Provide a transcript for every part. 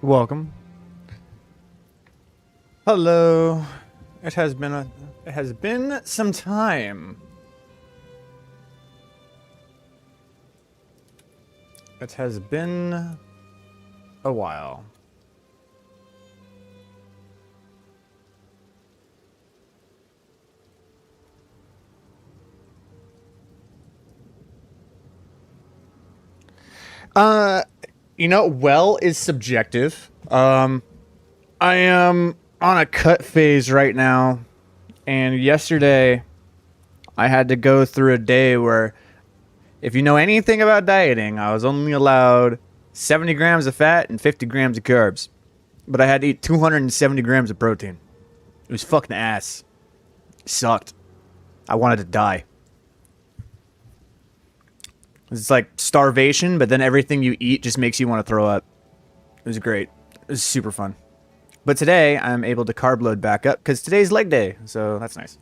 Welcome. Hello. It has been some time. It has been a while. Well is subjective. I am on a cut phase right now, and yesterday I had to go through a day where, if you know anything about dieting, I was only allowed 70 grams of fat and 50 grams of carbs, but I had to eat 270 grams of protein. It was fucking ass. It sucked. I wanted to die. It's like starvation, but then everything you eat just makes you want to throw up. It was great. It was super fun. But today, I'm able to carb load back up because today's leg day, so that's nice.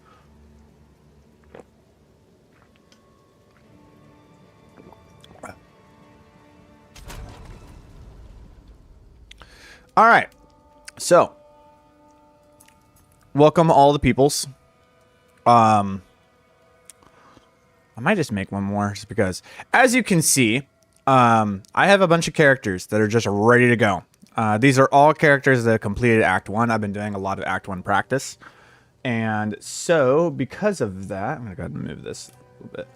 All right. So, welcome all the peoples. I might just make one more just because, as you can see, I have a bunch of characters that are just ready to go. These are all characters that have completed Act 1. I've been doing a lot of Act 1 practice. And so, because of that, I'm going to go ahead and move this a little bit.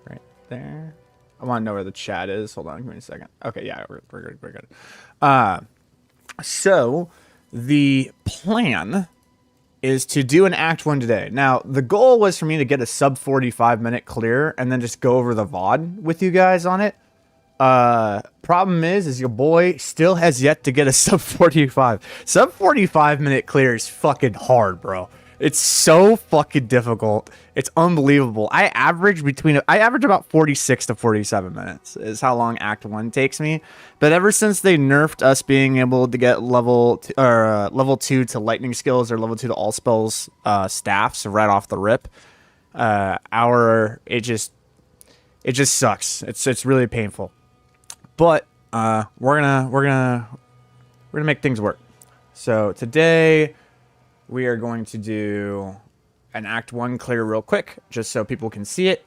Right there. I want to know where the chat is. Hold on, give me a second. Okay, yeah, we're good. We're good. So, the plan is to do an Act 1 today. Now, the goal was for me to get a sub 45-minute clear and then just go over the VOD with you guys on it. Problem is your boy still has yet to get a sub 45. Sub 45-minute clear is fucking hard, bro. It's so fucking difficult. It's unbelievable. I average about 46 to 47 minutes is how long Act 1 takes me. But ever since they nerfed us being able to get level 2 to lightning skills or level 2 to all spells staffs right off the rip, it just sucks. It's really painful. But we're gonna make things work. So today we are going to do an Act 1 clear real quick, just so people can see it.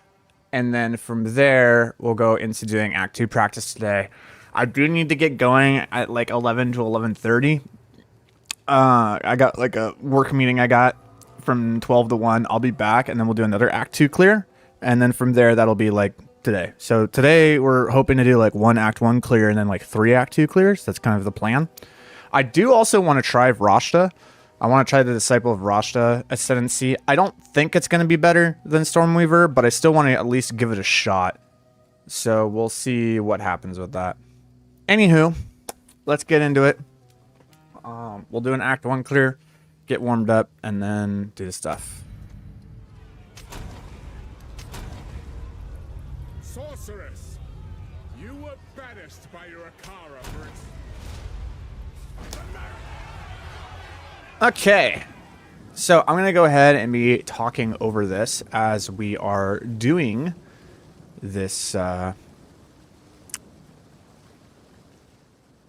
And then from there, we'll go into doing Act 2 practice today. I do need to get going at like 11 to 11:30. I got like a work meeting I got from 12 to 1. I'll be back, and then we'll do another Act 2 clear. And then from there, that'll be like today. So today, we're hoping to do like one Act 1 clear and then like 3 Act 2 clears. That's kind of the plan. I do also want to try Vrashta. I want to try the Disciple of Vrashta Ascendancy. I don't think it's going to be better than Stormweaver, but I still want to at least give it a shot. So we'll see what happens with that. Anywho, let's get into it. We'll do an Act 1 clear, get warmed up, and then do the stuff. Sorceress, you were banished by your Akara for its... Okay, so I'm going to go ahead and be talking over this as we are doing this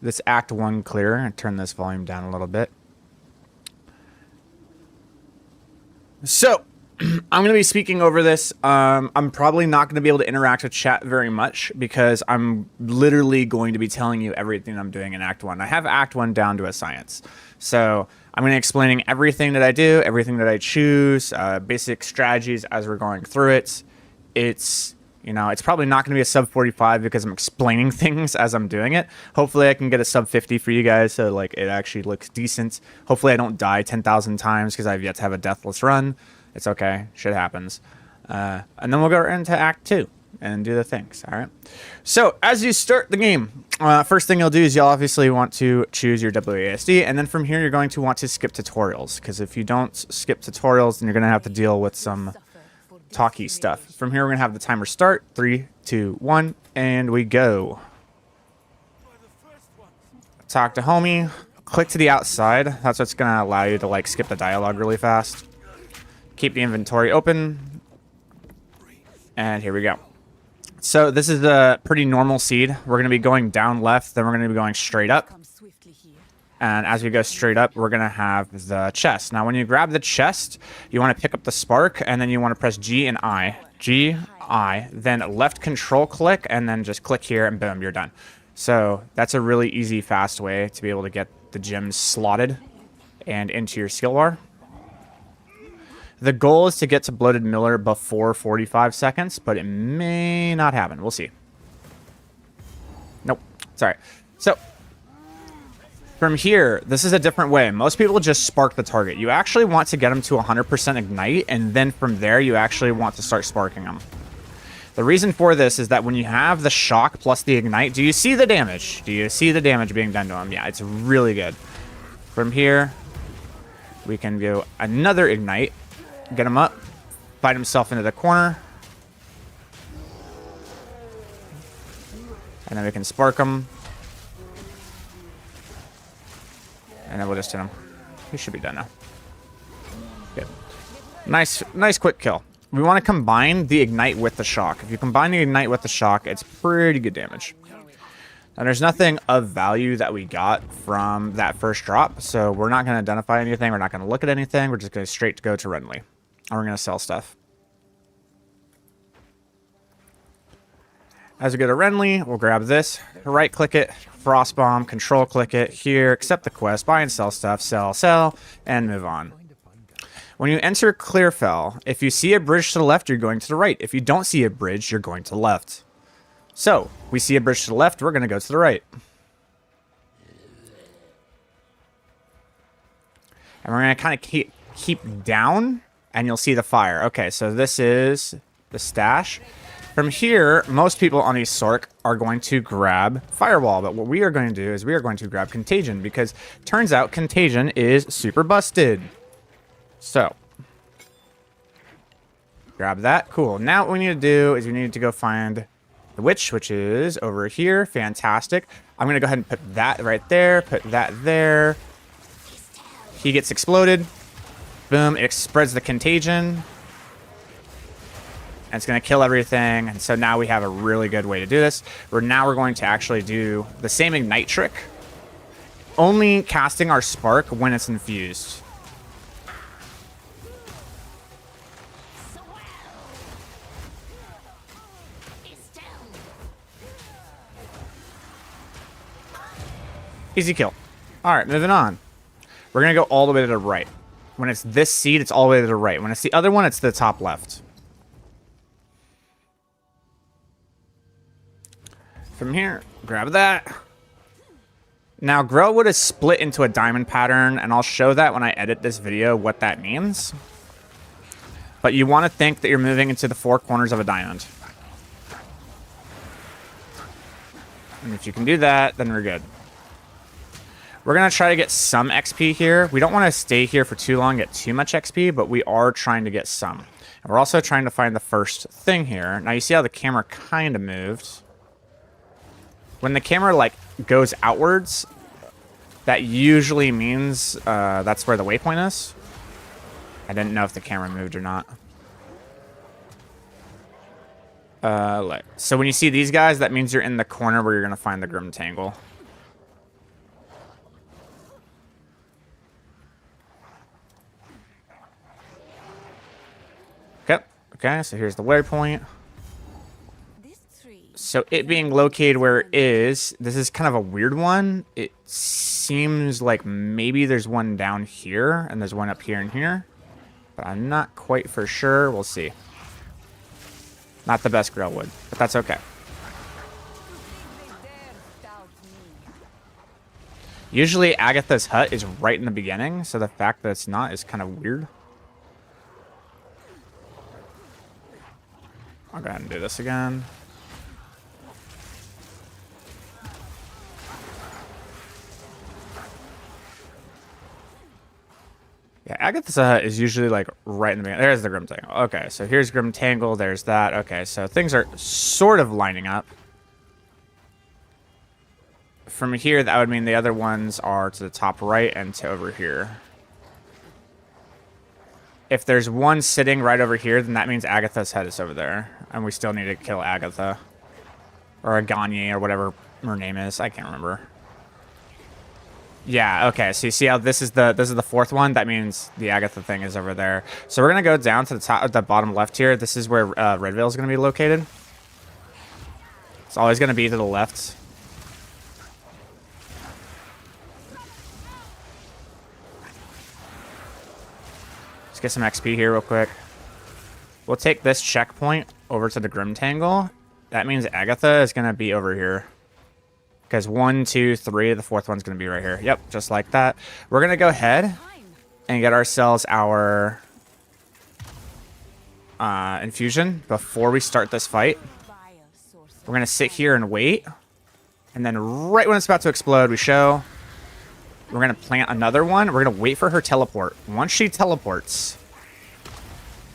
this Act 1 clear. And turn this volume down a little bit. So, I'm going to be speaking over this. I'm probably not going to be able to interact with chat very much because I'm literally going to be telling you everything I'm doing in Act 1. I have Act 1 down to a science. So I'm going to be explaining everything that I do, everything that I choose, basic strategies as we're going through it. It's probably not going to be a sub 45 because I'm explaining things as I'm doing it. Hopefully I can get a sub 50 for you guys so like it actually looks decent. Hopefully I don't die 10,000 times because I've yet to have a deathless run. It's okay. Shit happens. And then we'll go right into Act 2 and do the things. All right. So as you start the game, first thing you'll do is you'll obviously want to choose your WASD. And then from here, you're going to want to skip tutorials. Because if you don't skip tutorials, then you're going to have to deal with some talky stuff. From here, we're going to have the timer start. 3, 2, 1, and we go. Talk to homie. Click to the outside. That's what's going to allow you to like skip the dialogue really fast. Keep the inventory open. And here we go. So this is a pretty normal seed. We're going to be going down left, then we're going to be going straight up. Come swiftly here. And as we go straight up, we're going to have the chest. Now, when you grab the chest, you want to pick up the spark, and then you want to press G and I. G, I, then left control click, and then just click here, and boom, you're done. So that's a really easy, fast way to be able to get the gems slotted and into your skill bar. The goal is to get to Bloated Miller before 45 seconds, but it may not happen. We'll see. Nope. Sorry. So from here, this is a different way. Most people just spark the target. You actually want to get them to 100% ignite, and then from there, you actually want to start sparking them. The reason for this is that when you have the shock plus the ignite, do you see the damage? Do you see the damage being done to them? Yeah, it's really good. From here, we can go another ignite. Get him up, fight himself into the corner, and then we can spark him, and then we'll just hit him. He should be done now. Good. Nice quick kill. We want to combine the ignite with the shock. If you combine the ignite with the shock, it's pretty good damage. And there's nothing of value that we got from that first drop, so we're not going to identify anything. We're not going to look at anything. We're just going to straight go to Renly. And we're going to sell stuff. As we go to Renly, we'll grab this, right click it, Frost Bomb, control click it, here, accept the quest, buy and sell stuff, sell, and move on. When you enter Clearfell, if you see a bridge to the left, you're going to the right. If you don't see a bridge, you're going to the left. So, we see a bridge to the left, we're going to go to the right. And we're going to kind of keep down, and you'll see the fire. Okay, so this is the stash. From here, most people on these Sorc are going to grab Firewall, but what we are going to do is we are going to grab Contagion, because turns out Contagion is super busted. So, grab that. Cool. Now what we need to do is we need to go find the witch, which is over here. Fantastic. I'm going to go ahead and put that right there, put that there. He gets exploded. Boom, it spreads the contagion. And it's going to kill everything. And so now we have a really good way to do this. Now we're going to actually do the same ignite trick, only casting our spark when it's infused. Easy kill. All right, moving on. We're going to go all the way to the right. When it's this seed, it's all the way to the right. When it's the other one, it's the top left. From here, grab that. Now, Grellwood is split into a diamond pattern, and I'll show that when I edit this video what that means. But you want to think that you're moving into the four corners of a diamond. And if you can do that, then we're good. We're going to try to get some XP here. We don't want to stay here for too long, get too much XP, but we are trying to get some. And we're also trying to find the first thing here. Now, you see how the camera kind of moved. When the camera, like, goes outwards, that usually means that's where the waypoint is. I didn't know if the camera moved or not. So when you see these guys, that means you're in the corner where you're going to find the Grim Tangle. Okay, so here's the waypoint. So it being located where it is, this is kind of a weird one. It seems like maybe there's one down here, and there's one up here and here. But I'm not quite for sure. We'll see. Not the best Grellwood, but that's okay. Usually Agatha's hut is right in the beginning, so the fact that it's not is kind of weird. I'll go ahead and do this again. Yeah, Agatha's hut is usually like right in the beginning. There's the Grim Tangle. Okay, so here's Grim Tangle. There's that. Okay, so things are sort of lining up. From here, that would mean the other ones are to the top right and to over here. If there's one sitting right over here, then that means Agatha's head is over there. And we still need to kill Agatha. Or a Gagne or whatever her name is. I can't remember. Yeah, okay. So you see how this is the fourth one? That means the Agatha thing is over there. So we're gonna go down to the top, the bottom left here. This is where Red Veil is gonna be located. It's always gonna be to the left. Let's get some XP here real quick. We'll take this checkpoint over to the Grimtangle. That means Agatha is gonna be over here. Because 1, 2, 3, the fourth one's going to be right here. Yep, just like that. We're going to go ahead and get ourselves our infusion before we start this fight. We're going to sit here and wait. And then right when it's about to explode, we show. We're going to plant another one. We're going to wait for her teleport. Once she teleports,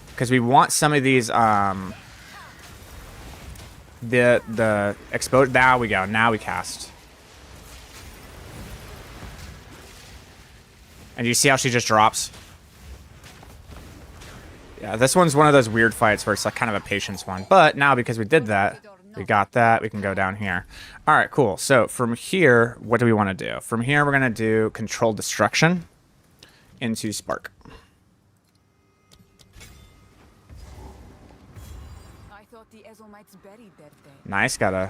because we want some of these... the exposure. Now we go. Now we cast. And you see how she just drops? Yeah, this one's one of those weird fights where it's like kind of a patience one. But now because we did that, we got that, we can go down here. All right, cool. So from here, what do we want to do? From here, we're going to do Controlled Destruction into Spark. Nice, got a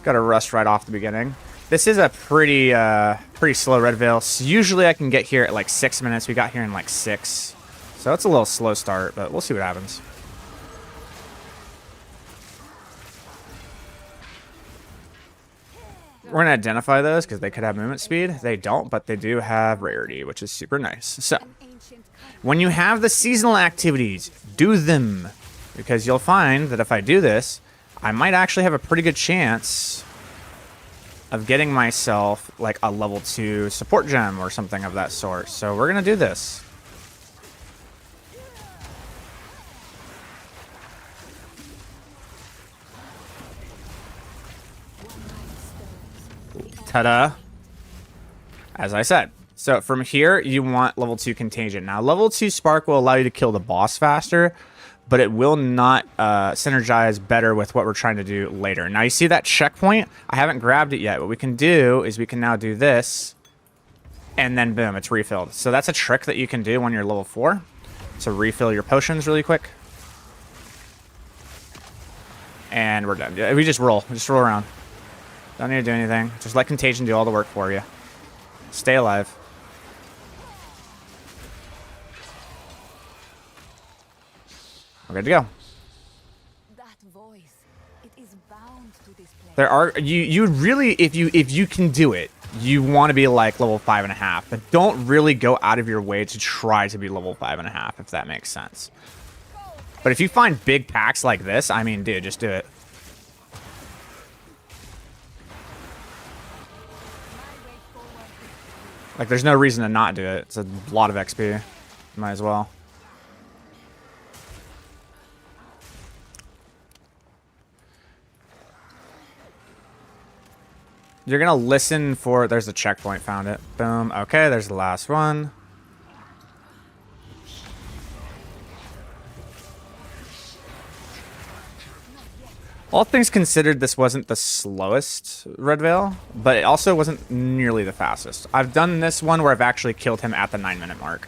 rust right off the beginning. This is a pretty slow Red Veil. So usually I can get here at like 6 minutes. We got here in like 6. So it's a little slow start, but we'll see what happens. We're going to identify those because they could have movement speed. They don't, but they do have rarity, which is super nice. So when you have the seasonal activities, do them. Because you'll find that if I do this, I might actually have a pretty good chance of getting myself like a level 2 support gem or something of that sort. So we're going to do this. Ta-da. As I said. So from here, you want level 2 Contagion. Now, level 2 Spark will allow you to kill the boss faster, but it will not synergize better with what we're trying to do later. Now, you see that checkpoint? I haven't grabbed it yet. What we can do is we can now do this, and then boom, it's refilled. So that's a trick that you can do when you're level 4 to refill your potions really quick. And we're done. We just roll. We just roll around. Don't need to do anything. Just let Contagion do all the work for you. Stay alive. We're good to go. That voice, it is bound to this place. There are you really if you can do it, you want to be like level 5.5, but don't really go out of your way to try to be level 5.5 if that makes sense. But if you find big packs like this, I mean, dude, just do it. Like, there's no reason to not do it. It's a lot of XP. Might as well. You're gonna listen for... There's a checkpoint, found it. Boom. Okay, there's the last one. All things considered, this wasn't the slowest Red Veil, but it also wasn't nearly the fastest. I've done this one where I've actually killed him at the 9-minute mark.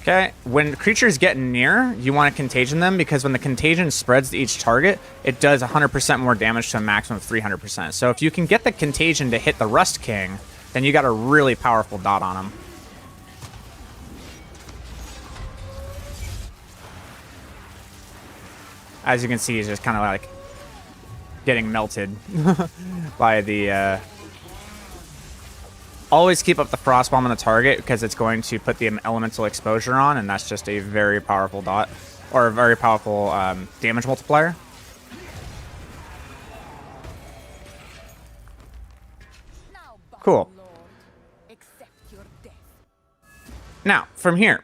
Okay, when creatures get near, you want to contagion them because when the contagion spreads to each target, it does 100% more damage to a maximum of 300%. So if you can get the contagion to hit the Rust King, then you got a really powerful dot on him. As you can see, he's just kind of like getting melted by the... Always keep up the frost bomb on the target because it's going to put the elemental exposure on, and that's just a very powerful dot, or a very powerful damage multiplier. Cool. Now, from here,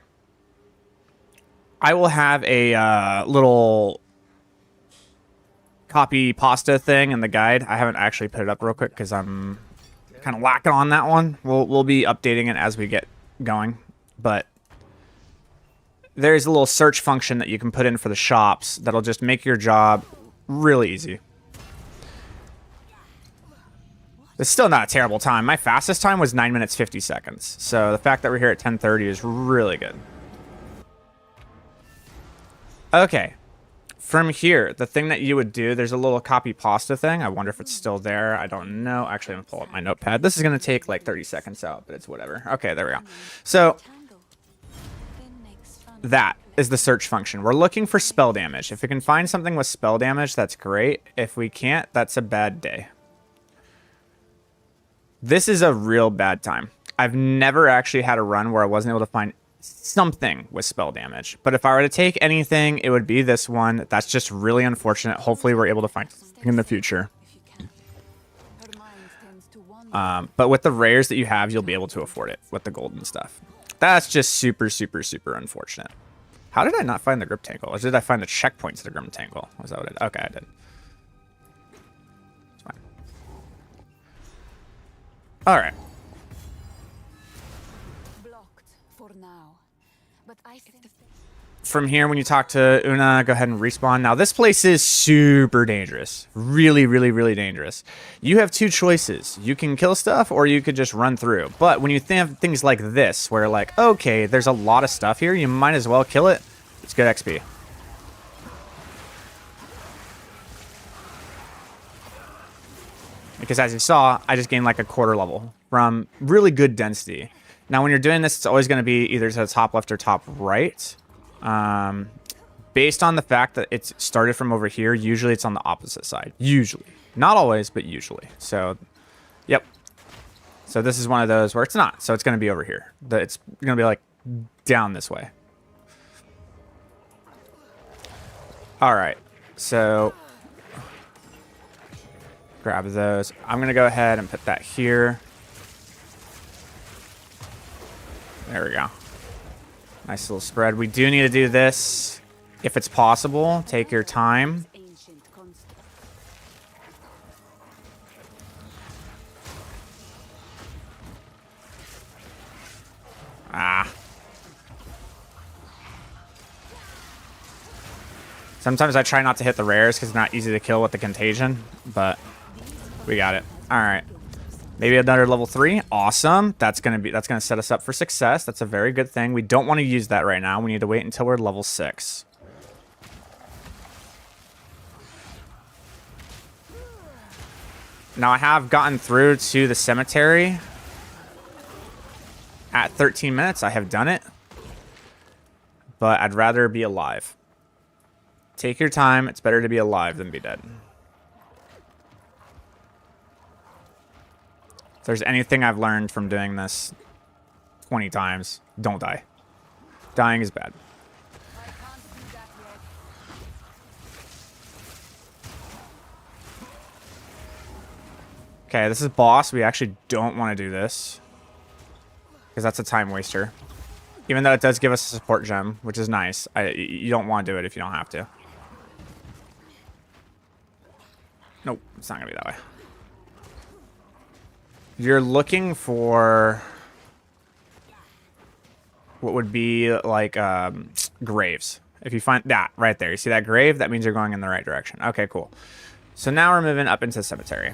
I will have a little copy pasta thing in the guide. I haven't actually put it up real quick because I'm kind of lacking on that one. We'll be updating it as we get going, but there's a little search function that you can put in for the shops that'll just make your job really easy. It's still not a terrible time. My fastest time was 9 minutes 50 seconds. So the fact that we're here at 10:30 is really good. Okay. From here, the thing that you would do, there's a little copy pasta thing. I wonder if it's still there. I don't know. Actually, I'm going to pull up my notepad. This is going to take like 30 seconds out, but it's whatever. Okay, there we go. So that is the search function. We're looking for spell damage. If we can find something with spell damage, that's great. If we can't, that's a bad day. This is a real bad time. I've never actually had a run where I wasn't able to find something with spell damage. But if I were to take anything, it would be this one. That's just really unfortunate. Hopefully we're able to find something in the future. But with the rares that you have, you'll be able to afford it with the gold and stuff. That's just super, super, super unfortunate. How did I not find the grip tangle? Or did I find the checkpoints to the grip tangle? Was that what it? Okay, I did. It's fine. All right. Blocked for now. But I think From here, when you talk to Una, go ahead and respawn. Now, this place is super dangerous. Really, really, really dangerous. You have two choices. You can kill stuff, or you could just run through. But when you have things like this, where like, okay, there's a lot of stuff here, you might as well kill it. It's good XP. Because as you saw, I just gained like a quarter level from really good density. Now, when you're doing this, it's always going to be either to the top left or top right. Based on the fact that it's started from over here, usually it's on the opposite side. Usually. Not always, but usually. So, yep. So this is one of those where it's not. So it's going to be over here. It's going to be like down this way. All right. So grab those. I'm going to go ahead and put that here. There we go. Nice little spread. We do need to do this if it's possible. Take your time. Ah. Sometimes I try not to hit the rares because it's not easy to kill with the contagion, but we got it. All right. Maybe another level 3. Awesome. That's gonna set us up for success. That's a very good thing. We don't want to use that right now. We need to wait until we're level 6. Now I have gotten through to the cemetery at 13 minutes. I have done it. But I'd rather be alive. Take your time. It's better to be alive than be dead. If there's anything I've learned from doing this 20 times, don't die. Dying is bad. Okay, this is boss. We actually don't want to do this because that's a time waster. Even though it does give us a support gem, which is nice. You don't want to do it if you don't have to. Nope, it's not going to be that way. You're looking for what would be like graves. If you find that right there, you see that grave? That means you're going in the right direction. Okay, cool. So now we're moving up into the cemetery.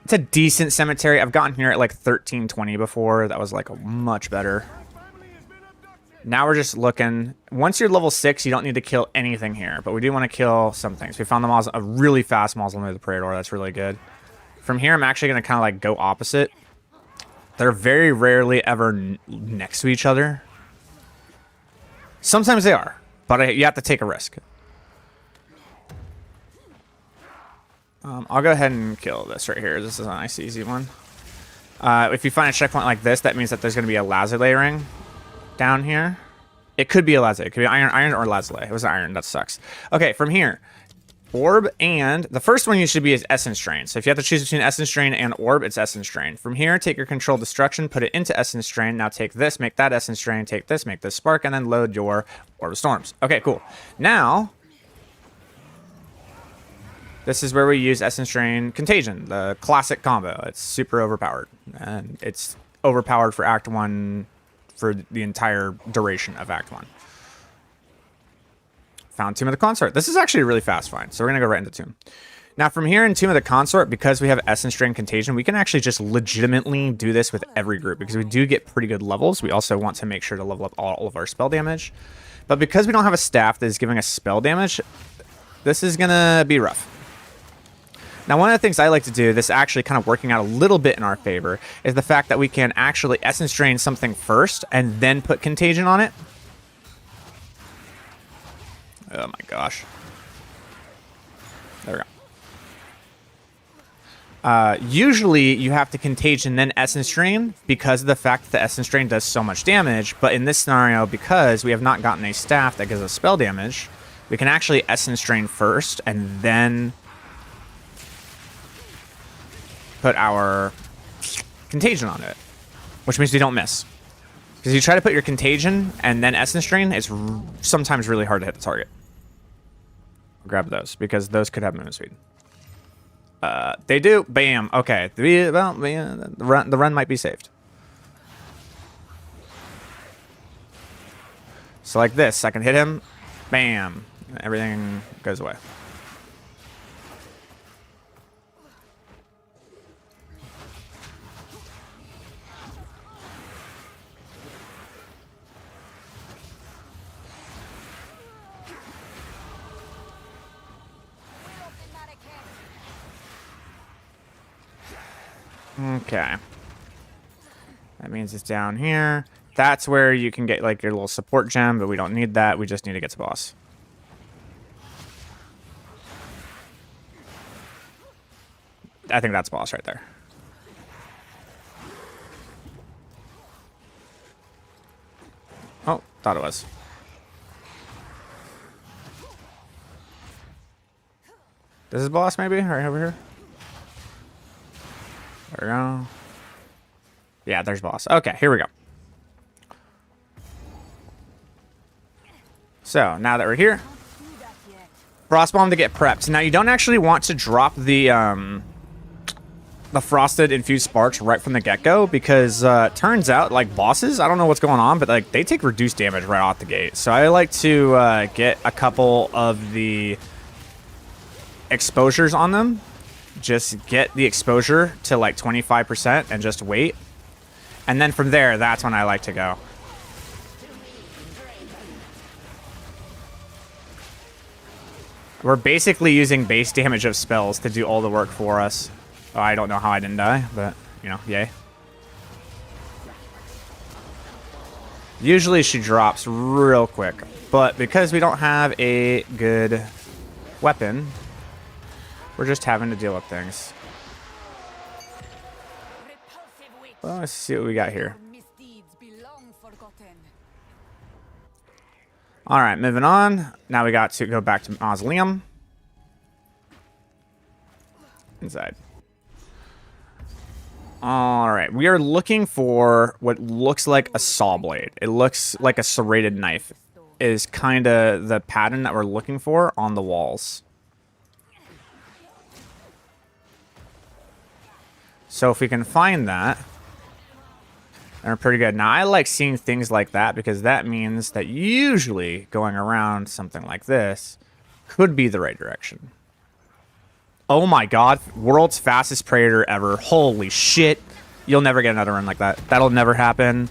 It's a decent cemetery. I've gotten here at like 1320 before. That was like a much better. Now we're just looking. Once you're level 6, you don't need to kill anything here, but we do want to kill some things. We found a really fast Mausoleum of the Praetor. That's really good. From here, I'm actually going to kind of like go opposite. They're very rarely ever next to each other. Sometimes they are, but you have to take a risk. I'll go ahead and kill this right here. This is a nice, easy one. If you find a checkpoint like this, that means that there's going to be a lazuli ring down here. It could be a lazuli. It could be iron or lazuli. It was iron. That sucks. Okay, from here. Orb and the first one you should be is Essence Drain. So if you have to choose between Essence Drain and Orb, it's Essence Drain. From here, take your Controlled Destruction, put it into Essence Drain. Now take this, make that Essence Drain, take this, make this Spark, and then load your Orb of Storms. Okay, cool. Now, this is where we use Essence Drain Contagion, the classic combo. It's super overpowered, and it's overpowered for Act 1 for the entire duration of Act 1. Found Tomb of the Consort. This is actually a really fast find, so we're going to go right into Tomb. Now, from here in Tomb of the Consort, because we have Essence Drain Contagion, we can actually just legitimately do this with every group, because we do get pretty good levels. We also want to make sure to level up all of our spell damage. But because we don't have a staff that is giving us spell damage, this is going to be rough. Now, one of the things I like to do, this actually kind of working out a little bit in our favor, is the fact that we can actually Essence Drain something first and then put Contagion on it. Oh my gosh. There we go. Usually you have to Contagion then Essence Drain because of the fact that the Essence Drain does so much damage, but in this scenario, because we have not gotten a staff that gives us spell damage, we can actually Essence Drain first and then put our Contagion on it, which means we don't miss. Because you try to put your Contagion and then Essence Drain, it's sometimes really hard to hit the target. I'll grab those because those could have movement speed. They do. Bam. Okay. Well, the run might be saved. So like this, I can hit him. Bam. Everything goes away. Okay. That means it's down here. That's where you can get like your little support gem, but we don't need that. We just need to get to boss. I think that's boss right there. Oh, thought it was. This is boss maybe? Right over here? There we go. Yeah, there's boss. Okay, here we go. So, now that we're here, Frost Bomb to get prepped. Now, you don't actually want to drop the Frosted Infused Sparks right from the get-go, because turns out, like, bosses, I don't know what's going on, but, like, they take reduced damage right off the gate. So, I like to get a couple of the exposures on them. Just get the exposure to like 25% and just wait. And then from there, that's when I like to go. We're basically using base damage of spells to do all the work for us. Oh, I don't know how I didn't die, but, you know, yay. Usually she drops real quick, but because we don't have a good weapon, we're just having to deal with things. Well, let's see what we got here. Alright, moving on. Now we got to go back to Mausoleum. Inside. Alright, we are looking for what looks like a saw blade. It looks like a serrated knife. Is kind of the pattern that we're looking for on the walls. So if we can find that, they're pretty good. Now, I like seeing things like that because that means that usually going around something like this could be the right direction. Oh my god, world's fastest Praetor ever. Holy shit. You'll never get another run like that. That'll never happen.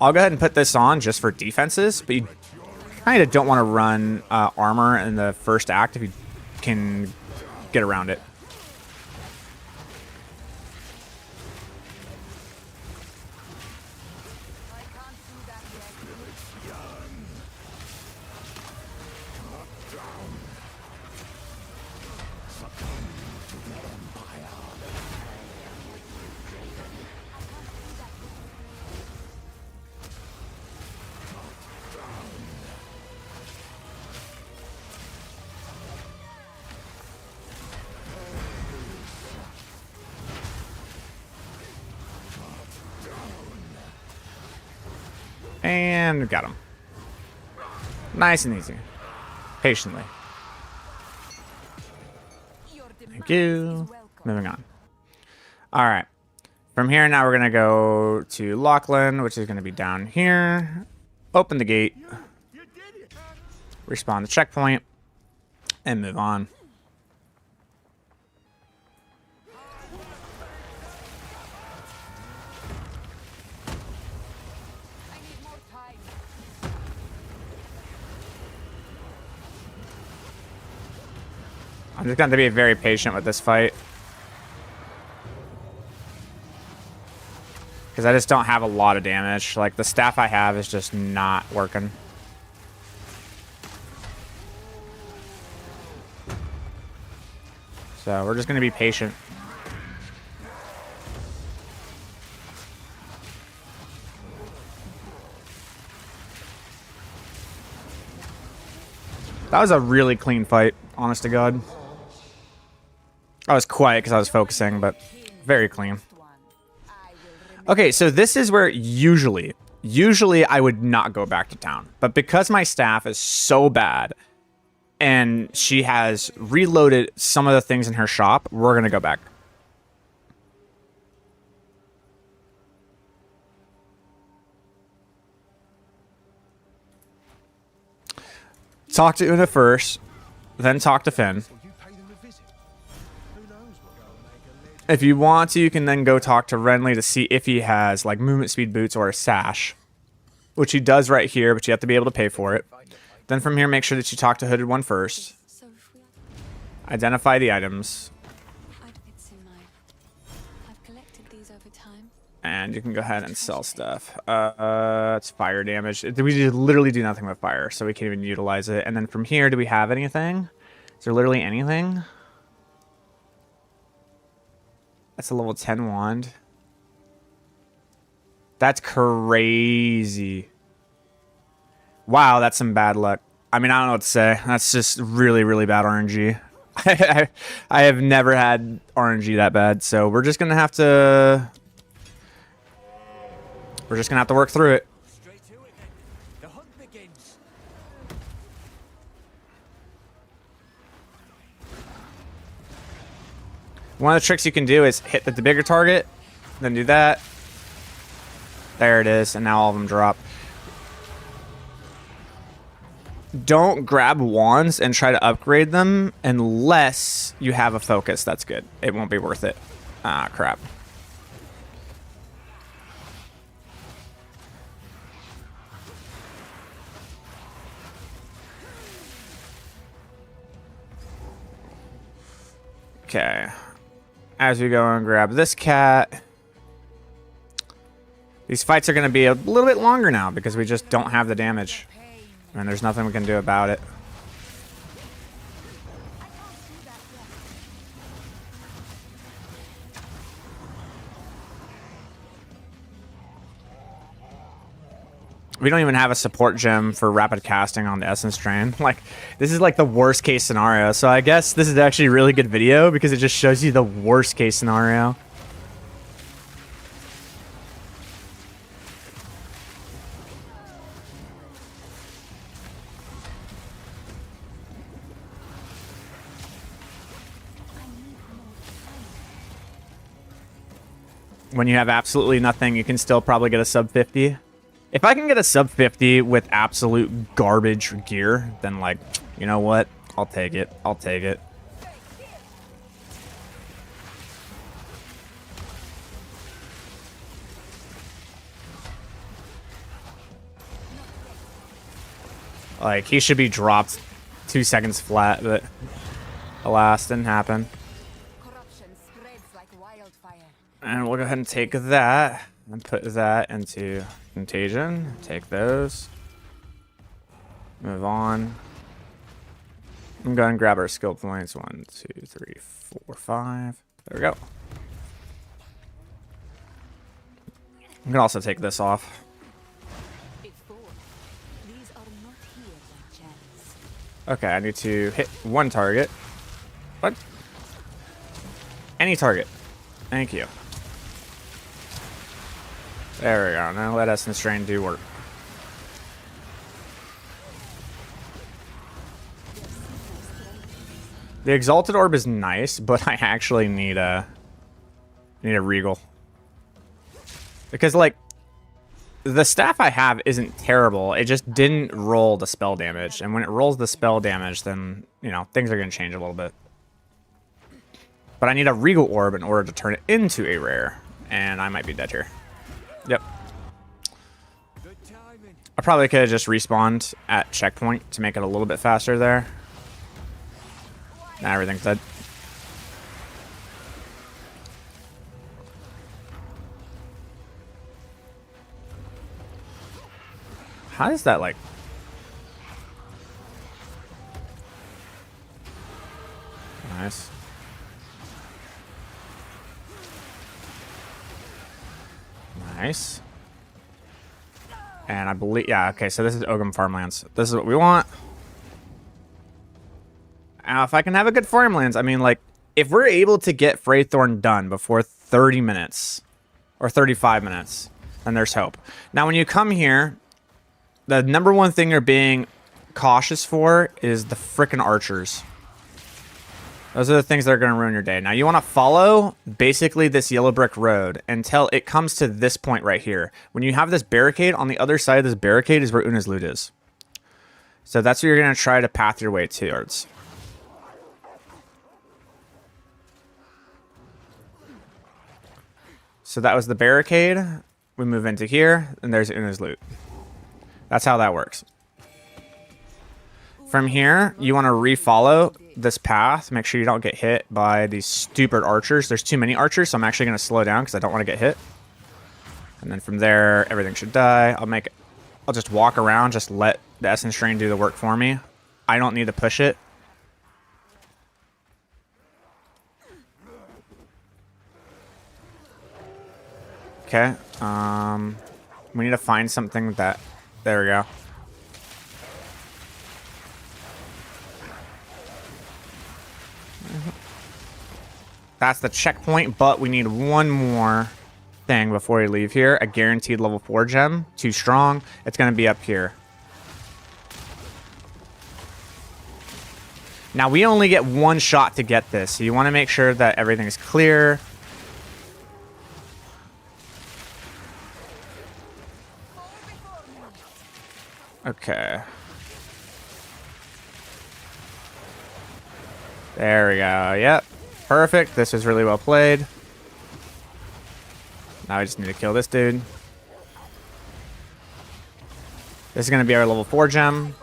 I'll go ahead and put this on just for defenses, but you kind of don't want to run armor in the first act if you can get around it. And got him. Nice and easy. Patiently. Thank you. Moving on. All right. From here, now we're going to go to Lachlan, which is going to be down here. Open the gate. Respawn the checkpoint. And move on. I need more time. I'm just going to be very patient with this fight. Because I just don't have a lot of damage. Like, the staff I have is just not working. So, we're just going to be patient. That was a really clean fight, honest to God. I was quiet because I was focusing, but very clean. Okay, so this is where usually I would not go back to town. But because my staff is so bad and she has reloaded some of the things in her shop, we're going to go back. Talk to Una first, then talk to Finn. If you want to, you can then go talk to Renly to see if he has like movement speed boots or a sash, which he does right here, but you have to be able to pay for it. Then from here, make sure that you talk to Hooded One first. So if we Identify the items, outfits in mind. I've collected these over time. and you can go ahead and sell stuff. It's fire damage. We just literally do nothing with fire, so we can't even utilize it. And then from here, do we have anything? Is there literally anything? That's a level 10 wand. That's crazy. Wow, that's some bad luck. I mean, I don't know what to say. That's just really, really bad RNG. I have never had RNG that bad, so we're just gonna have to... We're just gonna have to work through it. Straight to it then. The hunt begins. One of the tricks you can do is hit the bigger target, then do that. There it is, and now all of them drop. Don't grab wands and try to upgrade them unless you have a focus. That's good. It won't be worth it. Ah, crap. Okay. As we go and grab this cat. These fights are going to be a little bit longer now because we just don't have the damage. And there's nothing we can do about it. We don't even have a support gem for rapid casting on the Essence Train. Like, this is like the worst case scenario. So I guess this is actually a really good video because it just shows you the worst case scenario. When you have absolutely nothing, you can still probably get a sub 50. If I can get a sub 50 with absolute garbage gear, then like, you know what? I'll take it. I'll take it. Like, he should be dropped 2 seconds flat, but alas, didn't happen. Corruption spreads like wildfire. And we'll go ahead and take that and put that into Contagion. Take those. Move on. I'm going to grab our skill points. 1, 2, 3, 4, 5. There we go. I'm going to also take this off. Before, these are not here by chance. Okay, I need to hit one target. What? Any target. Thank you. There we go. Now let Essence Train do work. The Exalted Orb is nice, but I actually need a Regal. Because, like, the staff I have isn't terrible. It just didn't roll the spell damage. And when it rolls the spell damage, then, you know, things are going to change a little bit. But I need a Regal Orb in order to turn it into a rare. And I might be dead here. Yep. Good timing. I probably could have just respawned at checkpoint to make it a little bit faster there. Now everything's dead. How is that like? Nice. Nice. And I believe, yeah, okay, so this is Ogum Farmlands. This is what we want. Now, if I can have a good Farmlands, I mean, like, if we're able to get Freythorn done before 30 minutes, or 35 minutes, then there's hope. Now, when you come here, the number one thing you're being cautious for is the frickin' archers. Those are the things that are going to ruin your day. Now, you want to follow basically this yellow brick road until it comes to this point right here. When you have this barricade, on the other side of this barricade is where Una's loot is. So that's what you're going to try to path your way towards. So that was the barricade. We move into here, and there's Una's loot. That's how that works. From here, you want to refollow this path. Make sure you don't get hit by these stupid archers. There's too many archers, so I'm actually going to slow down because I don't want to get hit. And then from there, everything should die. I'll just walk around, just let the Essence Drain do the work for me. I don't need to push it. Okay. We need to find something that... There we go. That's the checkpoint, but we need one more thing before we leave here. A guaranteed level 4 gem. Too strong. It's going to be up here. Now, we only get one shot to get this, so you want to make sure that everything's clear. Okay. There we go. Yep. Perfect. This is really well played. Now I just need to kill this dude. This is going to be our level 4 gem.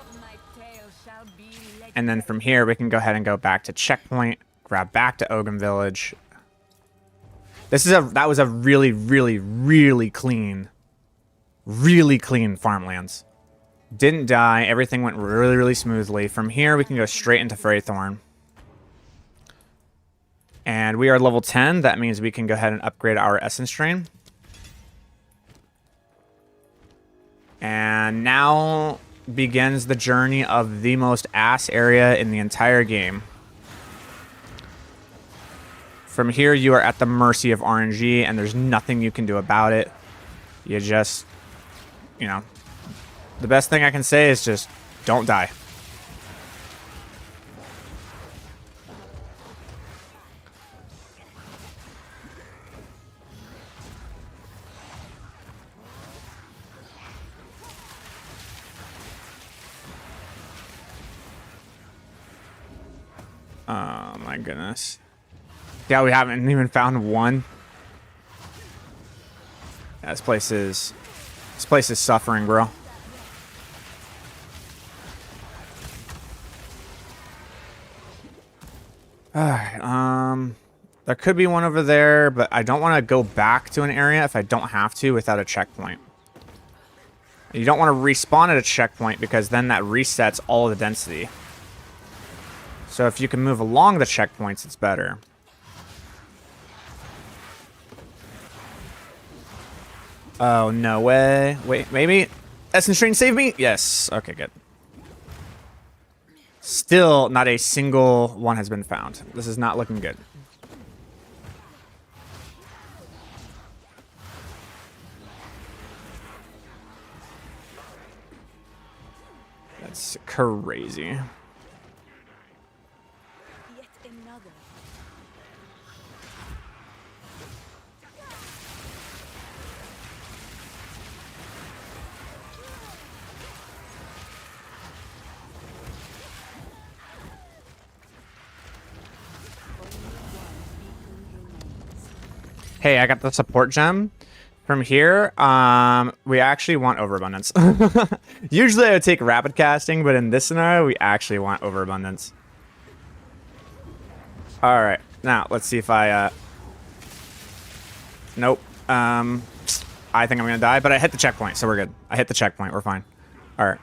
And then from here, we can go ahead and go back to checkpoint, grab back to Ogum Village. That was a really, really, really clean farmlands. Didn't die. Everything went really, really smoothly. From here, we can go straight into Freythorn. And we are level 10. That means we can go ahead and upgrade our Essence Drain. And now begins the journey of the most ass area in the entire game. From here, you are at the mercy of RNG, and there's nothing you can do about it. You just, you know, the best thing I can say is just don't die. Oh my goodness. Yeah, we haven't even found one. Yeah, this place is suffering, bro. Alright, there could be one over there, but I don't want to go back to an area if I don't have to without a checkpoint. You don't want to respawn at a checkpoint because then that resets all of the density. So if you can move along the checkpoints, it's better. Oh, no way. Wait, maybe? Essence Drain save me? Yes. Okay, good. Still, not a single one has been found. This is not looking good. That's crazy. Yet Hey, I got the support gem. From here, we actually want overabundance. Usually I would take rapid casting, but in this scenario, we actually want overabundance. All right, now let's see if I, nope. I think I'm gonna die, but I hit the checkpoint, so we're good. I hit the checkpoint, we're fine. All right.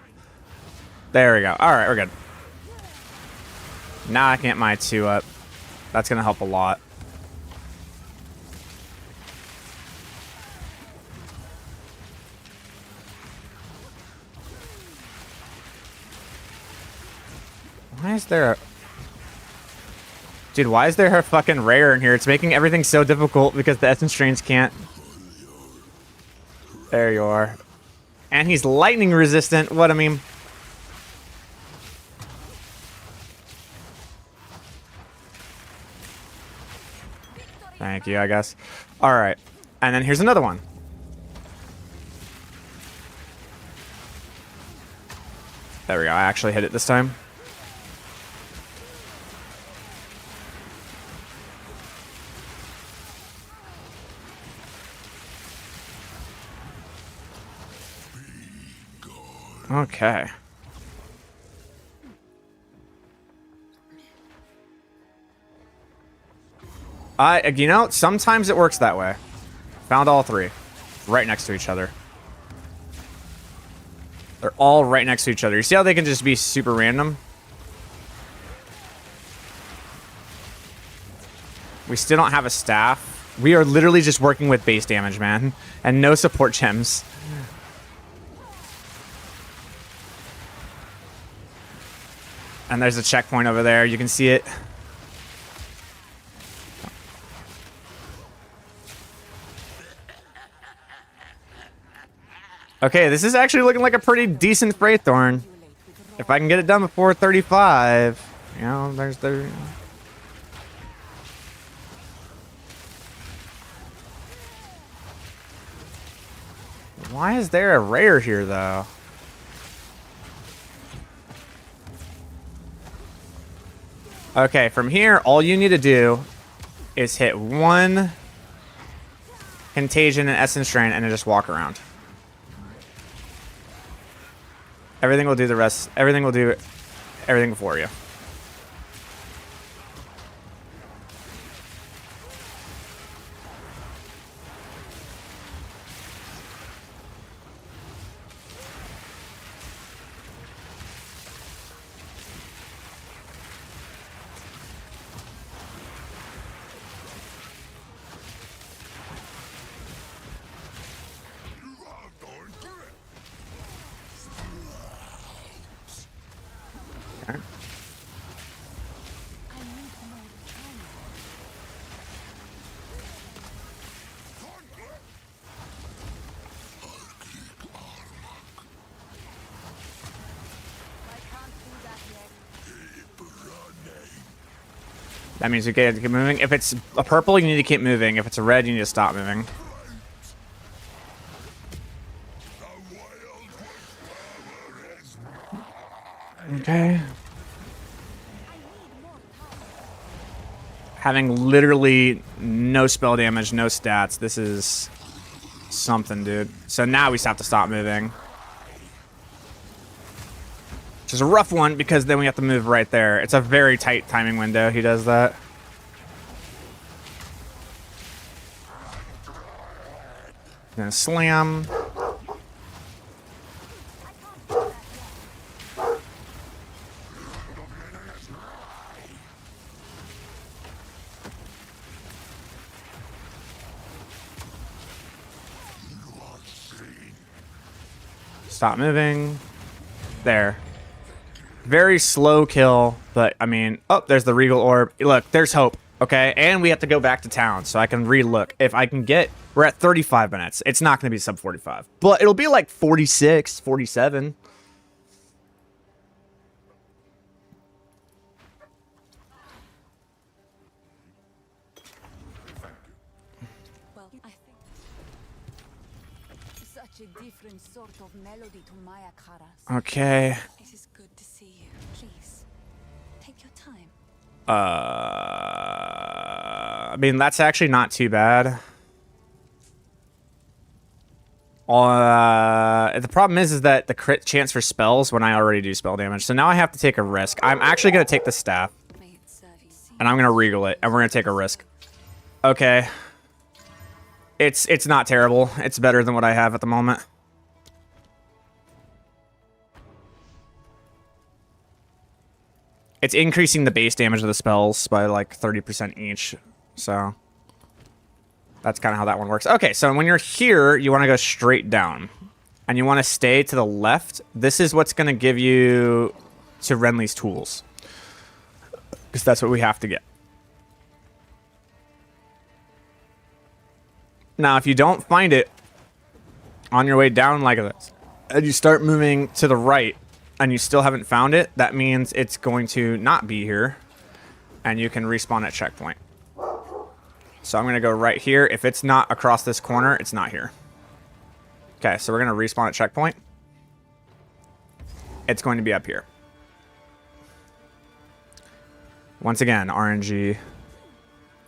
There we go. All right, we're good. Now I can get my 2 up. That's gonna help a lot. Why is there a... Dude, why is there a fucking rare in here? It's making everything so difficult because the essence strains can't... There you are. And he's lightning resistant. What a meme. Thank you, I guess. All right. And then here's another one. There we go. I actually hit it this time. Okay. You know, sometimes it works that way. Found all 3. Right next to each other. They're all right next to each other. You see how they can just be super random? We still don't have a staff. We are literally just working with base damage, man. And no support gems. And there's a checkpoint over there. You can see it. Okay, this is actually looking like a pretty decent Freythorn. If I can get it done before 35, you know, there's the... Why is there a rare here, though? Okay, from here, all you need to do is hit 1 Contagion and Essence Strain and then just walk around. Everything will do the rest. Everything will do everything for you. That means you get to keep moving. If it's a purple, you need to keep moving. If it's a red, you need to stop moving. Okay. Having literally no spell damage, no stats. This is something, dude. So now we just have to stop moving. Which is a rough one because then we have to move right there. It's a very tight timing window. He does that. Gonna slam. Stop moving. There. Very slow kill, but I mean, oh, there's the Regal Orb. Look, there's hope, okay? And we have to go back to town, so I can re-look. If I can get, we're at 35 minutes. It's not going to be sub 45, but it'll be like 46, 47. Well, I think such a different sort of melody to Maya Karas. Okay. It is good to see you. Please, take your time. I mean, that's actually not too bad. The problem is that the crit chance for spells when I already do spell damage. So now I have to take a risk. I'm actually going to take the staff. May it serve you soon. And I'm going to regal it. And we're going to take a risk. Okay. It's not terrible. It's better than what I have at the moment. It's increasing the base damage of the spells by like 30% each. So that's kind of how that one works. Okay, so when you're here, you want to go straight down. And you want to stay to the left. This is what's going to give you to Renly's tools. Because that's what we have to get. Now, if you don't find it on your way down like this, and you start moving to the right, and you still haven't found it, that means it's going to not be here, and you can respawn at checkpoint. So I'm going to go right here. If it's not across this corner, it's not here. Okay, so we're going to respawn at checkpoint. It's going to be up here. Once again, RNG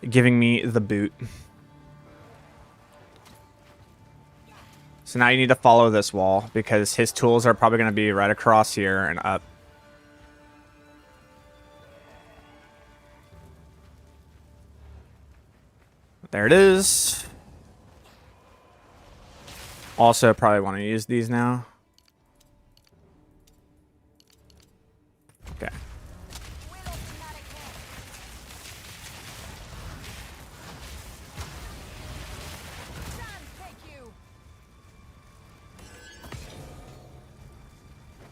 giving me the boot. So now you need to follow this wall because his tools are probably going to be right across here and up. There it is. Also, probably want to use these now. Okay.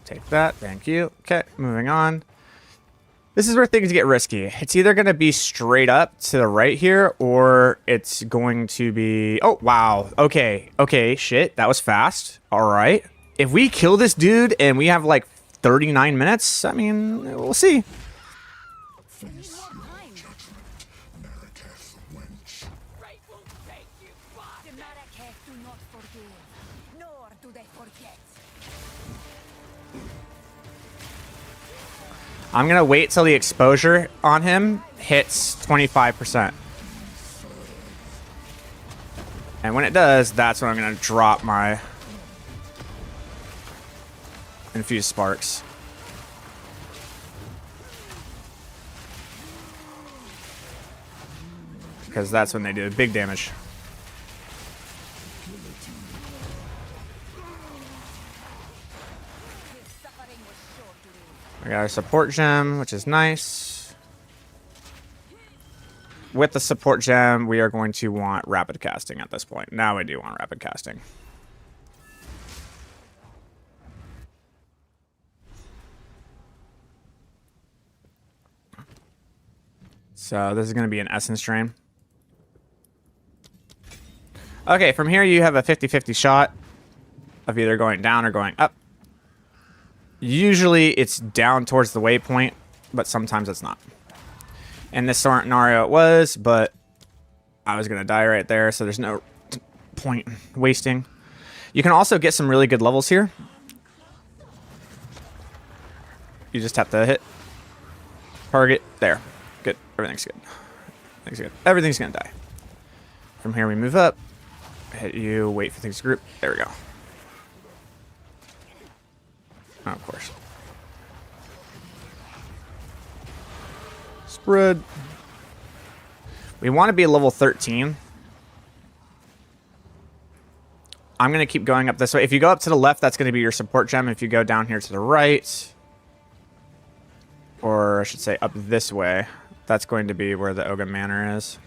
Take that. Thank you. Okay, moving on. This is where things get risky. It's either going to be straight up to the right here, or it's going to be... Oh, wow. Okay. Okay, shit. That was fast. All right. If we kill this dude and we have like 39 minutes, I mean, we'll see. I'm going to wait till the exposure on him hits 25%. And when it does, that's when I'm going to drop my infused sparks. Because that's when they do big damage. We got our support gem, which is nice. With the support gem, we are going to want rapid casting at this point. Now we do want rapid casting. So this is going to be an essence drain. Okay, from here you have a 50-50 shot of either going down or going up. Usually it's down towards the waypoint, but sometimes it's not. In this scenario it was, but I was going to die right there, so there's no point wasting. You can also get some really good levels here. You just have to hit. Target. There. Good. Everything's good. Everything's good. Everything's going to die. From here we move up. Hit you. Wait for things to group. There we go. Oh, of course. Spread. We want to be level 13. I'm going to keep going up this way. If you go up to the left, that's going to be your support gem. If you go down here to the right, or I should say up this way, that's going to be where the Ogham Manor is.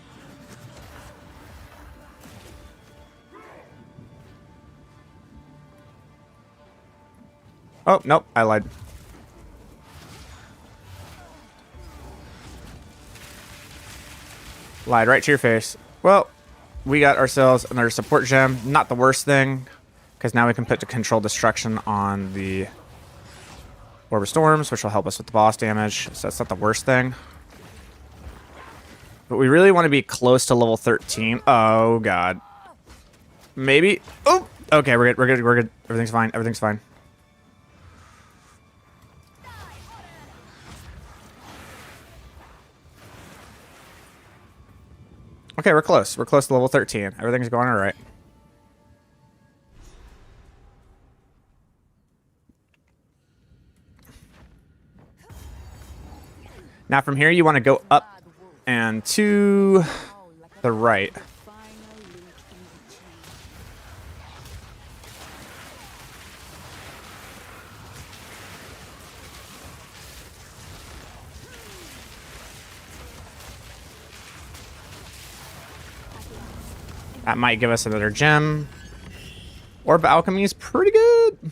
Oh, nope, I lied. Lied right to your face. Well, we got ourselves another support gem. Not the worst thing, because now we can put the control destruction on the Orb of Storms, which will help us with the boss damage. So that's not the worst thing. But we really want to be close to level 13. Oh, God. Maybe. Oh, okay, we're good, we're good, we're good. Everything's fine, everything's fine. Okay, we're close. We're close to level 13. Everything's going all right. Now from here, you want to go up and to the right. That might give us another gem. Orb Alchemy is pretty good.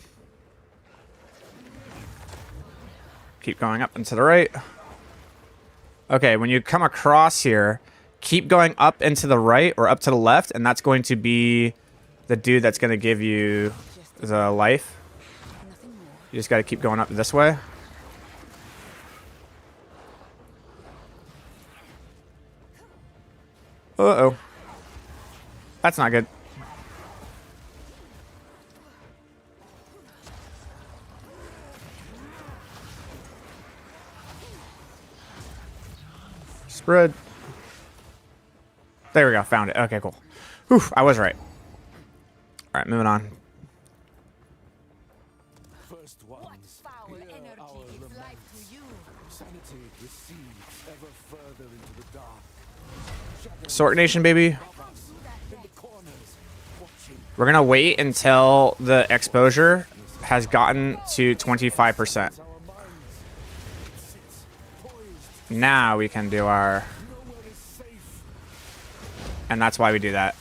Keep going up and to the right. Okay, when you come across here, keep going up and to the right or up to the left, and that's going to be the dude that's going to give you the life. You just got to keep going up this way. Uh-oh. That's not good. Spread. There we go. Found it. Okay, cool. Whew, I was right. All right, moving on. First What ones, foul hear energy our gives lament. life to you? Sanity recedes ever further into the dark. Sword Nation, baby. In the corners, watching We're going to wait until the exposure has gotten to 25%. our minds. Sits poised, Now we can do our... nowhere is safe. And that's why we do that.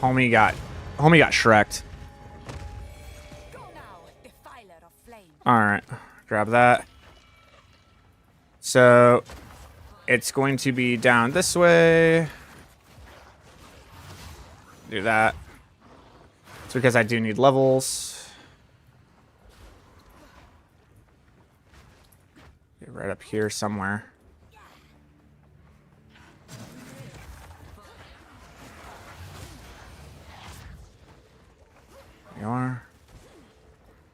Homie got Shrek'd. Go now, defiler of flame. All right, grab that. So it's going to be down this way. Do that. It's because I do need levels. Get right up here somewhere. There you are.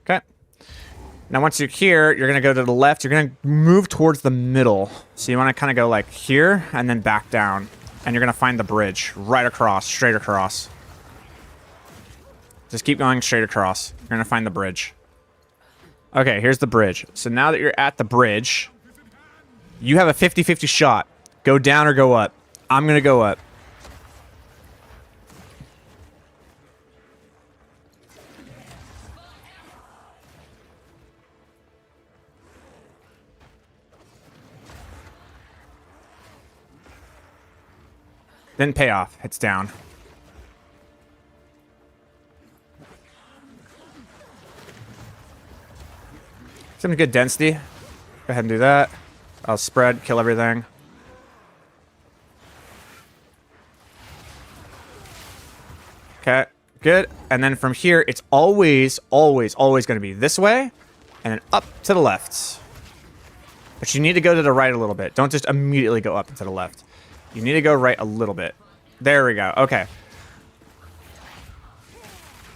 Okay. Now, once you're here, you're going to go to the left. You're going to move towards the middle. So you want to kind of go like here and then back down. And you're going to find the bridge right across, straight across. Just keep going straight across. You're going to find the bridge. Okay, here's the bridge. So now that you're at the bridge, you have a 50-50 shot. Go down or go up. I'm going to go up. Didn't pay off. It's down. Some good density. Go ahead and do that. I'll spread, kill everything. Okay, good. And then from here, it's always going to be this way and then up to the left. But you need to go to the right a little bit. Don't just immediately go up and to the left. You need to go right a little bit. There we go. Okay.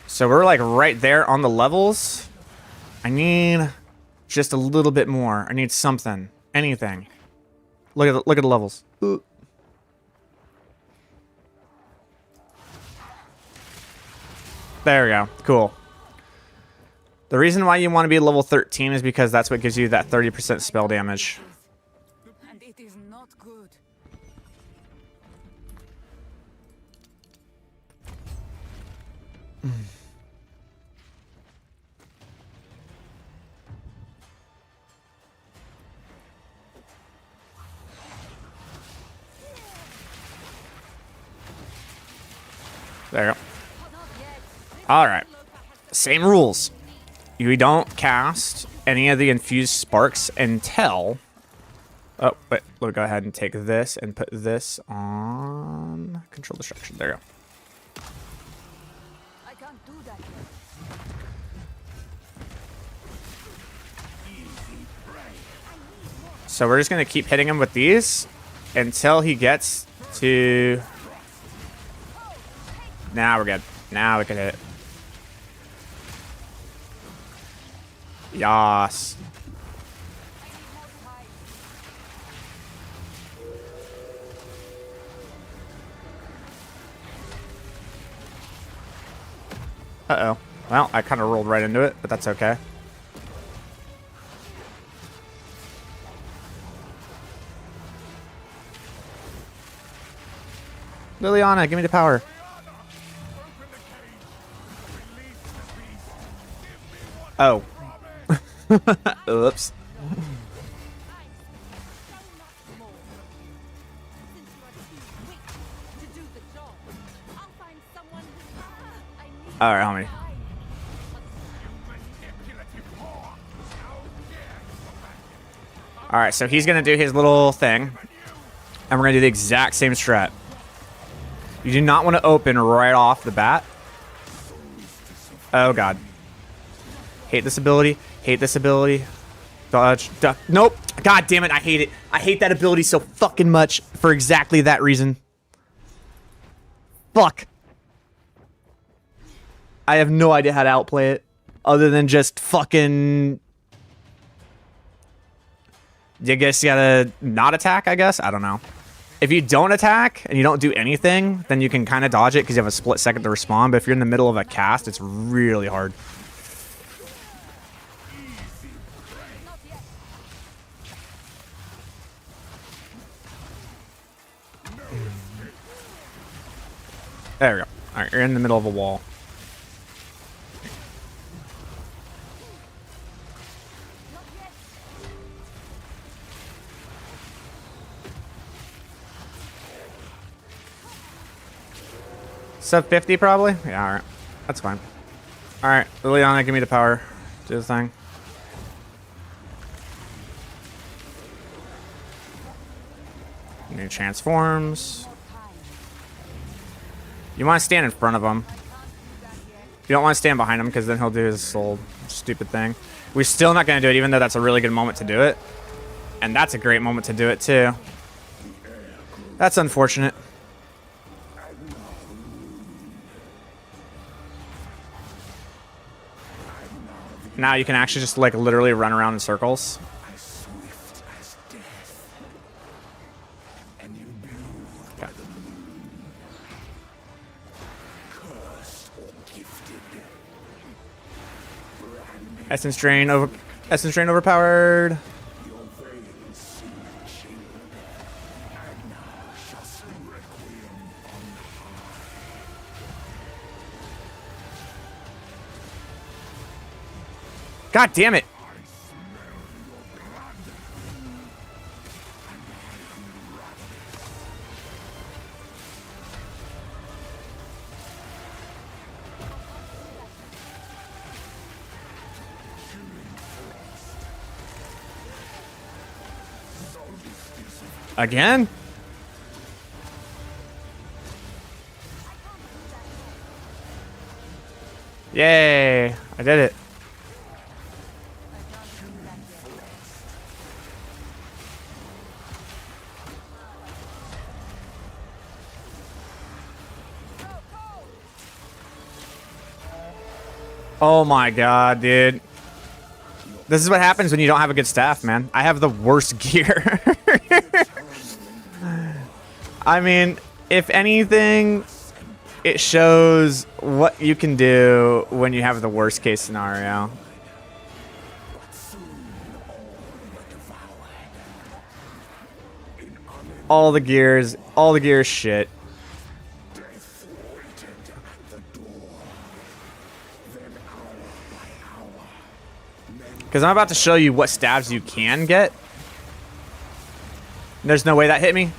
So we're like right there on the levels. I need just a little bit more. I need something. Anything. Look at the levels. Ooh. There we go. Cool. The reason why you want to be level 13 is because that's what gives you that 30% spell damage. And it is not good. There you go. All right. Same rules. You don't cast any of the infused sparks until... Oh, wait. We'll go ahead and take this and put this on... Control destruction. There you go. I can't do that yet. So we're just going to keep hitting him with these until he gets to... Now we're good. Now we can hit it. Yas. Uh-oh. Well, I kind of rolled right into it, but that's okay. Liliana, give me the power. Oh. Oops. Alright, homie. Alright, so he's gonna do his little thing. And we're gonna do the exact same strat. You do not want to open right off the bat. Oh god. Hate this ability. Hate this ability. Dodge. Duck. Nope. God damn it. I hate it. I hate that ability so fucking much for exactly that reason. Fuck. I have no idea how to outplay it. Other than just fucking... You guess you gotta not attack, I guess? I don't know. If you don't attack and you don't do anything, then you can kind of dodge it because you have a split second to respawn. But if you're in the middle of a cast, it's really hard. There we go. Alright, you're in the middle of a wall. Sub 50 probably? Yeah, alright. That's fine. Alright, Liliana, give me the power. Do the thing. New transforms. You want to stand in front of him. You don't want to stand behind him because then he'll do his little stupid thing. We're still not going to do it even though that's a really good moment to do it. And that's a great moment to do it too. That's unfortunate. Now you can actually just like literally run around in circles. Okay. Essence drain overpowered. God damn it. Again? Yay, I did it. Oh my god, dude. This is what happens when you don't have a good staff, man. I have the worst gear. I mean, if anything, it shows what you can do when you have the worst case scenario. All the gears shit. Because I'm about to show you what stabs you can get. There's no way that hit me.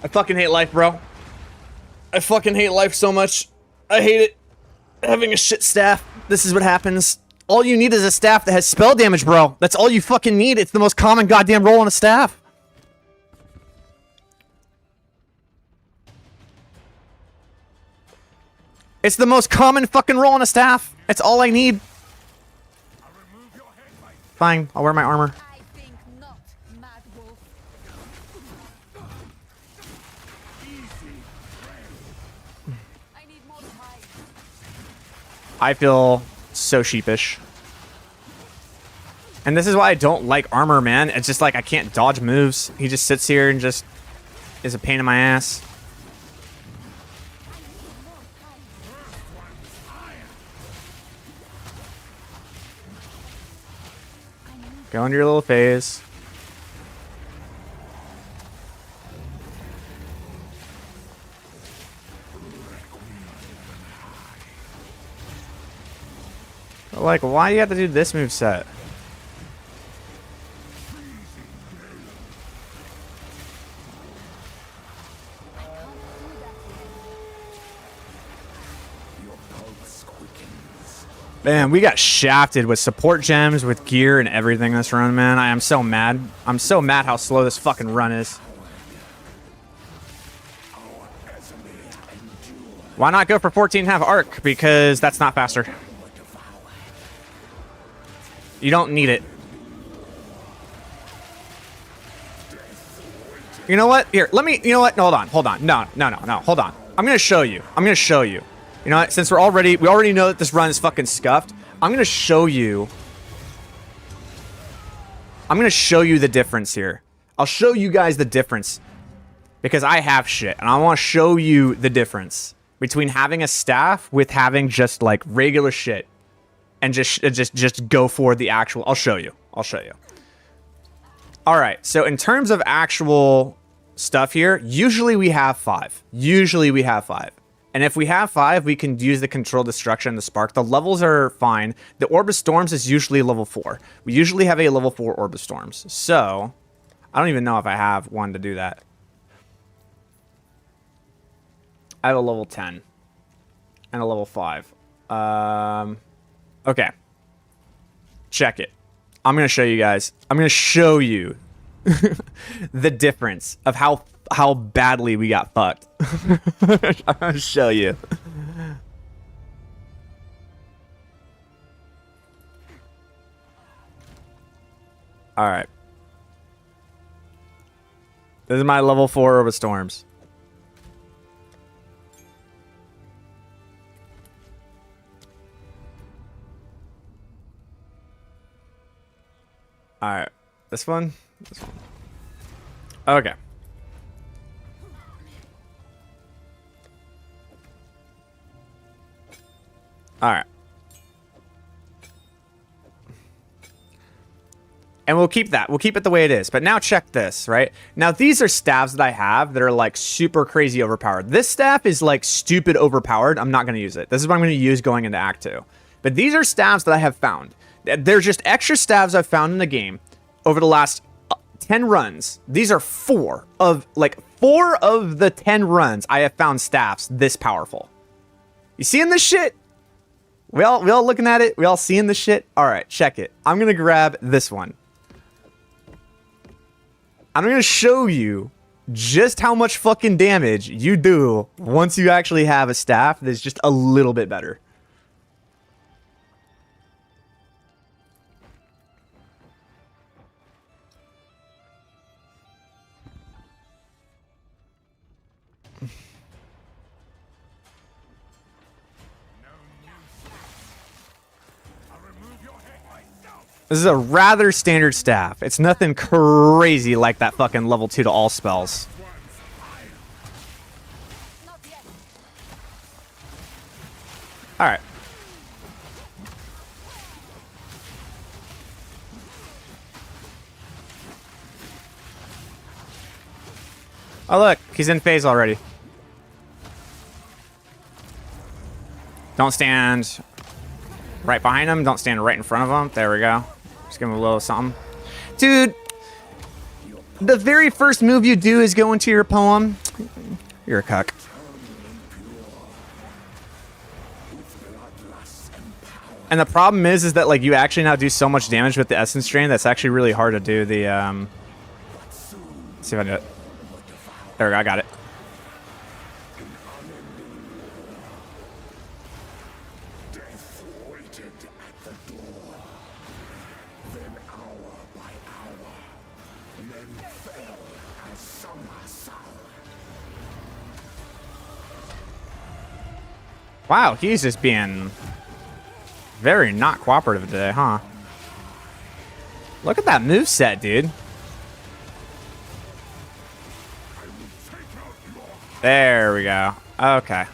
I fucking hate life, bro. I fucking hate life so much. I hate it. Having a shit staff. This is what happens. All you need is a staff that has spell damage, bro. That's all you fucking need. It's the most common goddamn roll on a staff. It's the most common fucking roll on a staff. It's all I need. Fine, I'll wear my armor. I think not, Mad Wolf. I need more time. I feel so sheepish. And this is why I don't like armor, man. It's just like I can't dodge moves. He just sits here and just is a pain in my ass. Go into your little phase. But like, why do you have to do this move set? Man, we got shafted with support gems, with gear and everything this run, man. I am so mad. I'm so mad how slow this fucking run is. Why not go for 14.5 arc? Because that's not faster. You don't need it. You know what? Here, let me... You know what? No, hold on. Hold on. No. Hold on. I'm going to show you. You know what? Since we already know that this run is fucking scuffed, I'm going to show you. I'm going to show you the difference here. I'll show you guys the difference. Because I have shit. And I want to show you the difference between having a staff with having just like regular shit. And just go for the actual... I'll show you. All right. So in terms of actual stuff here, usually we have 5. And if we have 5, we can use the Control Destruction and the Spark. The levels are fine. The Orb of Storms is usually level 4. We usually have a level 4 Orb of Storms. So, I don't even know if I have one to do that. I have a level 10. And a level 5. Okay. Check it. I'm going to show you guys. I'm going to show you the difference of how badly we got fucked. I'm gonna show you. All right. This is my level 4 Orb of Storms. All right. This one. Okay. All right. And we'll keep that. We'll keep it the way it is. But now check this, right? Now these are staves that I have that are like super crazy overpowered. This staff is like stupid overpowered. I'm not going to use it. This is what I'm going to use going into Act 2. But these are staves that I have found. They're just extra staves I've found in the game over the last 10 runs. These are 4 of the 10 runs I have found staffs this powerful. You seeing this shit? We all looking at it? We all seeing this shit? All right, check it. I'm going to grab this one. I'm going to show you just how much fucking damage you do once you actually have a staff that's just a little bit better. This is a rather standard staff. It's nothing crazy like that fucking level 2 to all spells. Alright. Oh look, he's in phase already. Don't stand right behind him. Don't stand right in front of him. There we go. Just give him a little something. Dude, the very first move you do is go into your poem. You're a cuck. And the problem is that like you actually now do so much damage with the Essence Drain that's actually really hard to do the let's see if I do it. There we go, I got it. Wow, he's just being very not cooperative today, huh? Look at that moveset, dude. There we go. Okay.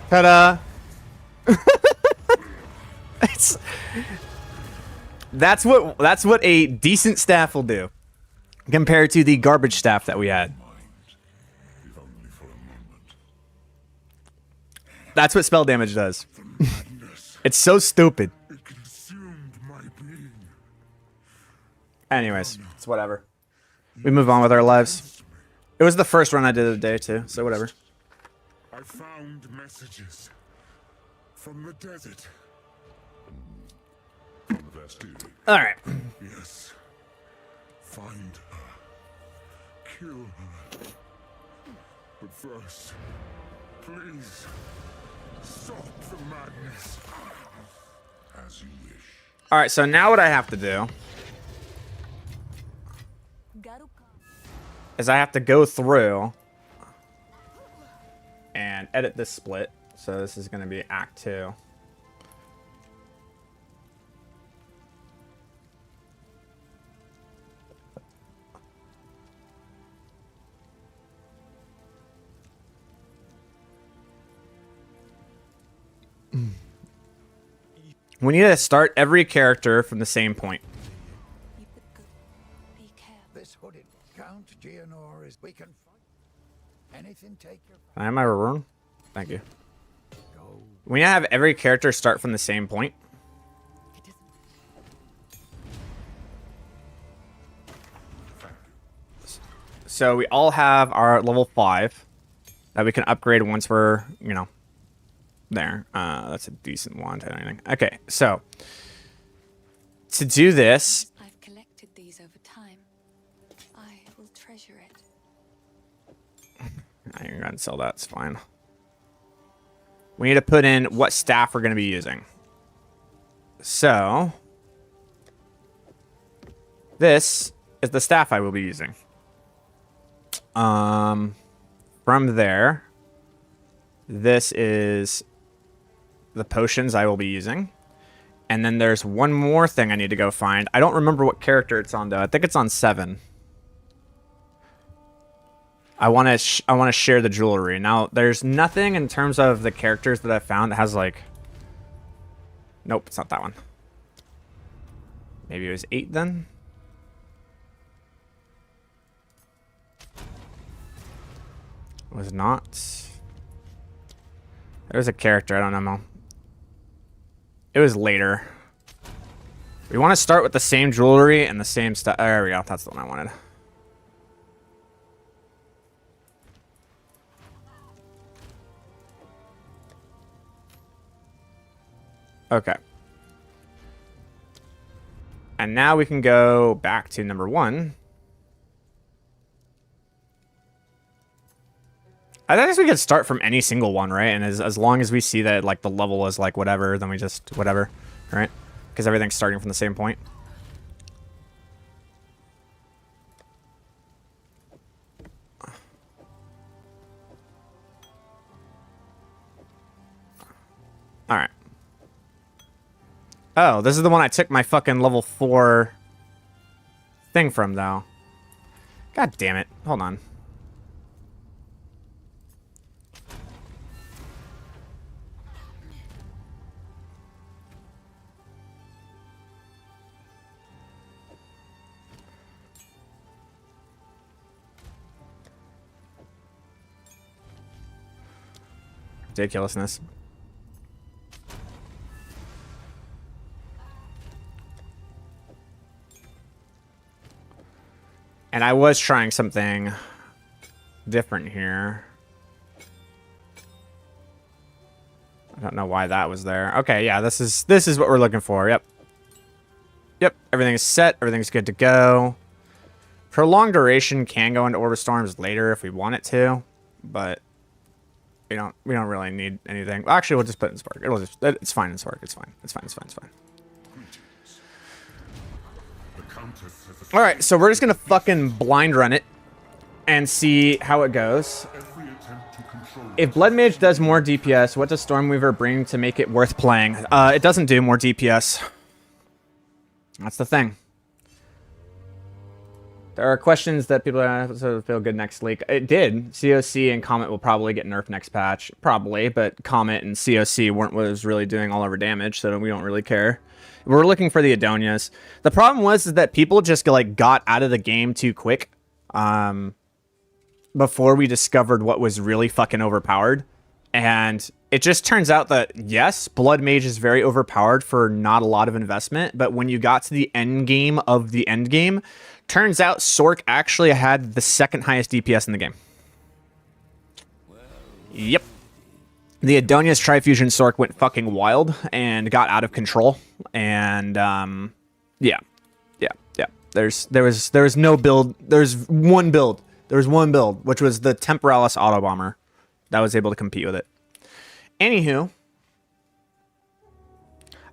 Ta-da! It's, that's what a decent staff will do compared to the garbage staff that we had. That's what spell damage does. It's so stupid. It consumed my being. Anyways, it's whatever. We move on with our lives. It was the first run I did of the day too, so whatever. I found messages from the desert. From the Vastiri. All right. Yes. Find her. Kill her. But first, please, stop the madness. As you wish. All right. So now what I have to do Garuka. is I have to go through and edit this split. So this is going to be Act 2. We need to start every character from the same point. Keep it good. Be careful. This hooded Count Geonor is we can fight. Anything take your Can I have my rune? Thank you. go. We need to have every character start from the same point. It is So we all have our level 5 that we can upgrade once we're, you know, there. That's a decent one to anything. Okay, so to do this, I've collected these over time. I will treasure it. I can go ahead and sell that. It's fine. We need to put in what staff we're going to be using. So this is the staff I will be using. From there, this is the potions I will be using. And then there's one more thing I need to go find. I don't remember what character it's on though. I think it's on 7. I want to share the jewelry. Now, there's nothing in terms of the characters that I found that has like. Nope, it's not that one. Maybe it was 8 then. It was not. There was a character. I don't know. It was later. We want to start with the same jewelry and the same stuff. There we go. That's the one I wanted. Okay. And now we can go back to number 1. I guess we could start from any single one, right? And as long as we see that like the level is like whatever, then we just whatever, right? Because everything's starting from the same point. All right. Oh, this is the one I took my fucking level 4 thing from, though. God damn it. Hold on. Ridiculousness. And I was trying something different here. I don't know why that was there. Okay, yeah, this is what we're looking for. Yep. Yep, everything is set. Everything's good to go. Prolonged duration can go into Orb of Storms later if we want it to, but we don't really need anything. Well, actually, we'll just put it in Spark. It's fine in Spark. It's fine. It's fine. It's fine. It's fine. All right, so we're just gonna fucking blind run it and see how it goes. If Blood Mage does more DPS, what does Stormweaver bring to make it worth playing? It doesn't do more DPS. That's the thing. There are questions that people feel good next leak. It did. COC and Comet will probably get nerfed next patch. Probably, but Comet and COC weren't what was really doing all over damage, so we don't really care. We're looking for the Adonias. The problem was is that people just like got out of the game too quick before we discovered what was really fucking overpowered. And it just turns out that, yes, Blood Mage is very overpowered for not a lot of investment, but when you got to the end game of the end game, turns out Sork actually had the second highest DPS in the game. Yep. The Adonias Trifusion Sork went fucking wild and got out of control. And, yeah. There was no build. There's one build. There was one build, which was the Temporalis Auto Bomber that was able to compete with it. Anywho,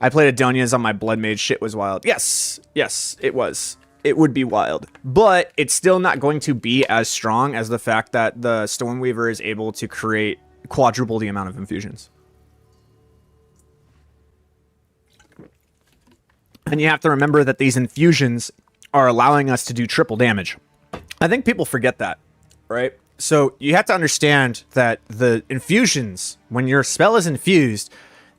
I played Adonias on my Blood Mage. Shit was wild. Yes, it was. It would be wild. But it's still not going to be as strong as the fact that the Stormweaver is able to create quadruple the amount of infusions. And you have to remember that these infusions are allowing us to do triple damage. I think people forget that, right? So you have to understand that the infusions, when your spell is infused,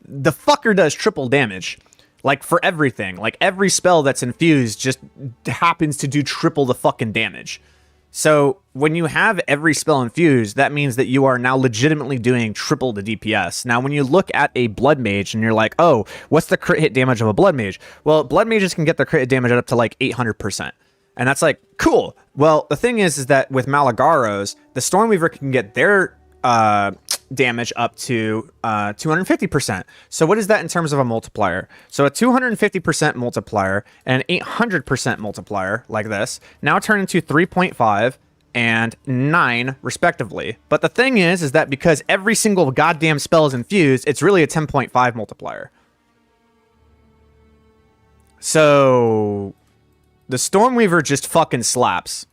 the fucker does triple damage. Like for everything. Like every spell that's infused just happens to do triple the fucking damage. So when you have every spell infused, that means that you are now legitimately doing triple the DPS. Now, when you look at a Blood Mage and you're like, oh, what's the crit hit damage of a Blood Mage? Well, Blood Mages can get their crit hit damage up to like 800%. And that's like, cool. Well, the thing is that with Malagaros, the Stormweaver can get their damage up to 250%. So what is that in terms of a multiplier? So a 250% multiplier and an 800% multiplier like this now turn into 3.5 and 9 respectively. But the thing is that because every single goddamn spell is infused, it's really a 10.5 multiplier. So the Stormweaver just fucking slaps.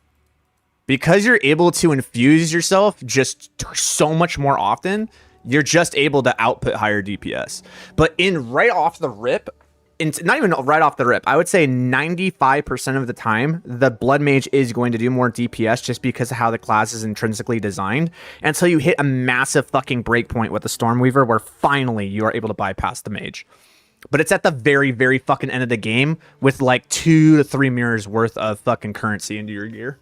Because you're able to infuse yourself just so much more often, you're just able to output higher DPS. But right off the rip, not even right off the rip, I would say 95% of the time, the Blood Mage is going to do more DPS just because of how the class is intrinsically designed, until you hit a massive fucking breakpoint with the Stormweaver where finally you are able to bypass the Mage. But it's at the very, very fucking end of the game with like 2 to 3 mirrors worth of fucking currency into your gear.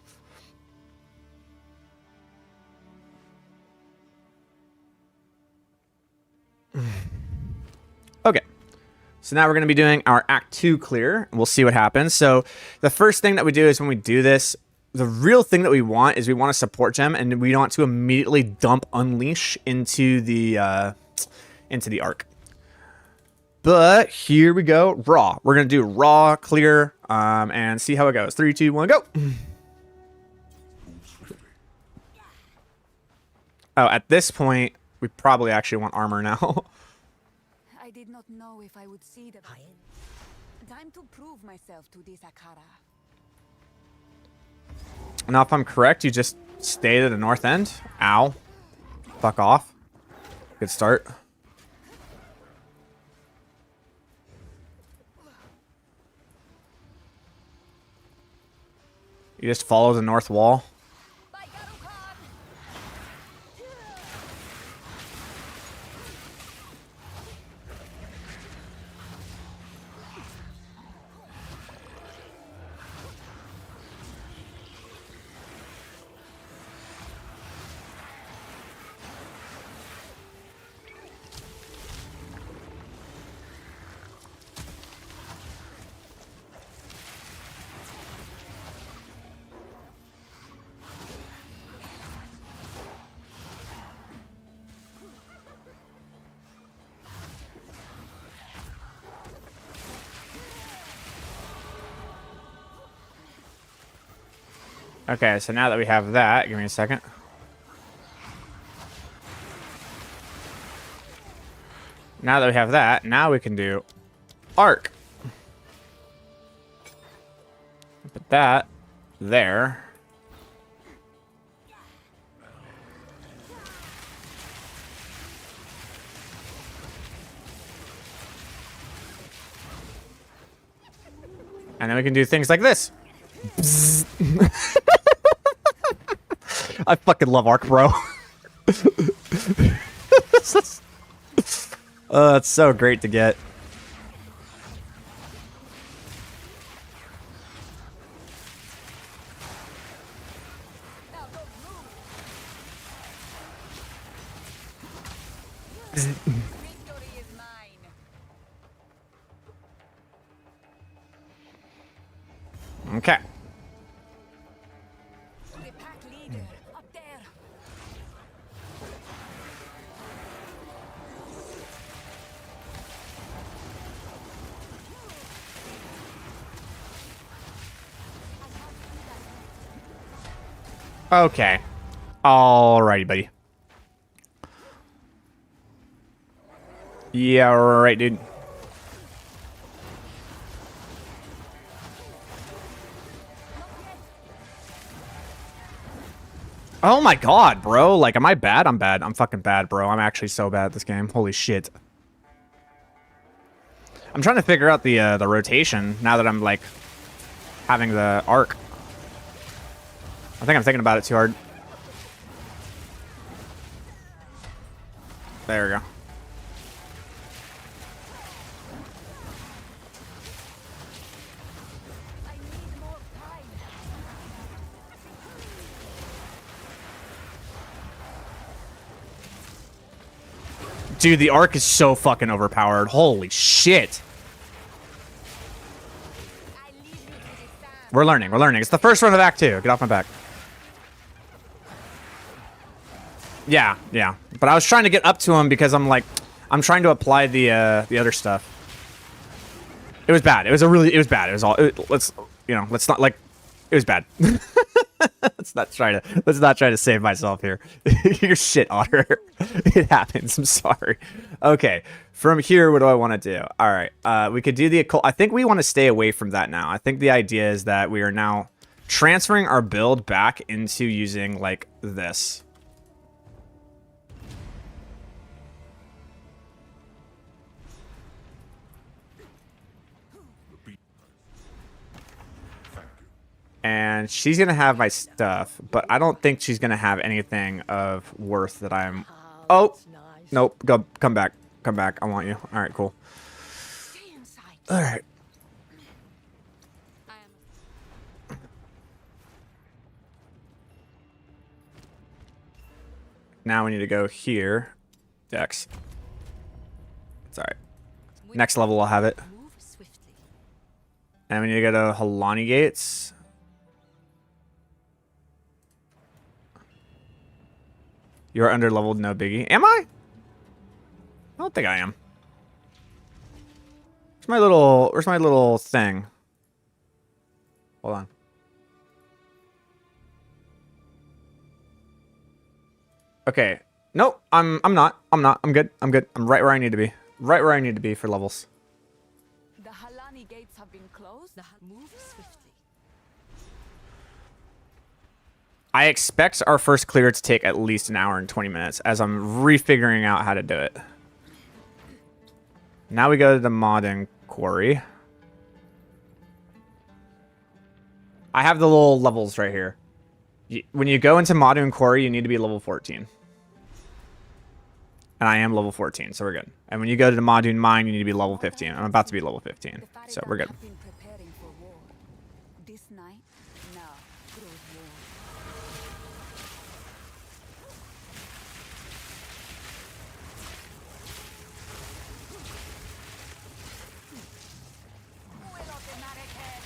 Okay, so now we're going to be doing our Act 2 clear. We'll see what happens. So the first thing that we do is when we do this, the real thing that we want is we want a support gem, and we want to immediately dump Unleash into the Arc. But here we go, Raw. We're going to do Raw, clear, and see how it goes. 3, 2, 1, go! Oh, at this point, we probably actually want armor now. I did not know if I would see the time to prove myself to this Akara. Now, if I'm correct, you just stay to the north end. Ow. Fuck off. Good start. You just follow the north wall. Okay, so now that we have that, give me a second. Now that we have that, now we can do arc. Put that there. And then we can do things like this. I fucking love arc, bro. It's so great to get. Victory is mine. Okay. The pack leader up there. Okay. Alrighty, buddy. Yeah, right, dude. Oh my god, bro. Like, am I bad? I'm bad. I'm fucking bad, bro. I'm actually so bad at this game. Holy shit. I'm trying to figure out the rotation now that I'm, like, having the arc. I think I'm thinking about it too hard. There we go. I need more time. Dude, the arc is so fucking overpowered. Holy shit. I leave you to the sand. We're learning. We're learning. It's the first run of Act 2. Get off my back. Yeah, yeah. But I was trying to get up to him because I'm like, I'm trying to apply the other stuff. It was bad. It was bad. It was all. Let's not like. It was bad. let's not try to save myself here. You're shit, Otter. It happens. I'm sorry. Okay. From here, what do I want to do? All right. We could do the occult. I think we want to stay away from that now. I think the idea is that we are now transferring our build back into using like this. And she's going to have my stuff, but I don't think she's going to have anything of worth that I'm... Oh! Nope. Come back. Come back. I want you. All right, cool. Stay inside. All right. I am. Now we need to go here. Dex. It's all right. Next level, I'll have it. Move swiftly. And we need to go to Halani Gates. You're under-leveled, no biggie. Am I? I don't think I am. Where's my little thing? Hold on. Okay. Nope, I'm not. I'm good. I'm right where I need to be. Right where I need to be for levels. The Halani gates have been closed. Move swiftly. I expect our first clear to take at least an hour and 20 minutes as I'm refiguring out how to do it. Now we go to the Modern Quarry. I have the little levels right here. When you go into Modern Quarry, you need to be level 14. And I am level 14, so we're good. And when you go to the Modern Mine, you need to be level 15. I'm about to be level 15, so we're good. Have been preparing for war. This night, now, grows war. Vuelo de Marrakech.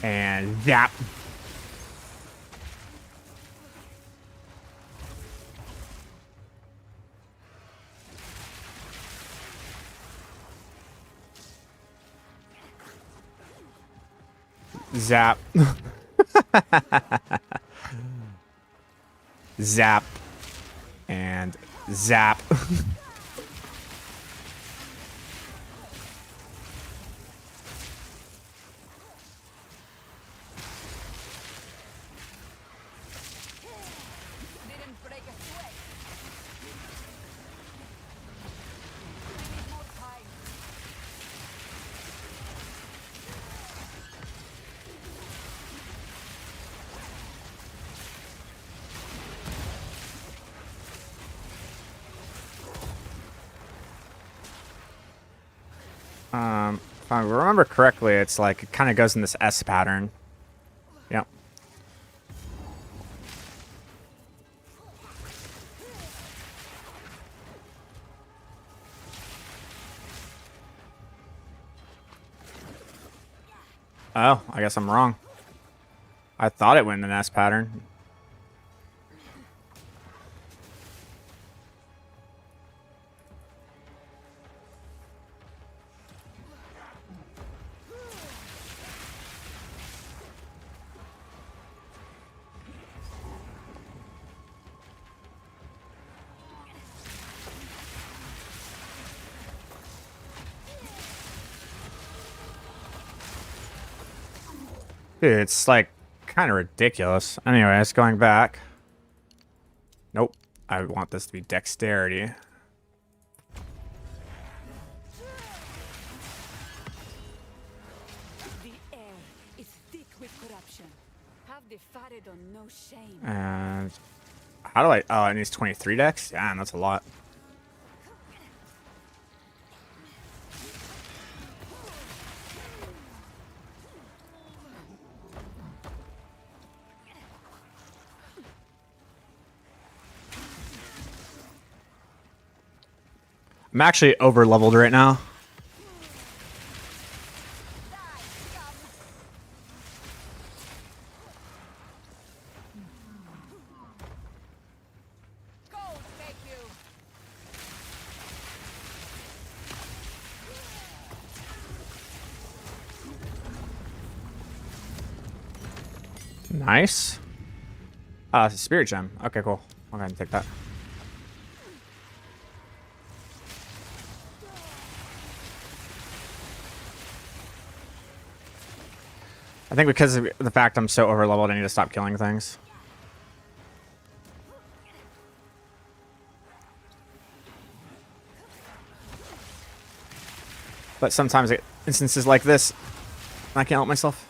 And zap. Zap. Zap. And zap. Didn't break a sweat. We need more time. If I remember correctly, it's like it kind of goes in this S pattern. Yep. Oh, I guess I'm wrong. I thought it went in an S pattern. Dude, it's like kind of ridiculous. Anyways, going back. Nope. I want this to be dexterity. The air is thick with corruption. Have the Faradon no shame. And how do I... Oh, it needs 23 dex? Yeah, that's a lot. I'm actually over leveled right now. Go, take you. Nice. It's a spirit gem. Okay, cool. I'll go ahead and take that. I think because of the fact I'm so over leveled, I need to stop killing things. But sometimes instances like this, I can't help myself.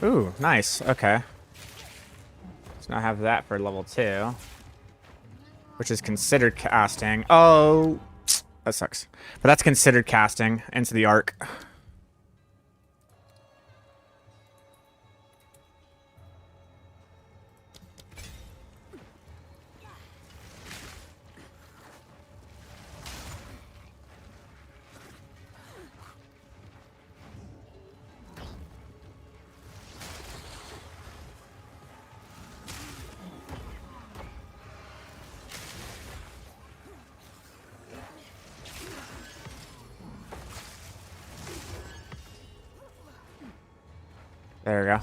Ooh, nice. Okay. So now I have that for level 2. Which is considered casting. Oh, that sucks. But that's considered casting into the arc. There we go.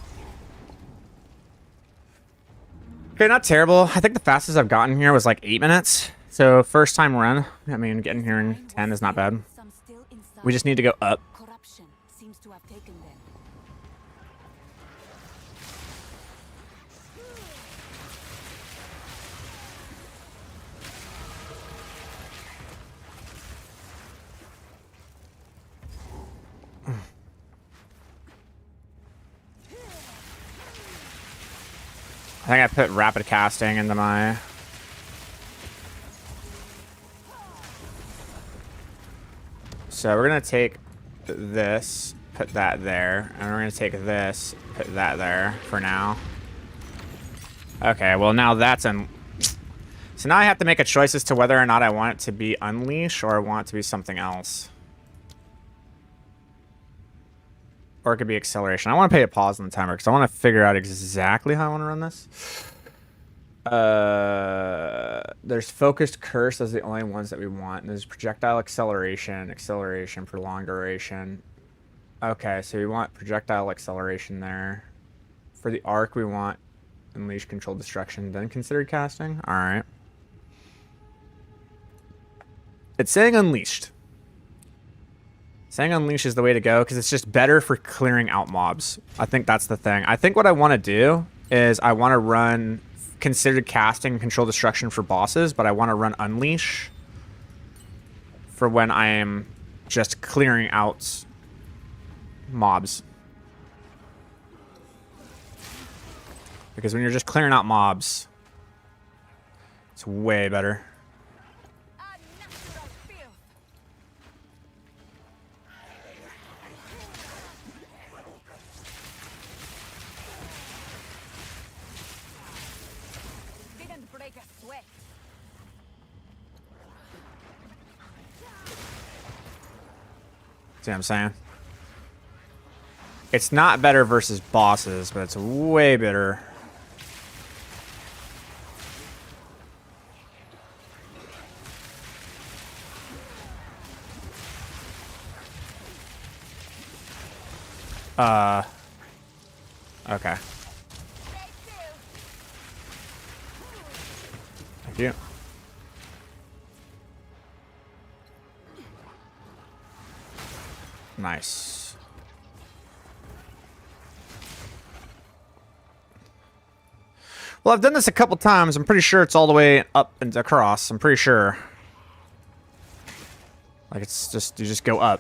Okay, not terrible. I think the fastest I've gotten here was like 8 minutes. So first time run. I mean, getting here in 10 is not bad. Some still inside. We just need to go up. Corruption seems to have taken them. I think I put rapid casting into my... So we're going to take this, put that there, and we're going to take this, put that there for now. Okay, well now that's... So now I have to make a choice as to whether or not I want it to be Unleash or I want it to be something else. Or it could be acceleration. I want to pay a pause on the timer because I want to figure out exactly how I want to run this. There's focused curse. Those are the only ones that we want. And there's projectile acceleration, acceleration, prolonged duration. Okay, so we want projectile acceleration there. For the arc, we want unleash, control, destruction, then consider casting. All right. It's saying unleashed. Saying unleash is the way to go because it's just better for clearing out mobs. I think that's the thing. I think what I want to do is I want to run considered casting, control, destruction for bosses, but I want to run unleash for when I am just clearing out mobs. Because when you're just clearing out mobs, it's way better. Unnatural filth. Didn't break a sweat. See what I'm saying? It's not better versus bosses, but it's way better. Okay. Thank you. Nice. Well, I've done this a couple times. I'm pretty sure it's all the way up and across. I'm pretty sure. Like it's just, you just go up.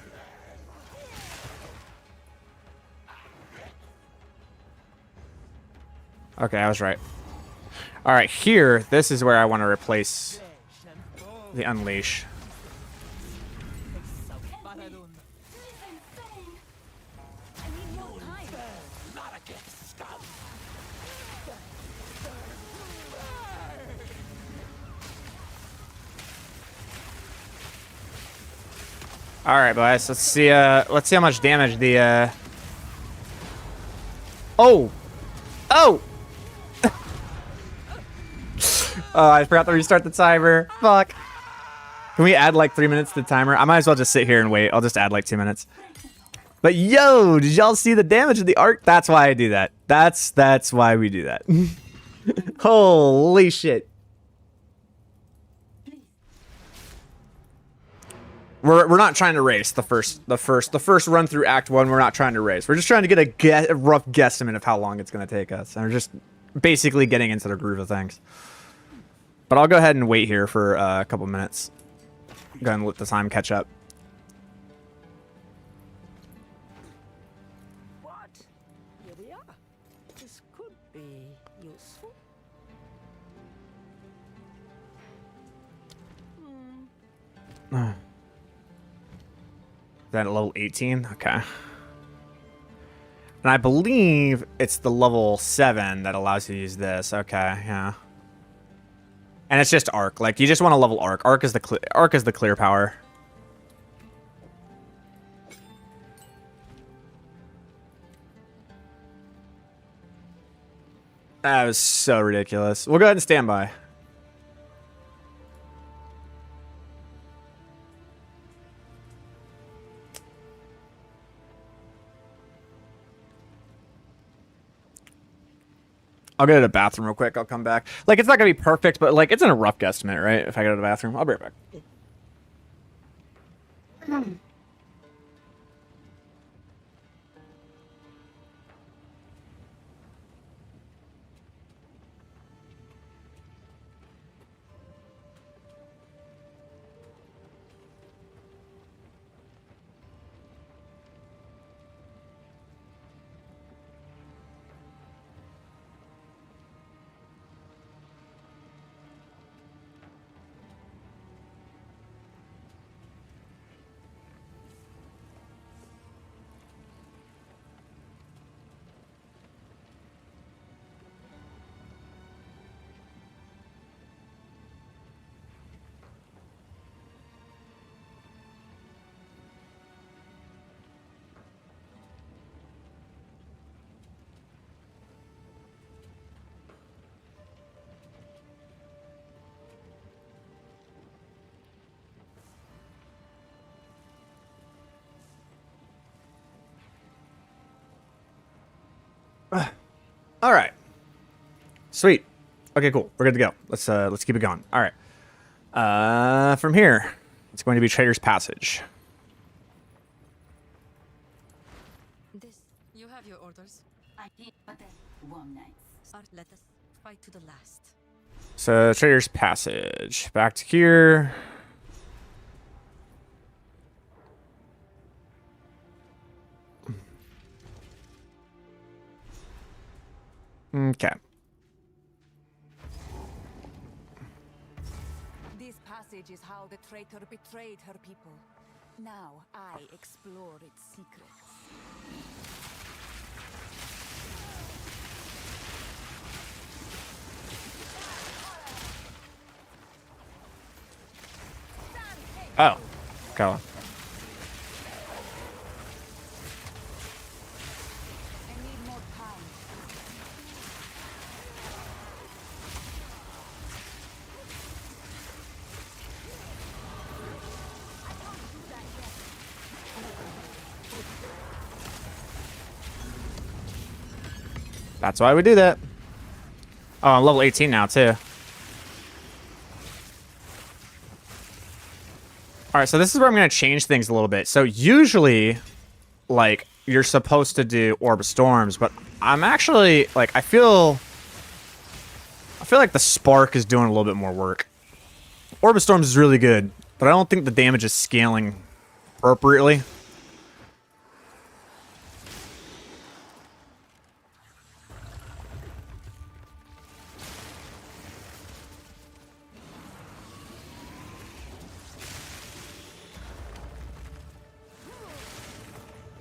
Okay, I was right. All right, here, this is where I want to replace the unleash. I need more time. All right, boys. Let's see how much damage the Oh. Oh. I forgot to restart the timer. Fuck. Can we add like 3 minutes to the timer? I might as well just sit here and wait. I'll just add like 2 minutes. But yo, did y'all see the damage of the arc? That's why I do that. That's why we do that. Holy shit. We're not trying to race the first run through Act 1. We're not trying to race. We're just trying to get a rough guesstimate of how long it's going to take us. And we're just basically getting into the groove of things. But I'll go ahead and wait here for a couple minutes. Go ahead and let the time catch up. What? Here we are. This could be useful. Is that at level 18? Okay. And I believe it's the level 7 that allows you to use this. Okay, yeah. And it's just arc. Like you just want to level arc. Arc is the clear power. That was so ridiculous. We'll go ahead and stand by. I'll go to the bathroom real quick. I'll come back. Like, it's not going to be perfect, but, like, it's in a rough guesstimate, right? If I go to the bathroom. I'll be right back. All right. Sweet. Okay, cool. We're good to go. Let's keep it going. All right. From here, it's going to be Trader's Passage. This, you have your orders. I did, but then one night. Let us fight to the last. So Trader's Passage. Back to here. Okay. This passage is how the traitor betrayed her people. Now I explore its secrets. Oh. Go. I need more time. That's why we do that. Oh, I'm level 18 now, too. All right, so this is where I'm going to change things a little bit. So usually, like, you're supposed to do Orb of Storms, but I'm actually, like, I feel like the Spark is doing a little bit more work. Orb of Storms is really good, but I don't think the damage is scaling appropriately.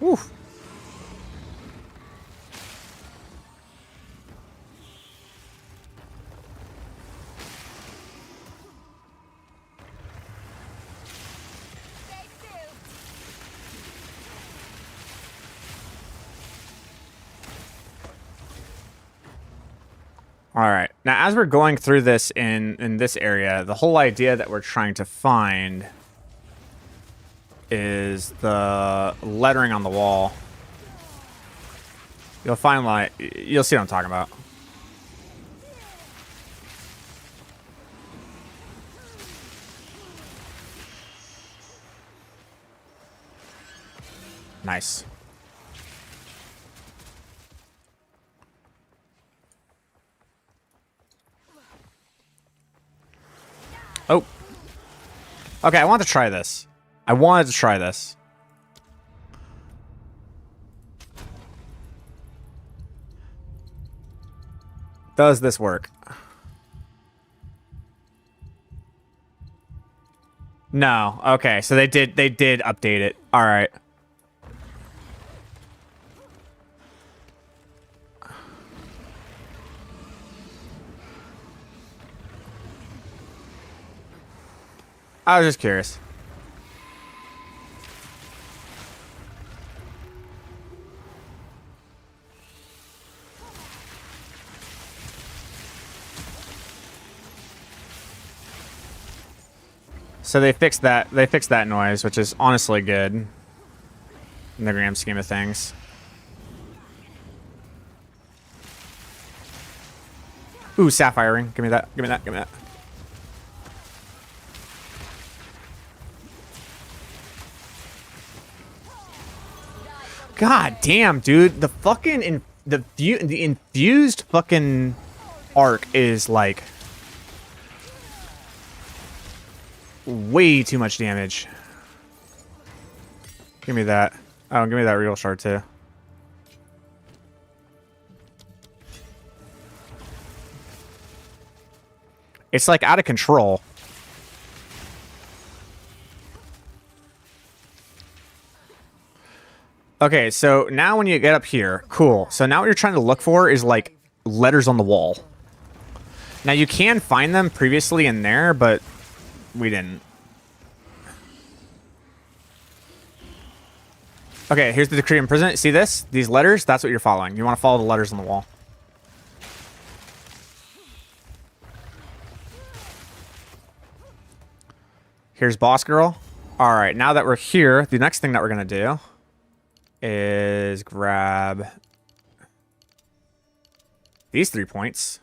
Oof. All right. Now, as we're going through this in this area, the whole idea that we're trying to find is the lettering on the wall. You'll find like you'll see what I'm talking about. Nice. Oh. Okay, I want to try this. I wanted to try this. Does this work? No. Okay, so they did update it. All right. I was just curious. So they fixed that. They fixed that noise, which is honestly good in the grand scheme of things. Ooh, sapphire ring. Give me that. Give me that. Give me that. God damn, dude. The fucking the infused fucking arc is like way too much damage. Give me that. Oh, give me that real shard too. It's like out of control. Okay, so now when you get up here, cool. So now what you're trying to look for is like letters on the wall. Now you can find them previously in there, but we didn't. Okay, here's the Decree of Imprisonment. See this? These letters? That's what you're following. You want to follow the letters on the wall. Here's Boss Girl. All right, now that we're here, the next thing that we're going to do is grab these 3 points.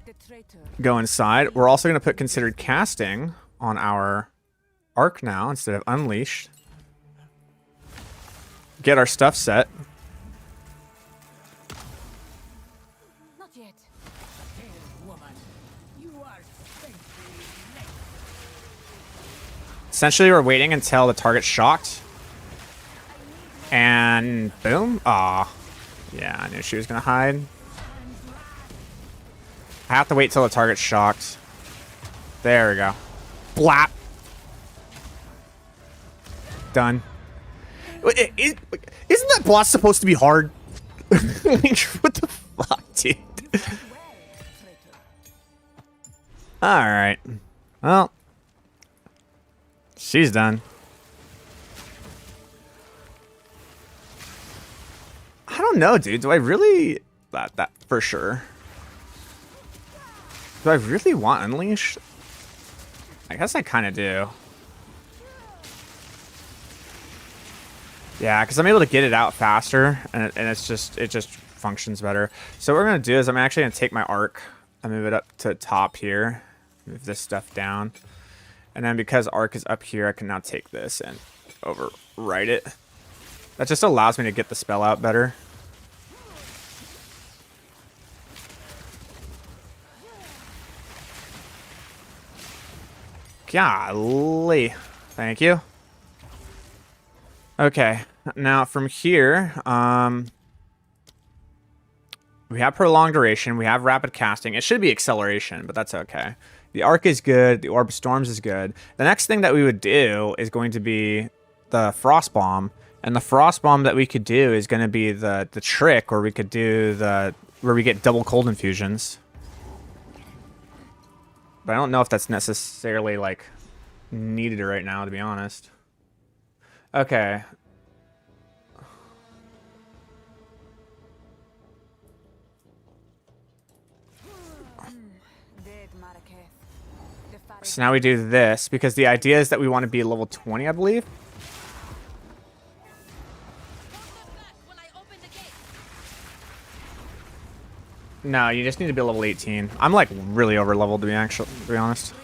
The traitor. Go inside. We're also going to put considered casting on our arc now instead of unleashed. Get our stuff set. Not yet. Essentially, we're waiting until the target's shocked. And boom. Aw. Yeah, I knew she was going to hide. I have to wait till the target's shocked. There we go. Blap. Done. Isn't that boss supposed to be hard? What the fuck, dude? Alright. Well. She's done. I don't know, dude. Do I really... That for sure. Do I really want Unleashed? I guess I kind of do. Yeah, because I'm able to get it out faster, and it just functions better. So what we're gonna do is I'm actually gonna take my arc and move it up to top here, move this stuff down, and then because arc is up here, I can now take this and overwrite it. That just allows me to get the spell out better. Golly, thank you. Okay, now from here, we have prolonged duration, we have rapid casting. It should be acceleration, but that's okay. The arc is good, the orb of storms is good. The next thing that we would do is going to be the frost bomb, and the frost bomb that we could do is going to be the trick where we could do where we get double cold infusions. But I don't know if that's necessarily like needed right now, to be honest. Okay. So now we do this because the idea is that we want to be level 20, I believe. No, you just need to be level 18. I'm like really over leveled to be honest.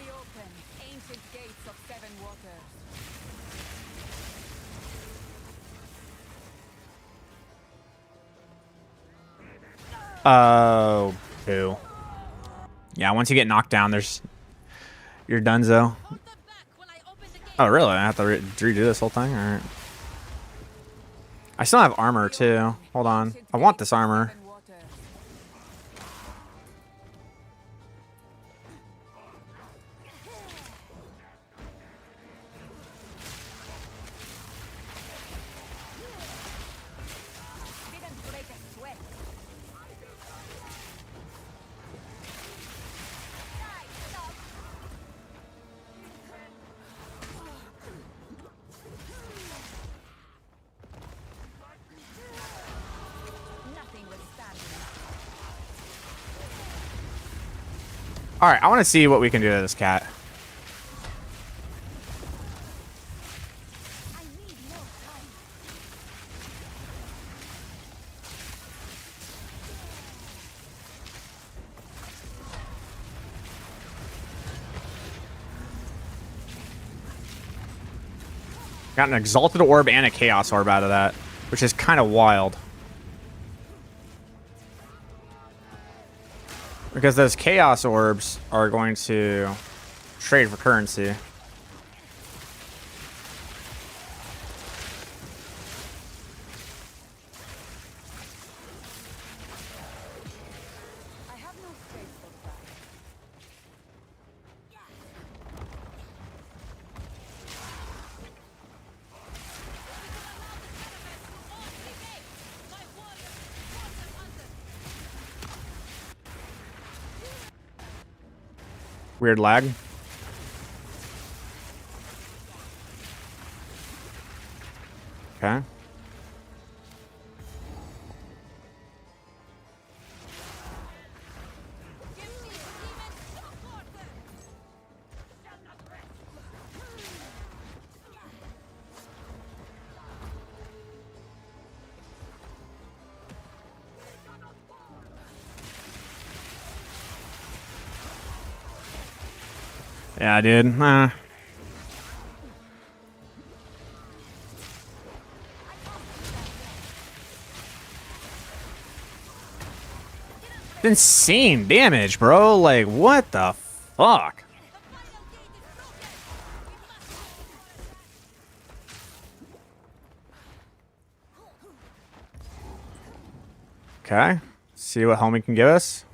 Oh, boo. Yeah, once you get knocked down, you're donezo. Oh, really? I have to redo this whole thing? Alright. I still have armor, too. Hold on. I want this armor. Alright, I want to see what we can do to this cat. Got an Exalted Orb and a Chaos Orb out of that, which is kind of wild. Because those Chaos Orbs are going to trade for currency. I have no space for that. Weird lag. Okay. Yeah, dude. Insane damage, bro. Like, what the fuck? Okay. See what homie can give us.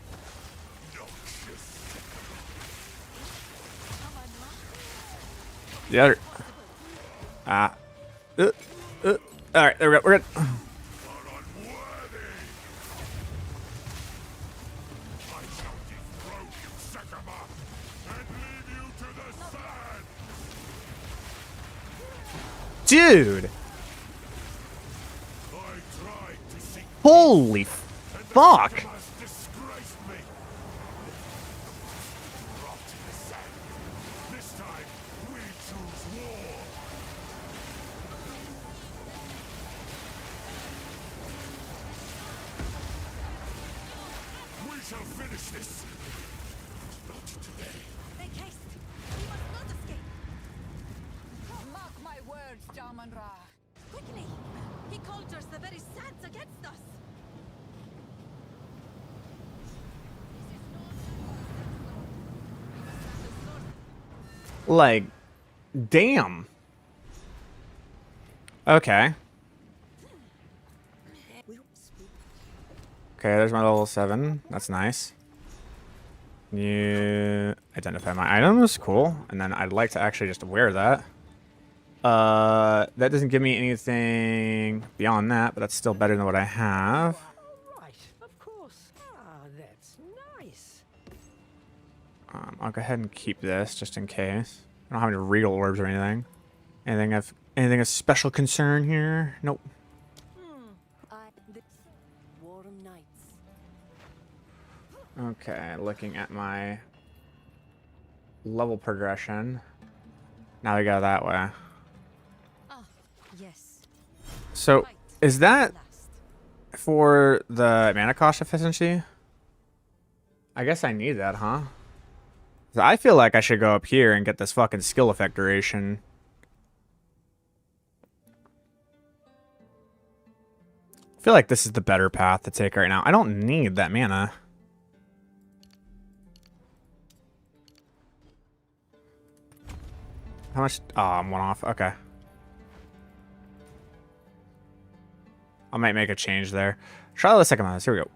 The other. All right, there we go. We're good. Dude. Holy fuck. Make haste. We must not escape. Mark my words, Jarman Ra. Quickly! He conjures the very sands against us! Like, damn. Okay. Okay, there's my level 7. That's nice. You identify my items. Cool. And then I'd like to actually just wear that. That doesn't give me anything beyond that, but that's still better than what I have. All right, of course. Ah, that's nice. I'll go ahead and keep this just in case. I don't have any regal orbs or anything. Anything of special concern here? Nope. Warm nights. Okay, looking at my level progression. Now we go that way. Ah, yes. So, Right. is that Last. for the mana cost efficiency? I guess I need that, huh? So I feel like I should go up here and get this fucking skill effect duration. I feel like this is the better path to take right now. I don't need that mana. How much? Oh, I'm one off. Okay. I might make a change there. Try the second one. Here we go.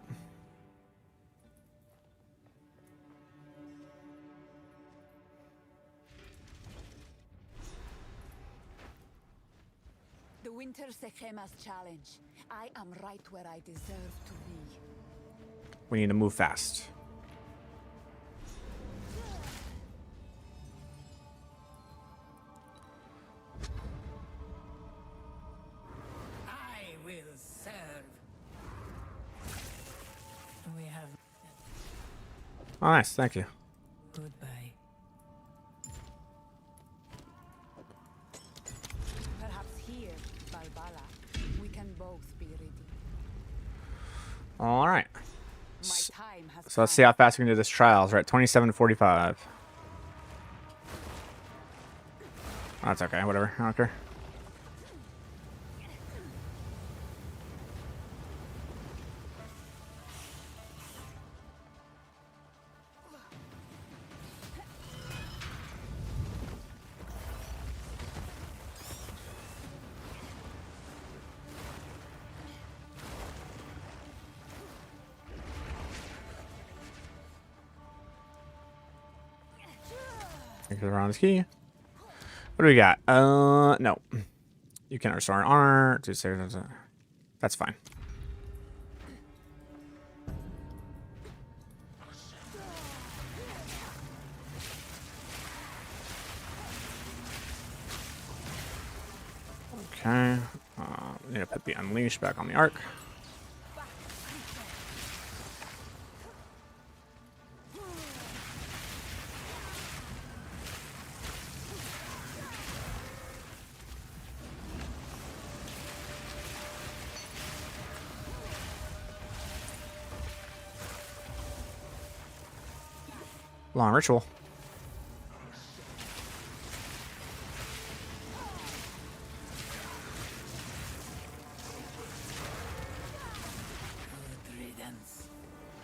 The Winter Sekhema's challenge. I am right where I deserve to be. We need to move fast. I will serve. We have Oh, nice. Thank you. goodbye. Perhaps here, Balbala, we can both be ready. All right. My time has So let's see how fast we can do this trials. We're at 27:45. Oh, that's okay. Whatever. I don't care. Thank you, Ronski. What do we got? No. You can restore an honor. That's fine. Okay. Need to put the Unleash back on the arc. Long ritual.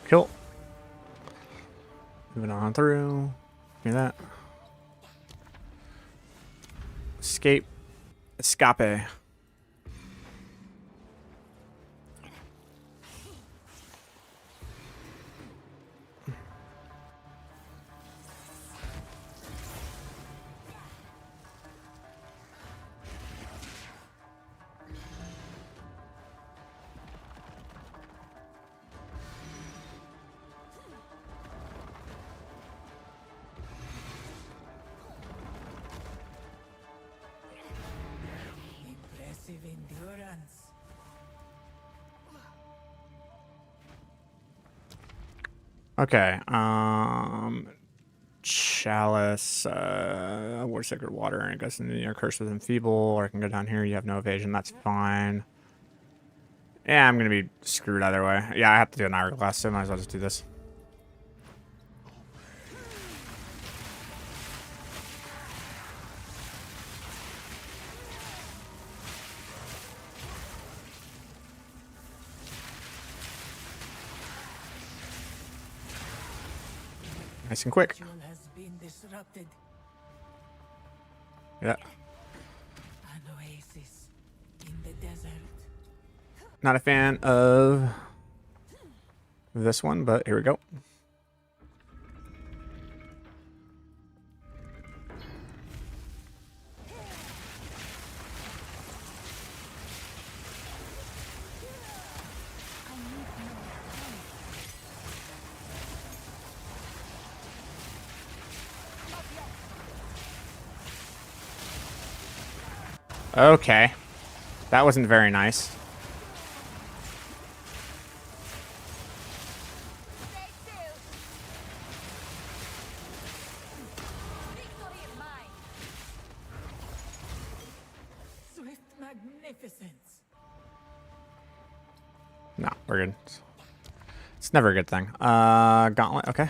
Kill. Moving on through. Hear that? Escape. Escape. Impressive endurance. Okay. Chalice. War Sacred Water. I guess you're cursed with enfeeble, or I can go down here. You have no evasion. That's fine. Yeah, I'm gonna be screwed either way. Yeah, I have to do an hourglass, so might as well just do this. Nice and quick. Ritual has been disrupted. Yeah. An oasis in the desert. Not a fan of this one, but here we go. Okay. That wasn't very nice. Swift magnificence. No, we're good. It's never a good thing. Gauntlet, okay.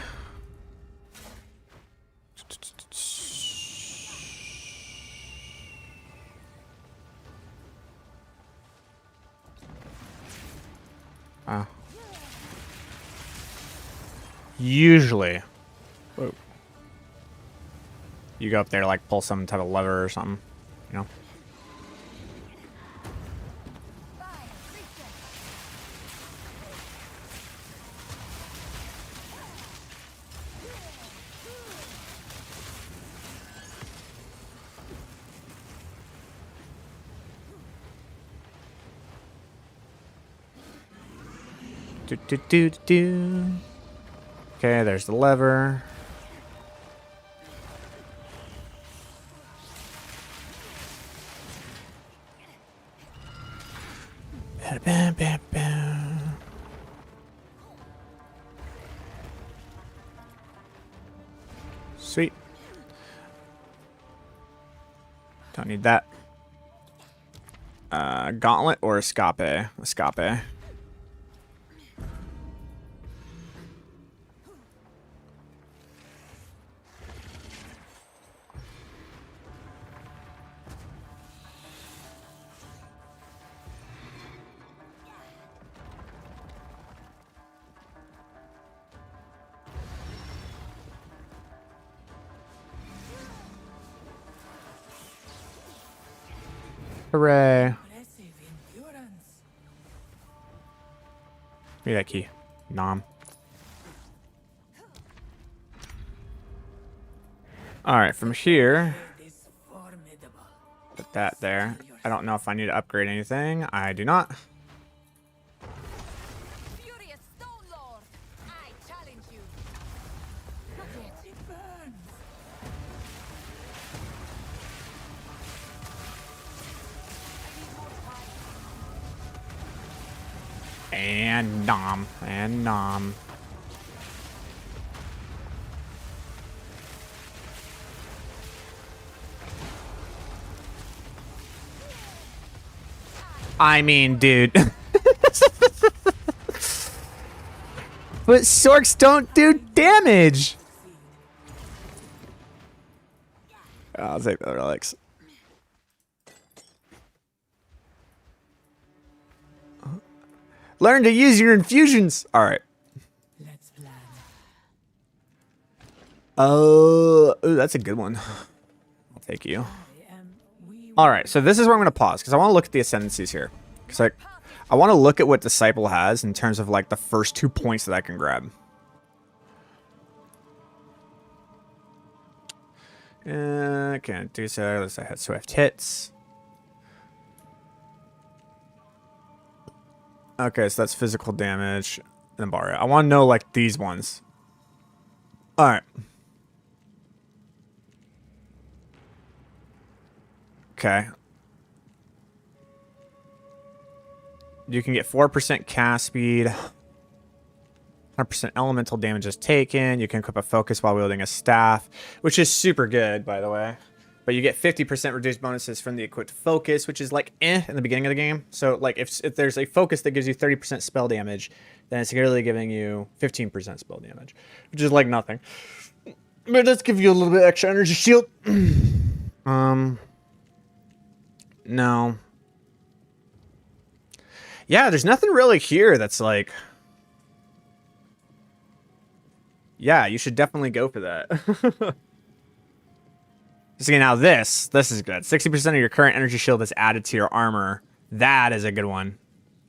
Usually, whoa, you go up there, like, pull some type of lever or something, you know? Do, do, do, do. Okay, there's the lever. Bam, bam, bam. Sweet. Don't need that. Gauntlet or escape? Escape. Hooray. Impressive endurance. Give me that key. Nom. Alright, from here, It is formidable. put that there. I don't know if I need to upgrade anything. I do not. Furious Stone Lord, I challenge you. Not yet. It burns. And nom. And nom. I mean, dude. But Sorks don't do damage. I'll take the relics. Learn to use your infusions. All right. Let Oh, ooh, that's a good one. I'll take you. All right, so this is where I'm going to pause because I want to look at the ascendancies here. Because I want to look at what Disciple has in terms of like the first 2 points that I can grab. Can't do so unless I had swift hits. Okay, so that's physical damage and Barya. I want to know like these ones. All right. Okay. You can get 4% cast speed. 100% elemental damage is taken. You can equip a focus while wielding a staff, which is super good, by the way. But you get 50% reduced bonuses from the equipped focus, which is like in the beginning of the game. So like if there's a focus that gives you 30% spell damage, then it's really giving you 15% spell damage, which is like nothing. But it does give you a little bit extra energy shield. No. Yeah, there's nothing really here that's like... Yeah, you should definitely go for that. See, now this is good. 60% of your current energy shield is added to your armor. That is a good one.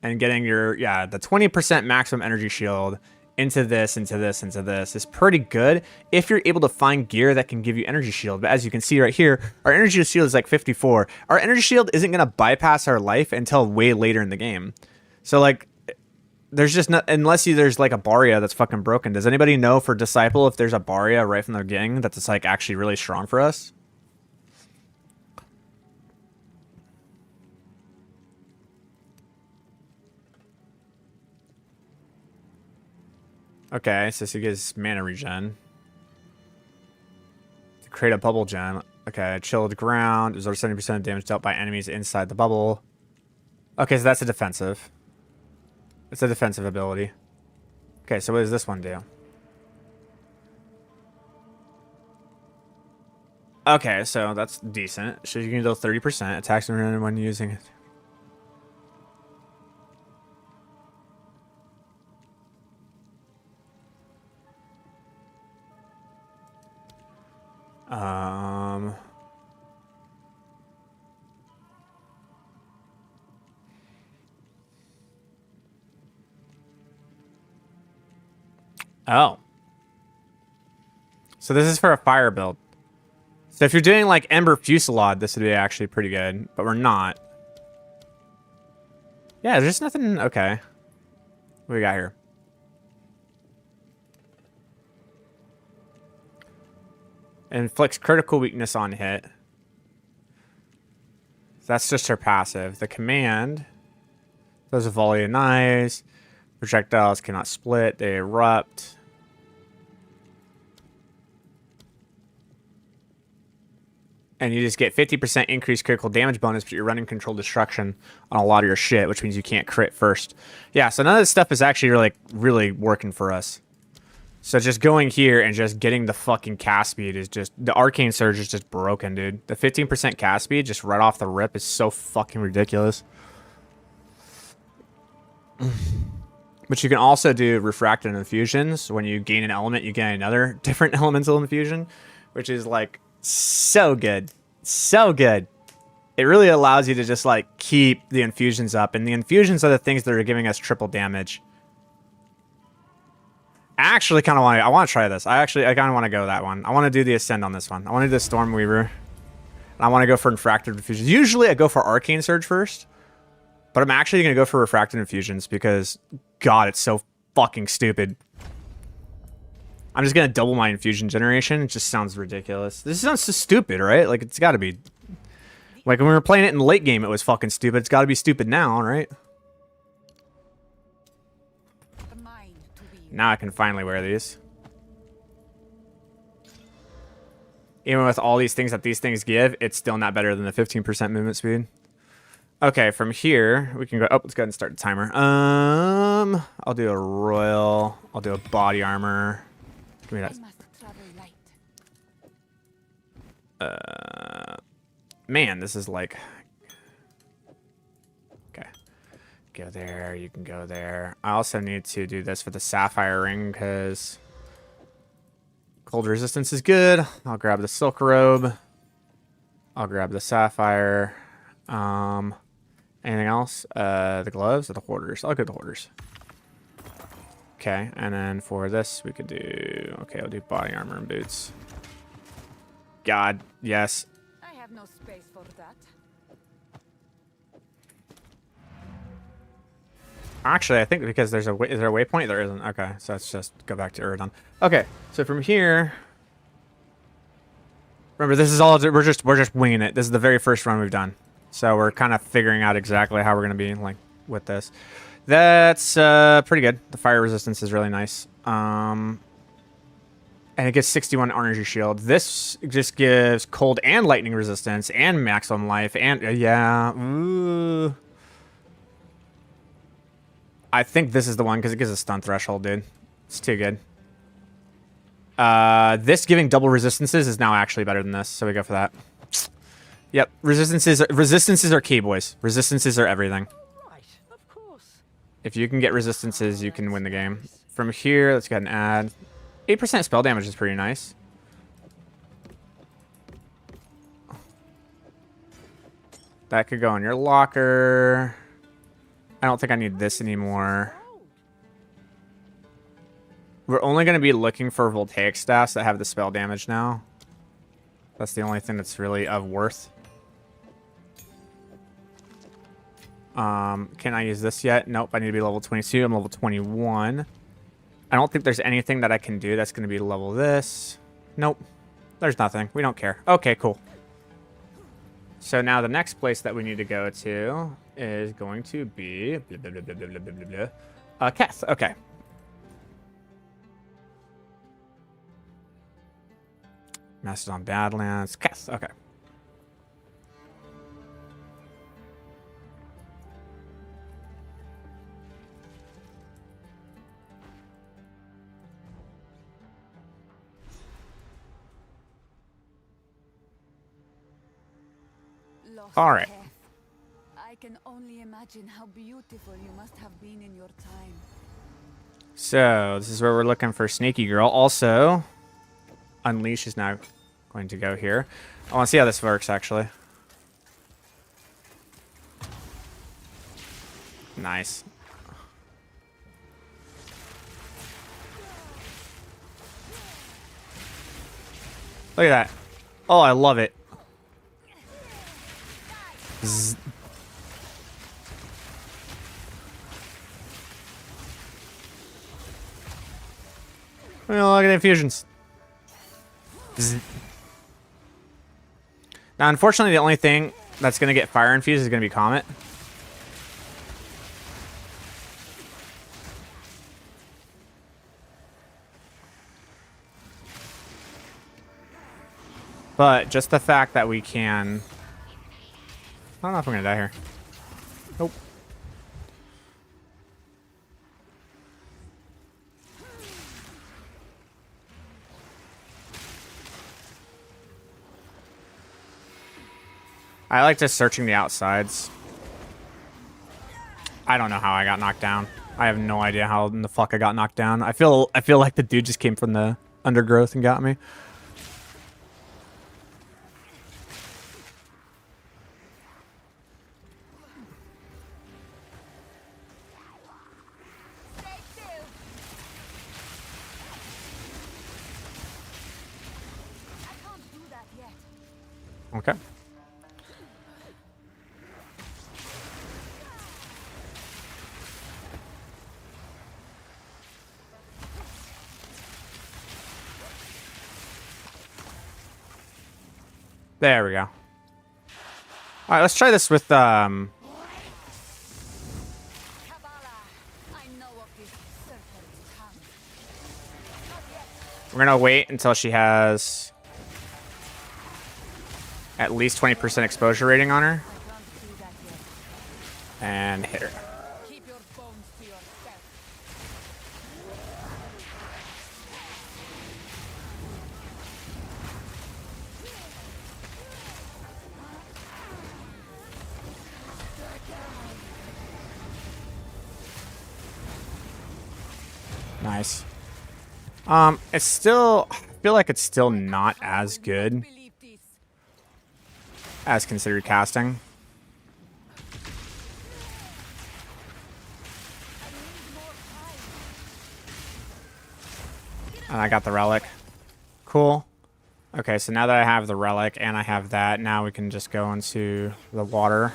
And getting your, yeah, the 20% maximum energy shield into this is pretty good if you're able to find gear that can give you energy shield. But as you can see right here, our energy shield is like 54. Our energy shield isn't going to bypass our life until way later in the game. So like, there's just not, unless there's like a Barya that's fucking broken. Does anybody know for Disciple if there's a Barya right from the beginning that's like actually really strong for us? Okay, so she gives mana regen. To create a bubble gem. Okay, chilled ground. Absorbs 70% of damage dealt by enemies inside the bubble. Okay, so that's a defensive. It's a defensive ability. Okay, so what does this one do? Okay, so that's decent. So you can deal 30%. Attacks when using it. Oh. So this is for a fire build. So if you're doing like Ember Fusillade, this would be actually pretty good, but we're not. Yeah, there's nothing. Okay. What we got here? Inflicts critical weakness on hit. So that's just her passive. The command does a volley of knives. Projectiles cannot split. They erupt. And you just get 50% increased critical damage bonus, but you're running controlled destruction on a lot of your shit, which means you can't crit first. Yeah, so none of this stuff is actually really working for us. So just going here and just getting the fucking cast speed is just... The Arcane Surge is just broken, dude. The 15% cast speed just right off the rip is so fucking ridiculous. But you can also do Refracted Infusions. When you gain an element, you gain another different elemental infusion, which is like... so good. So good. It really allows you to just like keep the infusions up, and the infusions are the things that are giving us triple damage. I actually kind of want to try this. I kind of want to go that one. I want to do the Ascend on this one. I want to do the Stormweaver. And I want to go for Refracted Infusions. Usually I go for Arcane Surge first, but I'm actually going to go for Refracted Infusions because God, it's so fucking stupid. I'm just going to double my infusion generation. It just sounds ridiculous. This sounds so stupid, right? Like, it's got to be... Like, when we were playing it in the late game, it was fucking stupid. It's got to be stupid now, right? Now I can finally wear these. Even with all these things that these things give, it's still not better than the 15% movement speed. Okay, from here, we can go... Oh, let's go ahead and start the timer. I'll do a royal. I'll do a body armor. Give me that. Man, this is like... Okay. Go there. You can go there. I also need to do this for the Sapphire Ring, because... Cold resistance is good. I'll grab the silk robe. I'll grab the sapphire. Anything else? The gloves or the hoarders? I'll get the hoarders. Okay, and then for this we could do... Okay, I'll do body armor and boots. God, yes. I have no space for that. Actually, I think because there's a is there a waypoint? There isn't. Okay, so let's just go back to Urdon. Okay, so from here, remember this is all we're just winging it. This is the very first run we've done, so we're kind of figuring out exactly how we're gonna be like with this. That's pretty good. The fire resistance is really nice. And it gives 61 energy shield. This just gives cold and lightning resistance and maximum life and yeah. Ooh. I think this is the one because it gives a stun threshold, dude. It's too good. This giving double resistances is now actually better than this, so we go for that. Yep, resistances are key, boys. Resistances are everything. Right, of course. If you can get resistances, you can win the game. From here, let's go ahead and add 8% spell damage is pretty nice. That could go in your locker. I don't think I need this anymore. We're only going to be looking for voltaic staffs that have the spell damage now. That's the only thing that's really of worth. Can I use this yet? Nope, I need to be level 22. I'm level 21. I don't think there's anything that I can do that's going to be level this. Nope. There's nothing. We don't care. Okay, cool. So now the next place that we need to go to is going to be... Blah, blah, blah, blah, blah, blah, blah, blah. Keth. Okay. Mastodon Badlands. Keth. Okay. Lost All right. Keth. I can only imagine how beautiful you must have been in your time. So this is where we're looking for Snaky Girl. Also, Unleash is now going to go here. I want to see how this works, actually. Nice. Look at that. Oh, I love it. Zzz. Well, look at the infusions. Zzz. Now, unfortunately, the only thing that's going to get fire infused is going to be Comet. But just the fact that we can... I don't know if I'm going to die here. Nope. I like just searching the outsides. I don't know how I got knocked down. I have no idea how in the fuck I got knocked down. I feel like the dude just came from the undergrowth and got me. Okay. There we go. All right, let's try this with Kabbalah. I know of this serpent's tongue. Not yet. we're gonna wait until she has at least 20% exposure rating on her I can't do that yet. and hit her. Keep your bones to yourself. Nice. It's still feel like it's still not as good Believe this. as considered casting. And I got the relic. Cool. Okay, so now that I have the relic and I have that, now we can just go into the water.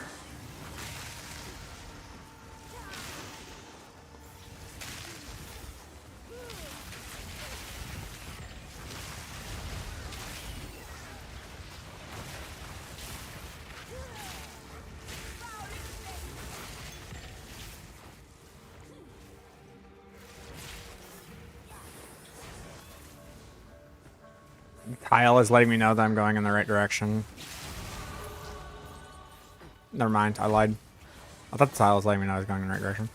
Kyle is letting me know that I'm going in the right direction. Never mind, I lied. I thought the tile was letting me know I was going in the right direction.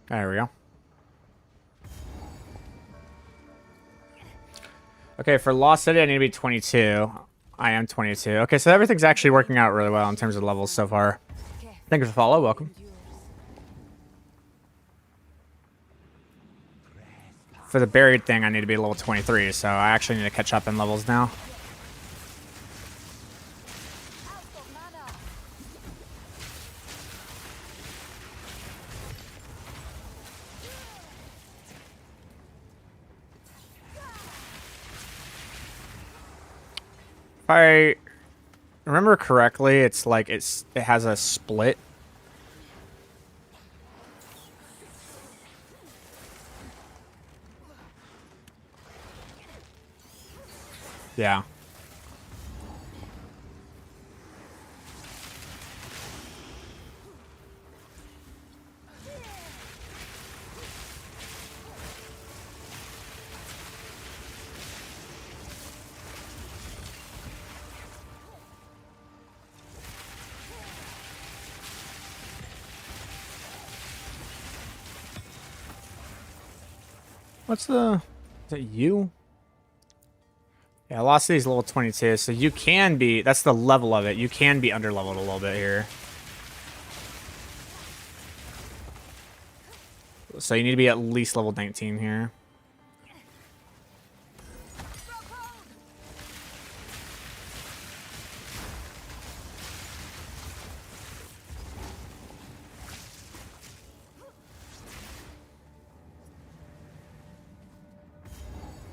There we go. Okay, for Lost City, I need to be 22. I am 22. Okay, so everything's actually working out really well in terms of levels so far. Thank you for the follow. Welcome. For the buried thing, I need to be level 23, so I actually need to catch up in levels now. If I remember correctly, it's like it has a split. Yeah. What's the... Is it you? Yeah, Lost City's level 22, so you can be... That's the level of it. You can be under-leveled a little bit here. So you need to be at least level 19 here.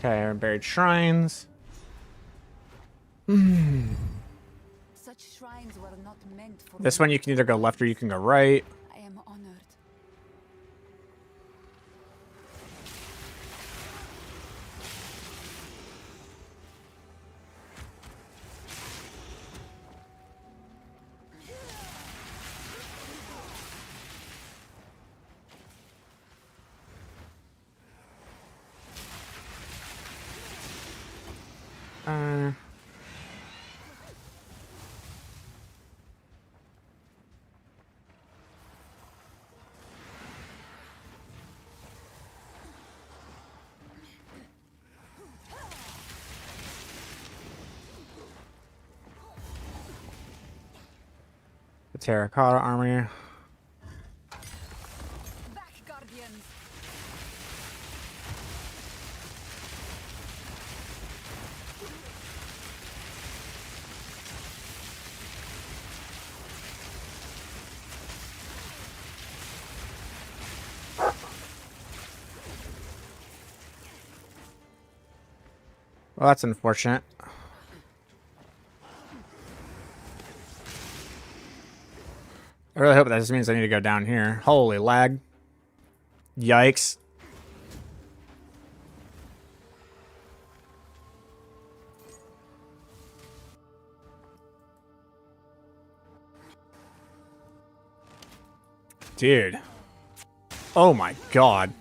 Okay, buried shrines. Such shrines were not meant for This one you can either go left or you can go right. I am honored. The terracotta army. Back, Guardians! Well, that's unfortunate. I really hope that just means I need to go down here. Holy lag. Yikes. Dude. Oh my god.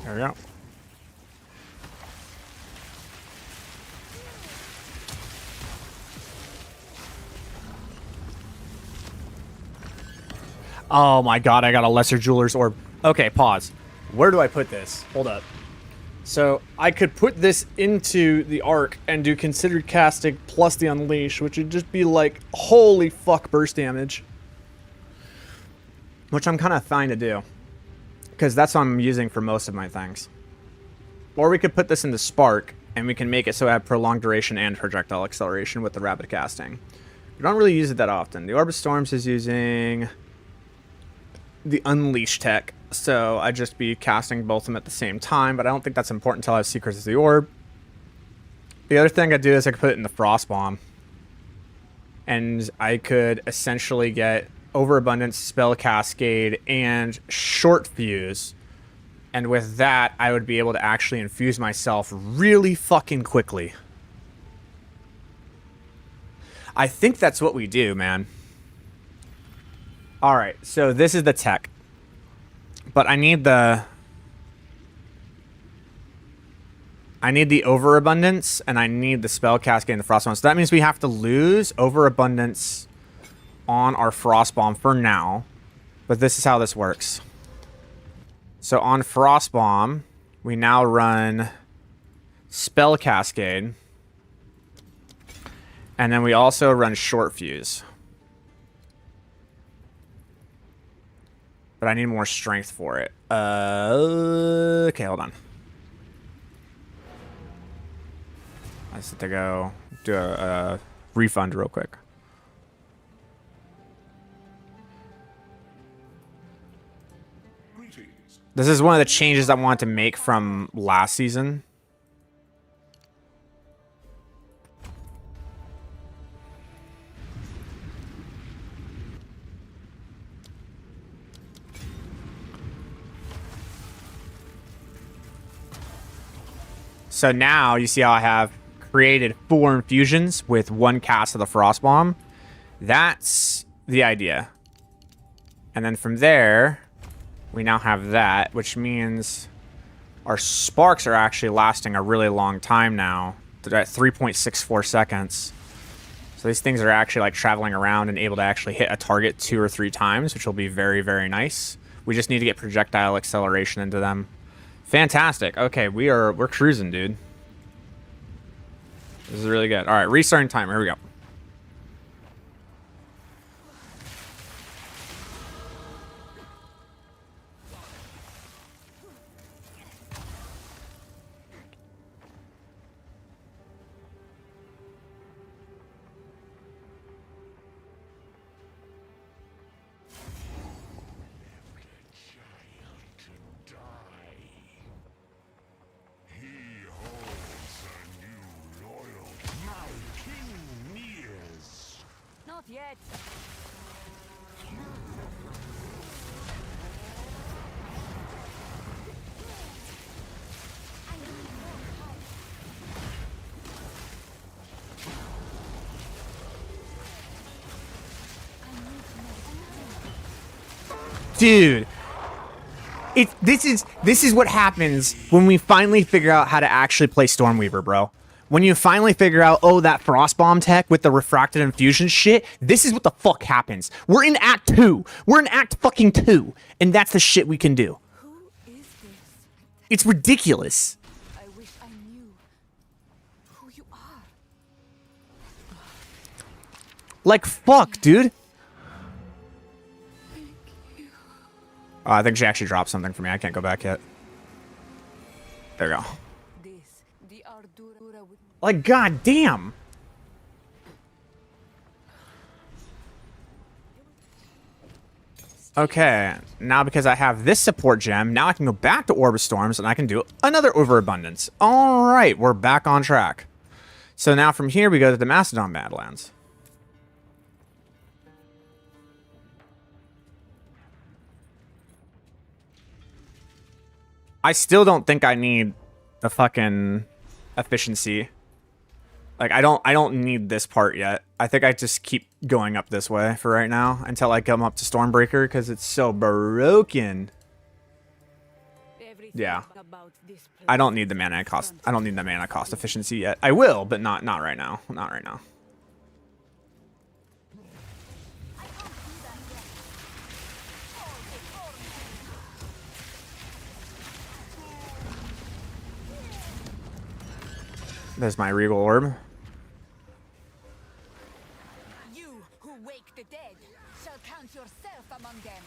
There we go. Oh my god, I got a Lesser Jeweler's Orb. Okay, pause. Where do I put this? Hold up. So, I could put this into the Arc and do Considered Casting plus the Unleash, which would just be like, holy fuck, burst damage. Which I'm kind of fine to do. Because that's what I'm using for most of my things. Or we could put this into Spark, and we can make it so I have prolonged duration and projectile acceleration with the rapid casting. We don't really use it that often. The Orb of Storms is using the Unleash tech, so I'd just be casting both of them at the same time, but I don't think that's important until I have Secrets of the Orb. The other thing I'd do is I could put it in the Frost Bomb, and I could essentially get Overabundance, Spell Cascade, and Short Fuse, and with that, I would be able to actually infuse myself really fucking quickly. I think that's what we do, man. Alright, so this is the tech. But I need the Overabundance, and I need the Spell Cascade and the Frost Bomb. So that means we have to lose Overabundance on our Frost Bomb for now. But this is how this works. So on Frost Bomb, we now run Spell Cascade. And then we also run Short Fuse. But I need more strength for it. Okay, hold on. I just have to go do a refund real quick. This is one of the changes I wanted to make from last season. So now you see how I have created 4 infusions with 1 cast of the Frost Bomb. That's the idea. And then from there, we now have that, which means our sparks are actually lasting a really long time now. They're at 3.64 seconds. So these things are actually like traveling around and able to actually hit a target 2 or 3 times, which will be very, very nice. We just need to get projectile acceleration into them. Fantastic. Okay, we're cruising, dude. This is really good. All right, restarting time. Here we go. Not yet. Dude, this is what happens when we finally figure out how to actually play Stormweaver, bro. When you finally figure out, oh, that Frost Bomb tech with the refracted infusion shit, this is what the fuck happens. We're in Act 2. We're in Act fucking 2. And that's the shit we can do. Who is this? It's ridiculous. I wish I knew who you are. Like, fuck, dude. I think she actually dropped something for me. I can't go back yet. There we go. This, the Ardura with Like, goddamn. Okay, now because I have this support gem, now I can go back to Orb of Storms and I can do another Overabundance. All right, we're back on track. So now from here we go to the Mastodon Badlands. I still don't think I need the fucking efficiency. Like, I don't need this part yet. I think I just keep going up this way for right now until I come up to Stormbreaker because it's so broken. everything Yeah. about this place. I don't need the mana cost. I don't need the mana cost efficiency yet. I will, but not right now. Not right now. There's my regal orb. You who wake the dead shall count yourself among them.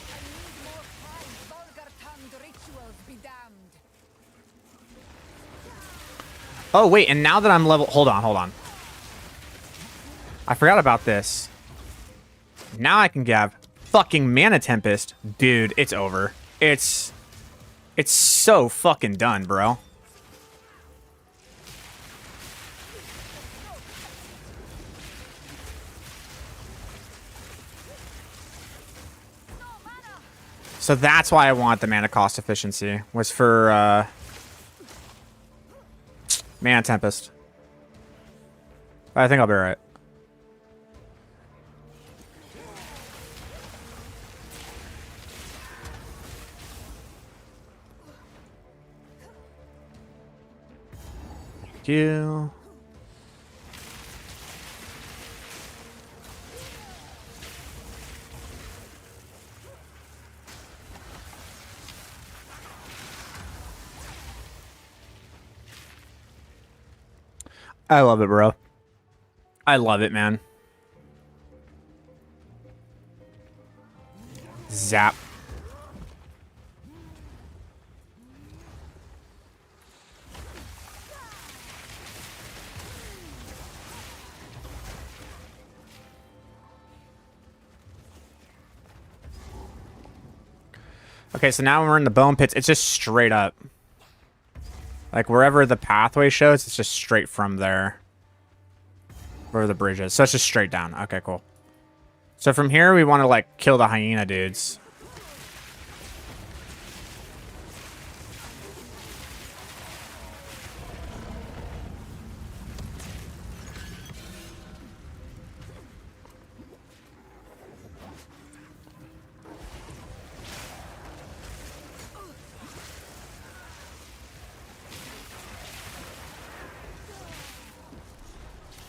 I need more time. Vulgar-tongued rituals be damned. Oh, wait, and now that I'm level... Hold on. I forgot about this. Now I can grab fucking Mana Tempest. Dude, it's over. It's so fucking done, bro. So that's why I want the mana cost efficiency. Was for, Mana Tempest. But I think I'll be alright. Thank you. I love it, bro. I love it, man. Zap. Okay, so now when we're in the bone pits, it's just straight up. Like, wherever the pathway shows, it's just straight from there. Where the bridge is. So it's just straight down. Okay, cool. So from here, we want to, like, kill the hyena dudes.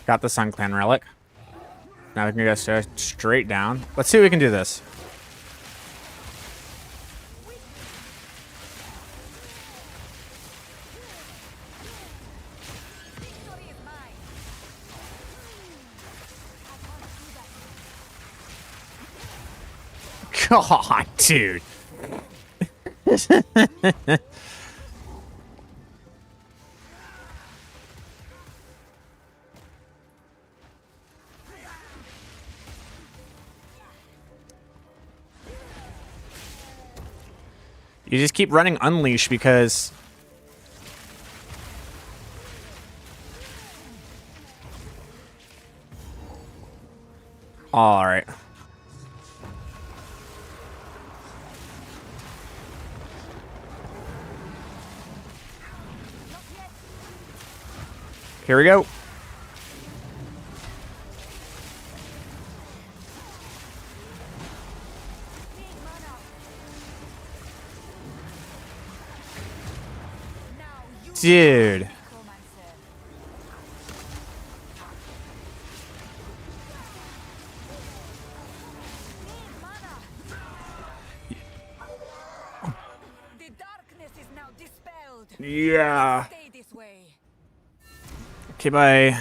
Got the Sun Clan relic. Now we can go straight down. Let's see if we can do this. Victory is mine. God, dude. You just keep running Unleash because... Alright. Here we go. Dude. The darkness is now dispelled. Yeah. Stay this way. Okay, bye.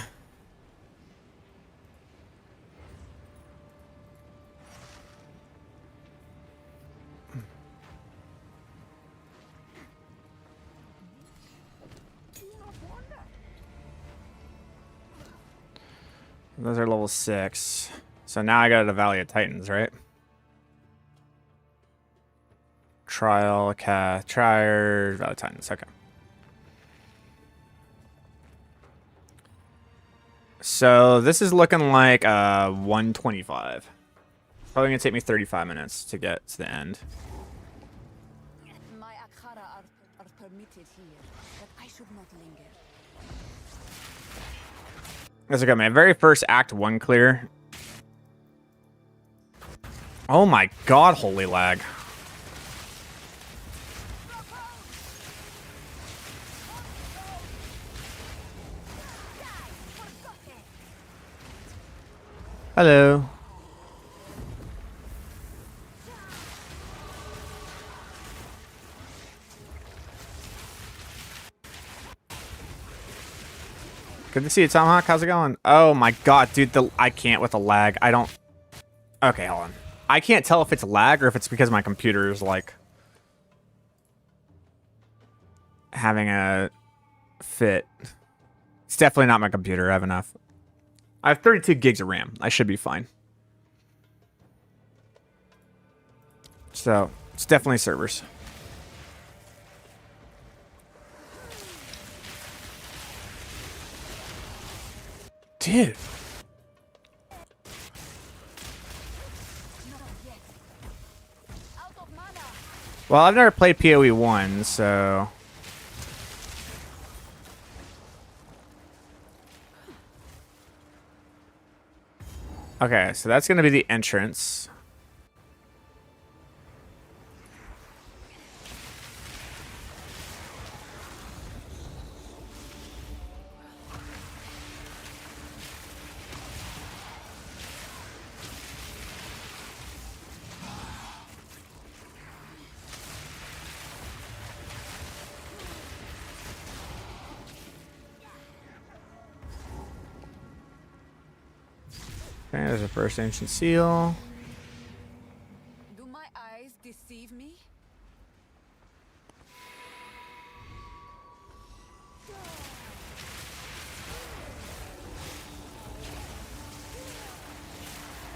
Those are level 6. So now I got the Valley of Titans, right? Trial, Valley of Titans, okay. So this is looking like 125. Probably gonna take me 35 minutes to get to the end. My Akhara are permitted here, but I should not linger. That's okay, my very first Act 1 clear. Oh my god, holy lag. Hello. Good to see you, Tomahawk. How's it going? Oh my god, dude, I can't with the lag. I don't... Okay, hold on. I can't tell if it's lag or if it's because my computer is, like, having a fit. It's definitely not my computer. I have enough. I have 32 gigs of RAM. I should be fine. So, it's definitely servers. Dude. Out of mana. Well, I've never played PoE 1, so... Okay, so that's going to be the entrance. Okay, there's a first ancient seal. Do my eyes deceive me?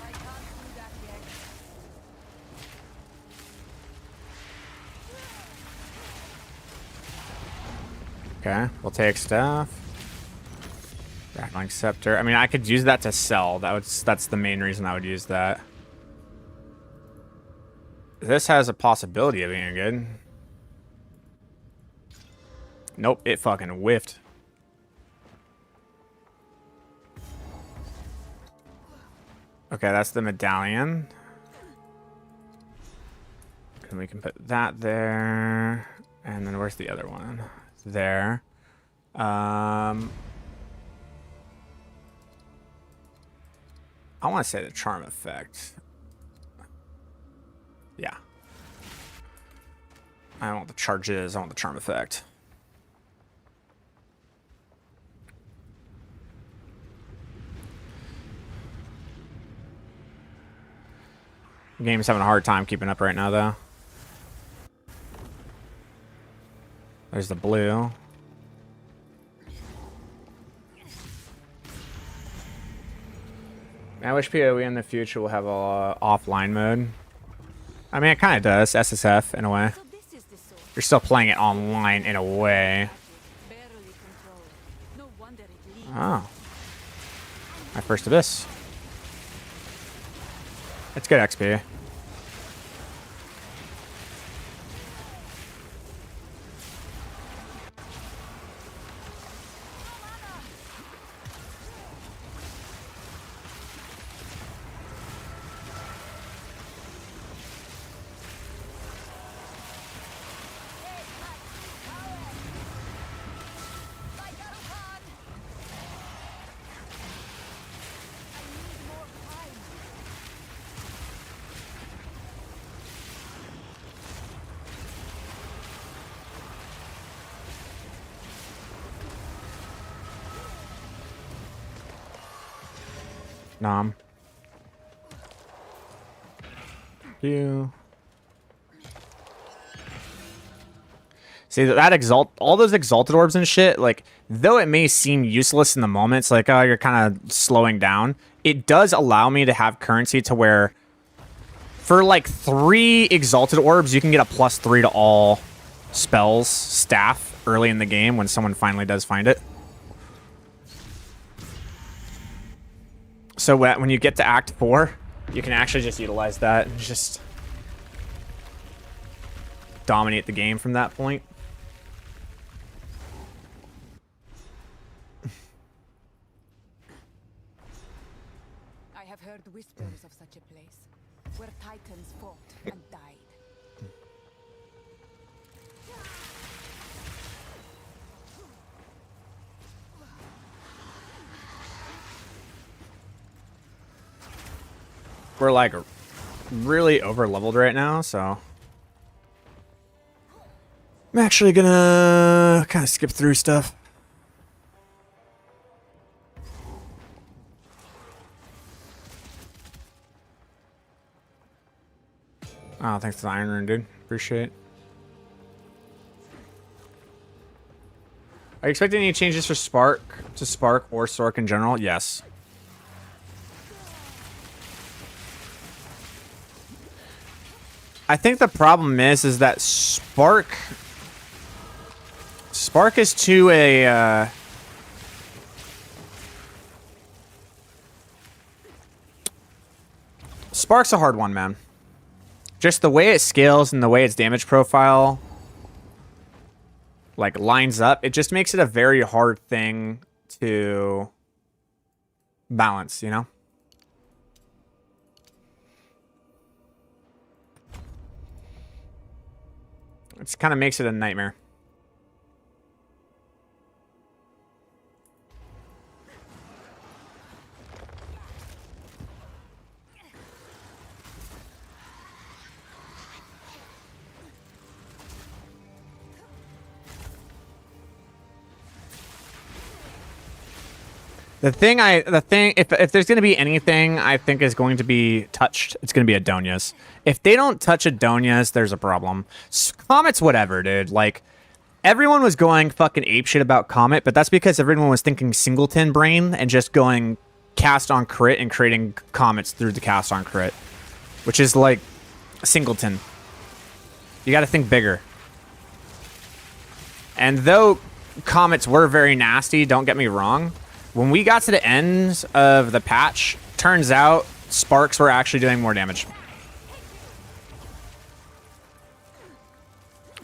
I can't do that yet. Okay, we'll take staff. Rattling scepter. I mean, I could use that to sell. That's the main reason I would use that. This has a possibility of being good. Nope, it fucking whiffed. Okay, that's the medallion. And we can put that there. And then where's the other one? There. I want to say the charm effect. Yeah. I don't want the charges. I want the charm effect. Game's having a hard time keeping up right now, though. There's the blue. I wish PoE in the future will have a offline mode. I mean, it kind of does. SSF, in a way. So this is the sword. You're still playing it online, in a way. Barely controlled. No wonder it leaks. Oh. My first abyss. It's good XP. Like Arukan. I need more time. Nom. You. See that all those exalted orbs and shit, like, though it may seem useless in the moment, it's like, oh, you're kind of slowing down. It does allow me to have currency to where, for like 3 exalted orbs, you can get a +3 to all spells, staff, early in the game when someone finally does find it. So when you get to Act 4, you can actually just utilize that and just dominate the game from that point. I have heard whispers of such a place, where titans fought and died. We're like really over leveled right now, so I'm actually gonna kind of skip through stuff. Oh, thanks to the Iron Rune, dude. Appreciate it. Are you expecting any changes for Spark or Sork in general? Yes. I think the problem is that Spark is to a Spark's a hard one, man. Just the way it scales and the way its damage profile like lines up, it just makes it a very hard thing to balance, you know? It kind of makes it a nightmare. The thing, if there's going to be anything I think is going to be touched, it's going to be Adonia's. If they don't touch Adonia's, there's a problem. Comet's whatever, dude. Like, everyone was going fucking apeshit about Comet, but that's because everyone was thinking singleton brain and just going cast on crit and creating Comets through the cast on crit, which is like singleton. You got to think bigger. And though Comets were very nasty, don't get me wrong, when we got to the end of the patch, turns out Sparks were actually doing more damage.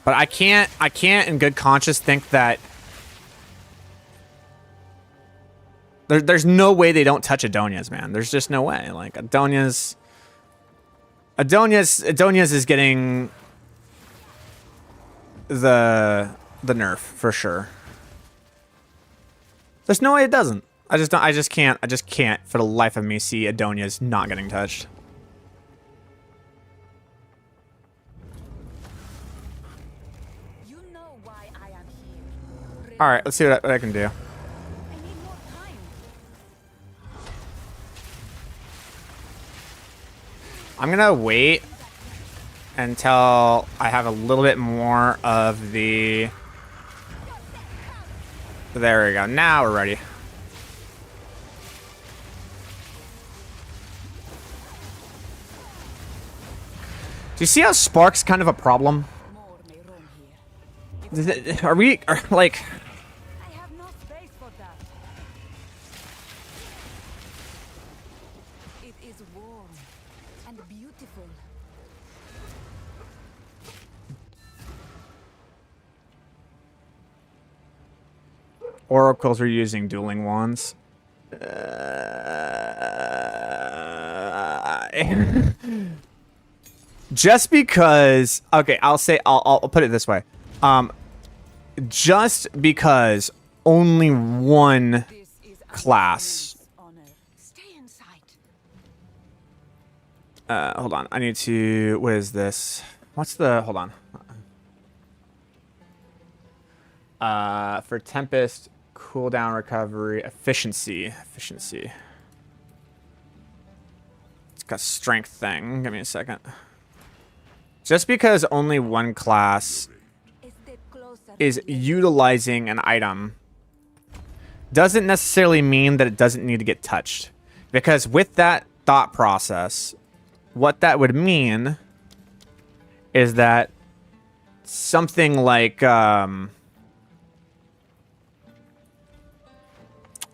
But I can't in good conscience think that there's no way they don't touch Adonia's, man. There's just no way. Like Adonia's is getting the nerf for sure. There's no way it doesn't. I just can't for the life of me see Adonia's not getting touched. You know why I am here. All right, let's see what I can do. I need more time. I'm gonna wait until I have a little bit more of the... There we go. Now we're ready. Do you see how Spark's kind of a problem? More may roam here. Are we like... I have no space for that. It is warm and beautiful. Oracles are using dueling wands. Just because, okay, I'll put it this way. Just because only one This is our class. queen's honor. Stay in sight. Hold on. I need to, what is this? What's the, hold on. For Tempest, cooldown recovery, efficiency. It's got strength thing. Give me a second. Just because only one class A step closer is to the utilizing an item doesn't necessarily mean that it doesn't need to get touched. Because with that thought process, what that would mean is that something like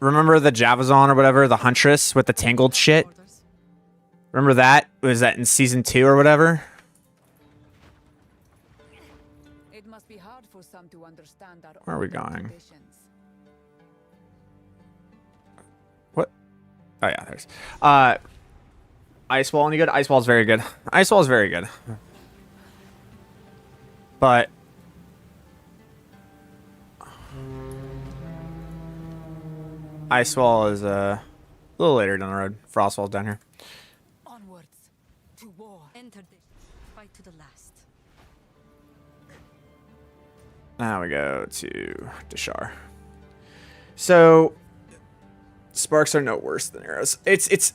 remember the Javazon or whatever, the Huntress with the tangled shit? Orders. Remember that? Was that in season 2 or whatever? It must be hard for some to understand our Where are we old going? traditions. What? Oh yeah, there's Ice Wall, any good? Ice Wall's very good. Ice Wall's very good. But Ice Wall is a little later down the road. Frost Wall's down here. Onwards to war. Enter the fight to the last. Now we go to Deshar. So sparks are no worse than arrows. It's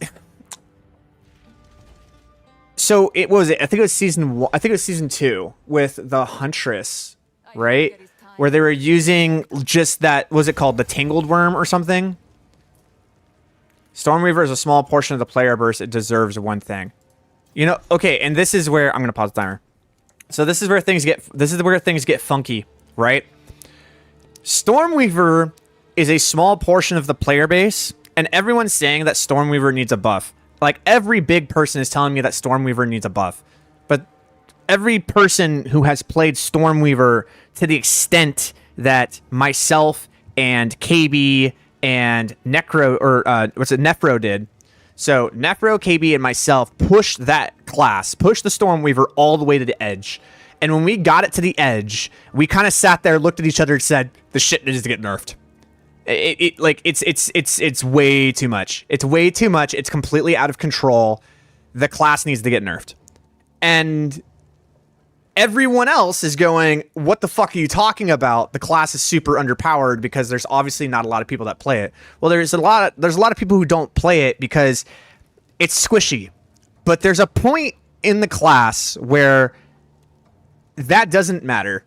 So it was. I think it was season 1. I think it was season 2 with the Huntress, right? Where they were using just that. Was it called the Tangled Worm or something? Stormweaver is a small portion of the player burst. It deserves one thing. You know. Okay, and this is where I'm gonna pause the timer. So this is where things get. This is where things get funky, right? Stormweaver is a small portion of the player base, and everyone's saying that Stormweaver needs a buff. Like, every big person is telling me that Stormweaver needs a buff. But every person who has played Stormweaver to the extent that myself and KB and Necro, or Nephro did. So Nephro, KB, and myself pushed that class, pushed the Stormweaver all the way to the edge. And when we got it to the edge, we kind of sat there, looked at each other, and said, "The shit needs to get nerfed." It's way too much. It's way too much. It's completely out of control. The class needs to get nerfed. And everyone else is going, "What the fuck are you talking about? The class is super underpowered," because there's obviously not a lot of people that play it. Well, there's a lot of people who don't play it because it's squishy. But there's a point in the class where that doesn't matter.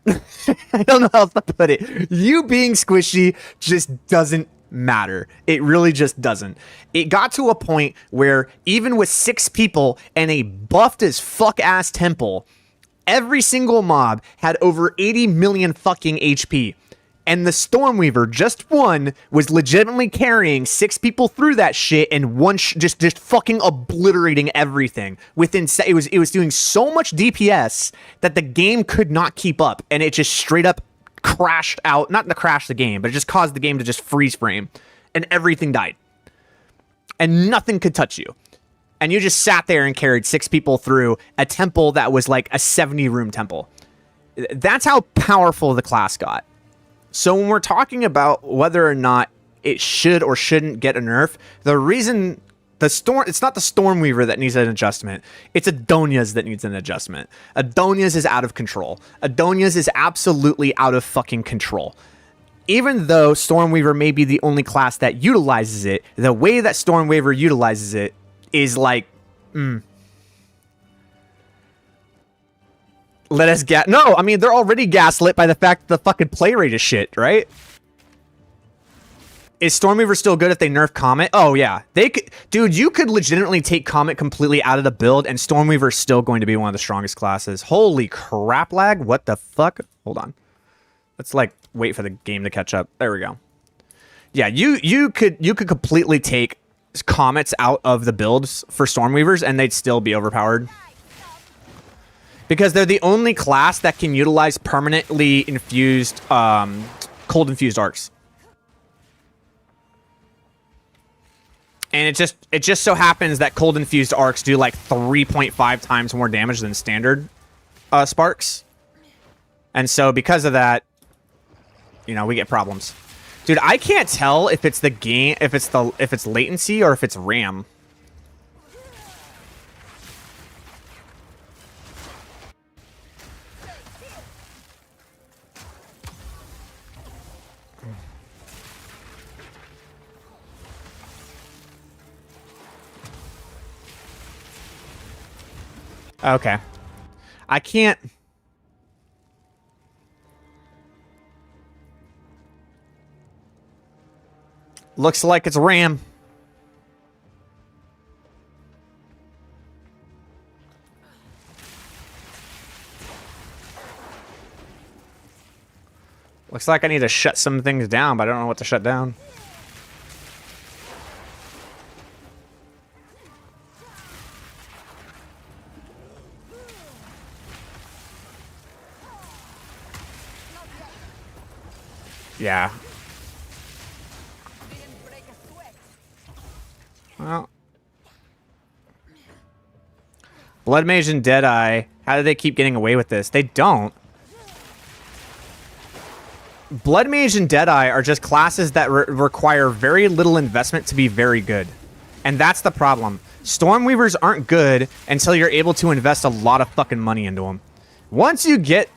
I don't know how else to put it. You being squishy just doesn't matter. It really just doesn't. It got to a point where even with 6 people and a buffed as fuck ass temple, every single mob had over 80 million fucking HP. And the Stormweaver, just one, was legitimately carrying 6 people through that shit, and one just fucking obliterating everything. It was doing so much DPS that the game could not keep up, and it just straight up crashed out. Not to crash the game, but it just caused the game to just freeze frame, and everything died. And nothing could touch you. And you just sat there and carried 6 people through a temple that was like a 70-room temple. That's how powerful the class got. So when we're talking about whether or not it should or shouldn't get a nerf, the reason it's not the Stormweaver that needs an adjustment. It's Adonia's that needs an adjustment. Adonia's is out of control. Adonia's is absolutely out of fucking control. Even though Stormweaver may be the only class that utilizes it, the way that Stormweaver utilizes it is like, let us no, I mean, they're already gaslit by the fact that the fucking play rate is shit, right? Is Stormweaver still good if they nerf Comet? Oh, yeah. They could, dude, you could legitimately take Comet completely out of the build, and Stormweaver is still going to be one of the strongest classes. Holy crap lag. What the fuck? Hold on. Let's, like, wait for the game to catch up. There we go. Yeah, you could completely take Comets out of the builds for Stormweavers, and they'd still be overpowered. Because they're the only class that can utilize permanently infused, cold infused arcs. And it just so happens that cold infused arcs do like 3.5 times more damage than standard sparks. And so because of that, you know, we get problems. Dude, I can't tell if it's the game, if it's latency or if it's RAM. Okay. I can't... Looks like it's RAM. Looks like I need to shut some things down, but I don't know what to shut down. Yeah. Well. Blood Mage and Deadeye. How do they keep getting away with this? They don't. Blood Mage and Deadeye are just classes that require very little investment to be very good. And that's the problem. Stormweavers aren't good until you're able to invest a lot of fucking money into them. Once you get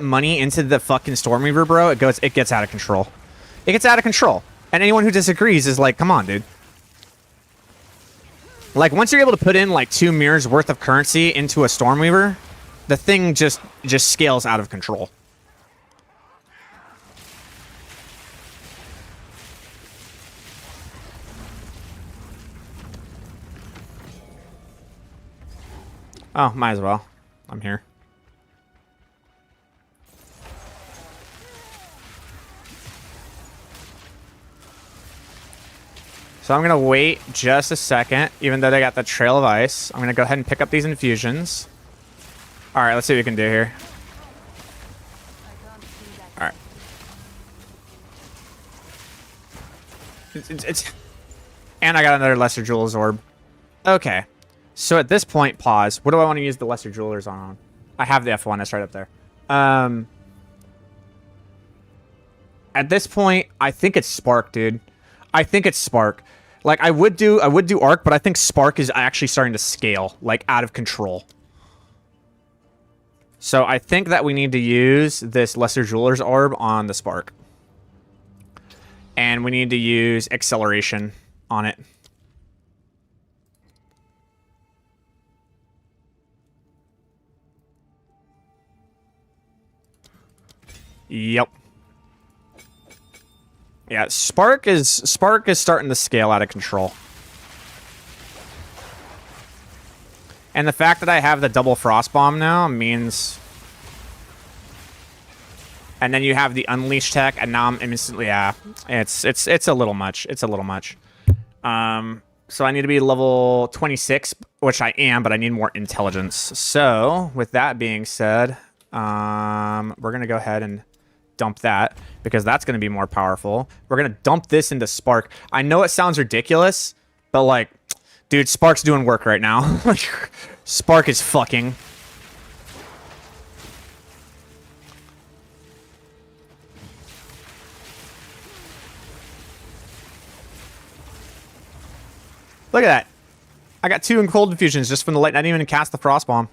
money into the fucking Stormweaver, bro, it gets out of control. It gets out of control. And anyone who disagrees is like, come on, dude. Like, once you're able to put in, like, 2 mirrors worth of currency into a Stormweaver, the thing just scales out of control. Oh, might as well. I'm here. So I'm going to wait just a second, even though they got the Trail of Ice. I'm going to go ahead and pick up these infusions. All right, let's see what we can do here. All right. It's and I got another Lesser Jewel's Orb. Okay. So at this point, pause. What do I want to use the Lesser Jewelers on? I have the F1. It's right up there. At this point, I think it's Spark, dude. I think it's Spark. Like, I would do Arc, but I think Spark is actually starting to scale, like, out of control. So I think that we need to use this Lesser Jeweler's Orb on the Spark. And we need to use Acceleration on it. Yep. Yeah, Spark is starting to scale out of control. And the fact that I have the double Frost Bomb now means... And then you have the Unleash tech, and now I'm instantly... Yeah, it's a little much. It's a little much. So I need to be level 26, which I am, but I need more intelligence. So, with that being said, we're going to go ahead and dump that, because that's going to be more powerful. We're going to dump this into Spark. I know it sounds ridiculous, but, like, dude, Spark's doing work right now. Spark is fucking. Look at that. I got 2 in cold infusions just from the light. I didn't even cast the Frost Bomb.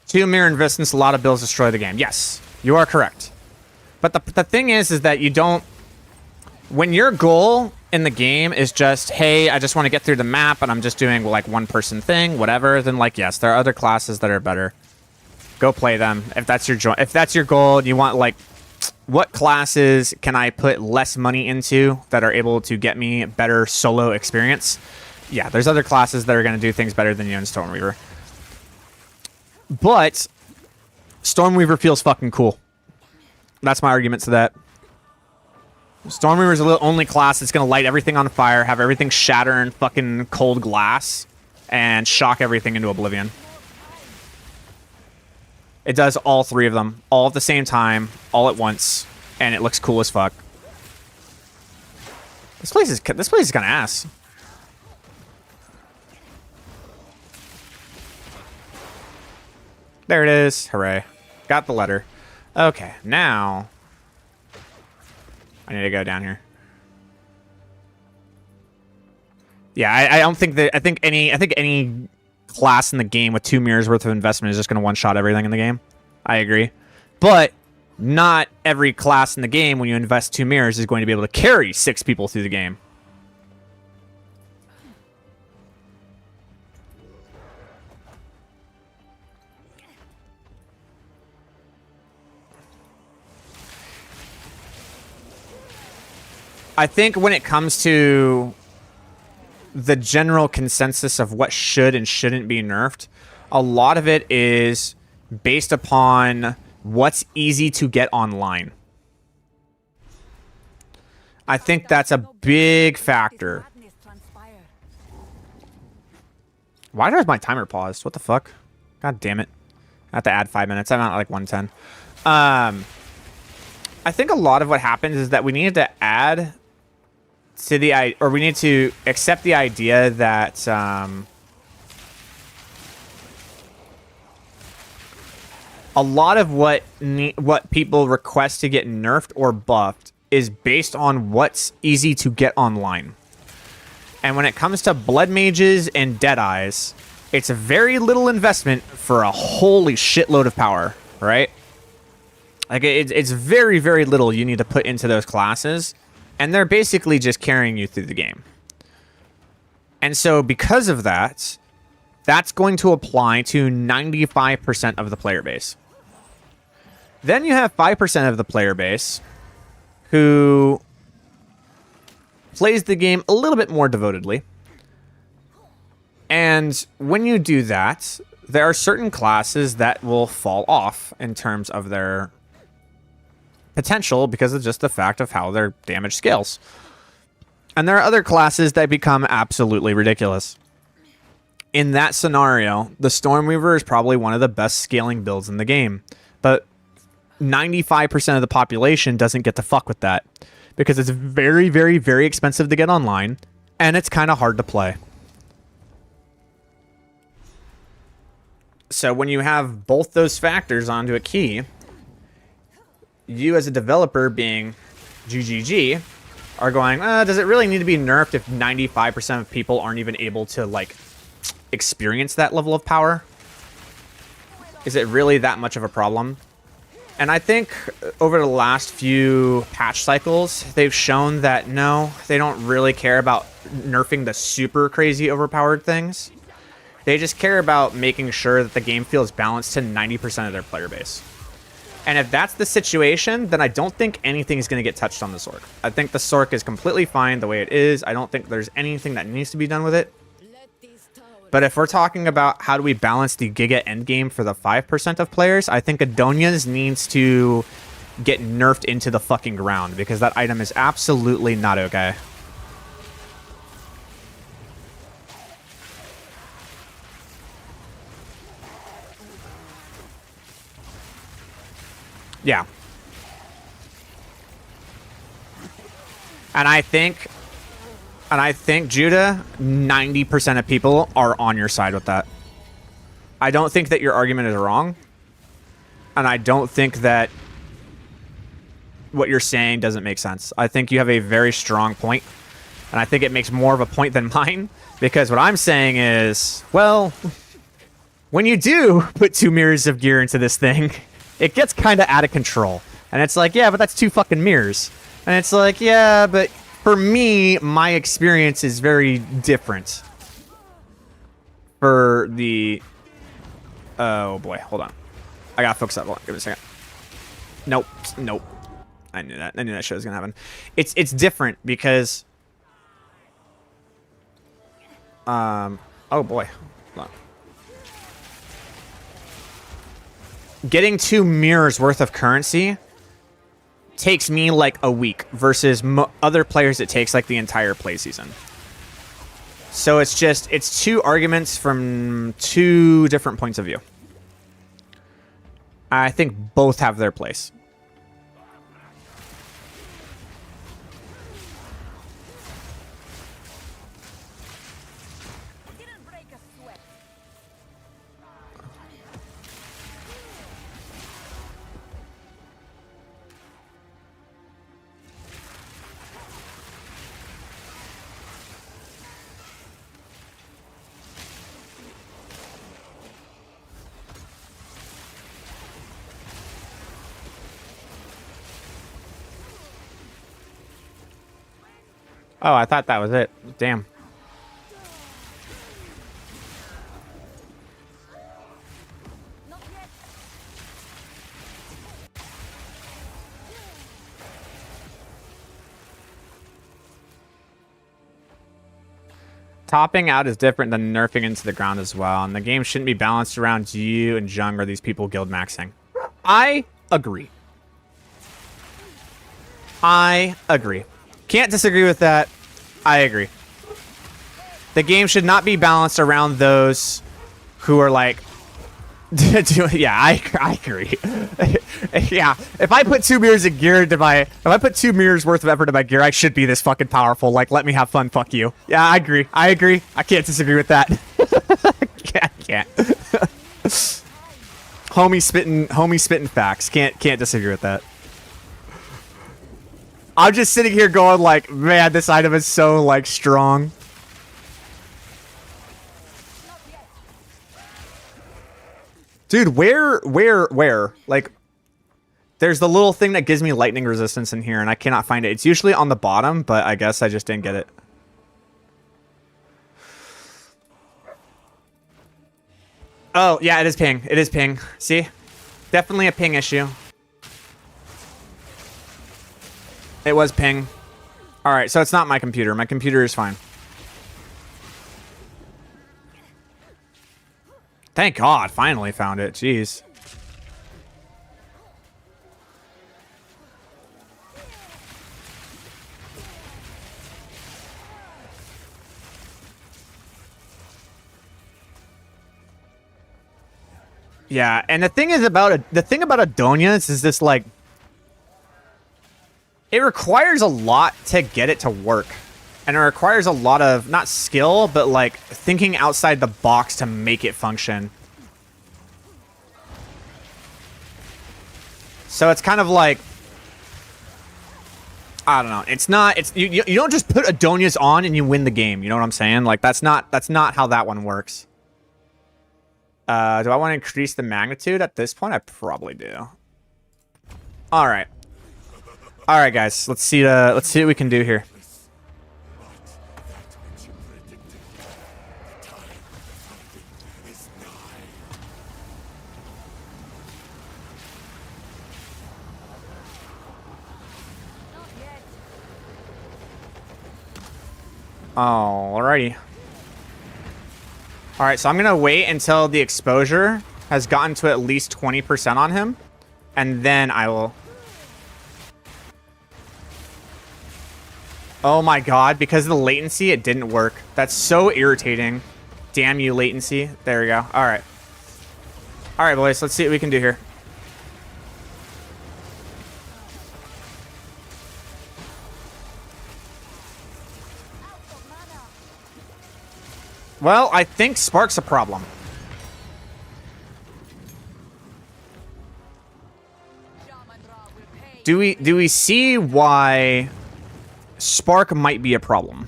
Two mirror investments, a lot of bills destroy the game. Yes, you are correct. But the thing is that you don't... When your goal in the game is just, hey, I just want to get through the map and I'm just doing, like, one-person thing, whatever, then, like, yes, there are other classes that are better. Go play them. If that's your goal, and you want, like, what classes can I put less money into that are able to get me better solo experience? Yeah, there's other classes that are going to do things better than you in Stormweaver. But Stormweaver feels fucking cool. That's my argument to that. Stormweaver is the only class that's going to light everything on fire, have everything shatter in fucking cold glass, and shock everything into oblivion. It does all 3 of them, all at the same time, all at once, and it looks cool as fuck. This place is kind of ass. There it is. Hooray. Got the letter. Okay, now I need to go down here. Yeah, I don't think that... I think any class in the game with 2 mirrors worth of investment is just going to one-shot everything in the game. I agree. But not every class in the game, when you invest 2 mirrors, is going to be able to carry 6 people through the game. I think when it comes to the general consensus of what should and shouldn't be nerfed, a lot of it is based upon what's easy to get online. I think that's a big factor. Why does my timer pause? What the fuck? God damn it. I have to add 5 minutes. I'm at like 110. I think a lot of what happens is that we need to add to we need to accept the idea that a lot of what people request to get nerfed or buffed is based on what's easy to get online. And when it comes to blood mages and deadeyes, it's a very little investment for a holy shitload of power, right? Like, it's very, very little you need to put into those classes, and they're basically just carrying you through the game. And so because of that, that's going to apply to 95% of the player base. Then you have 5% of the player base who plays the game a little bit more devotedly. And when you do that, there are certain classes that will fall off in terms of their potential because of just the fact of how their damage scales. And there are other classes that become absolutely ridiculous. In that scenario, the Stormweaver is probably one of the best scaling builds in the game. But 95% of the population doesn't get to fuck with that because it's very, very, very expensive to get online, and it's kind of hard to play. So when you have both those factors onto a key, you as a developer being GGG are going, does it really need to be nerfed if 95% of people aren't even able to, like, experience that level of power? Is it really that much of a problem? And I think over the last few patch cycles, they've shown that no, they don't really care about nerfing the super crazy overpowered things. They just care about making sure that the game feels balanced to 90% of their player base. And if that's the situation, then I don't think anything is going to get touched on the Sork. I think the Sork is completely fine the way it is. I don't think there's anything that needs to be done with it. But if we're talking about how do we balance the Giga endgame for the 5% of players, I think Adonia's needs to get nerfed into the fucking ground because that item is absolutely not okay. Yeah. And I think Judah, 90% of people are on your side with that. I don't think that your argument is wrong. And I don't think that what you're saying doesn't make sense. I think you have a very strong point. And I think it makes more of a point than mine. Because what I'm saying is, well, when you do put 2 mirrors of gear into this thing, it gets kind of out of control. And it's like, yeah, but that's 2 fucking mirrors. And it's like, yeah, but for me, my experience is very different. For the... Oh, boy. Hold on. I gotta focus that. Hold on. Give me a second. Nope. Nope. I knew that. I knew that shit was gonna happen. It's different because... Oh, boy. Hold on. Getting 2 mirrors worth of currency takes me like a week versus other players it takes like the entire play season. So it's 2 arguments from 2 different points of view. I think both have their place. Oh, I thought that was it. Damn. Topping out is different than nerfing into the ground as well, and the game shouldn't be balanced around you and Jung or these people guild maxing. I agree. I agree. Can't disagree with that. I agree. The game should not be balanced around those who are like... yeah, I agree. Yeah, if I put 2 mirrors of gear into my... If I put 2 mirrors worth of effort into my gear, I should be this fucking powerful. Like, let me have fun, fuck you. Yeah, I agree. I agree. I can't disagree with that. I can't. Homie spitting facts. Can't disagree with that. I'm just sitting here going like, man, this item is so like strong. Dude, where? Like, there's the little thing that gives me lightning resistance in here, and I cannot find it. It's usually on the bottom, but I guess I just didn't get it. Oh, yeah, it is ping. It is ping. See? Definitely a ping issue. It was ping. Alright, so it's not my computer. My computer is fine. Thank God, finally found it. Jeez. Yeah, and the thing about Adonias is this, like, it requires a lot to get it to work. And it requires a lot of, not skill, but like thinking outside the box to make it function. So it's kind of like, I don't know. It's not, you don't just put Adonias on and you win the game. You know what I'm saying? Like that's not how that one works. Do I want to increase the magnitude at this point? I probably do. All right. All right, guys. Let's see what we can do here. Alrighty. Alright, so I'm gonna wait until the exposure has gotten to at least 20% on him. And then I will... Oh my god, because of the latency, it didn't work. That's so irritating. Damn you, latency. There we go. Alright. Alright, boys, let's see what we can do here. Well, I think Spark's a problem. Do we see why Spark might be a problem?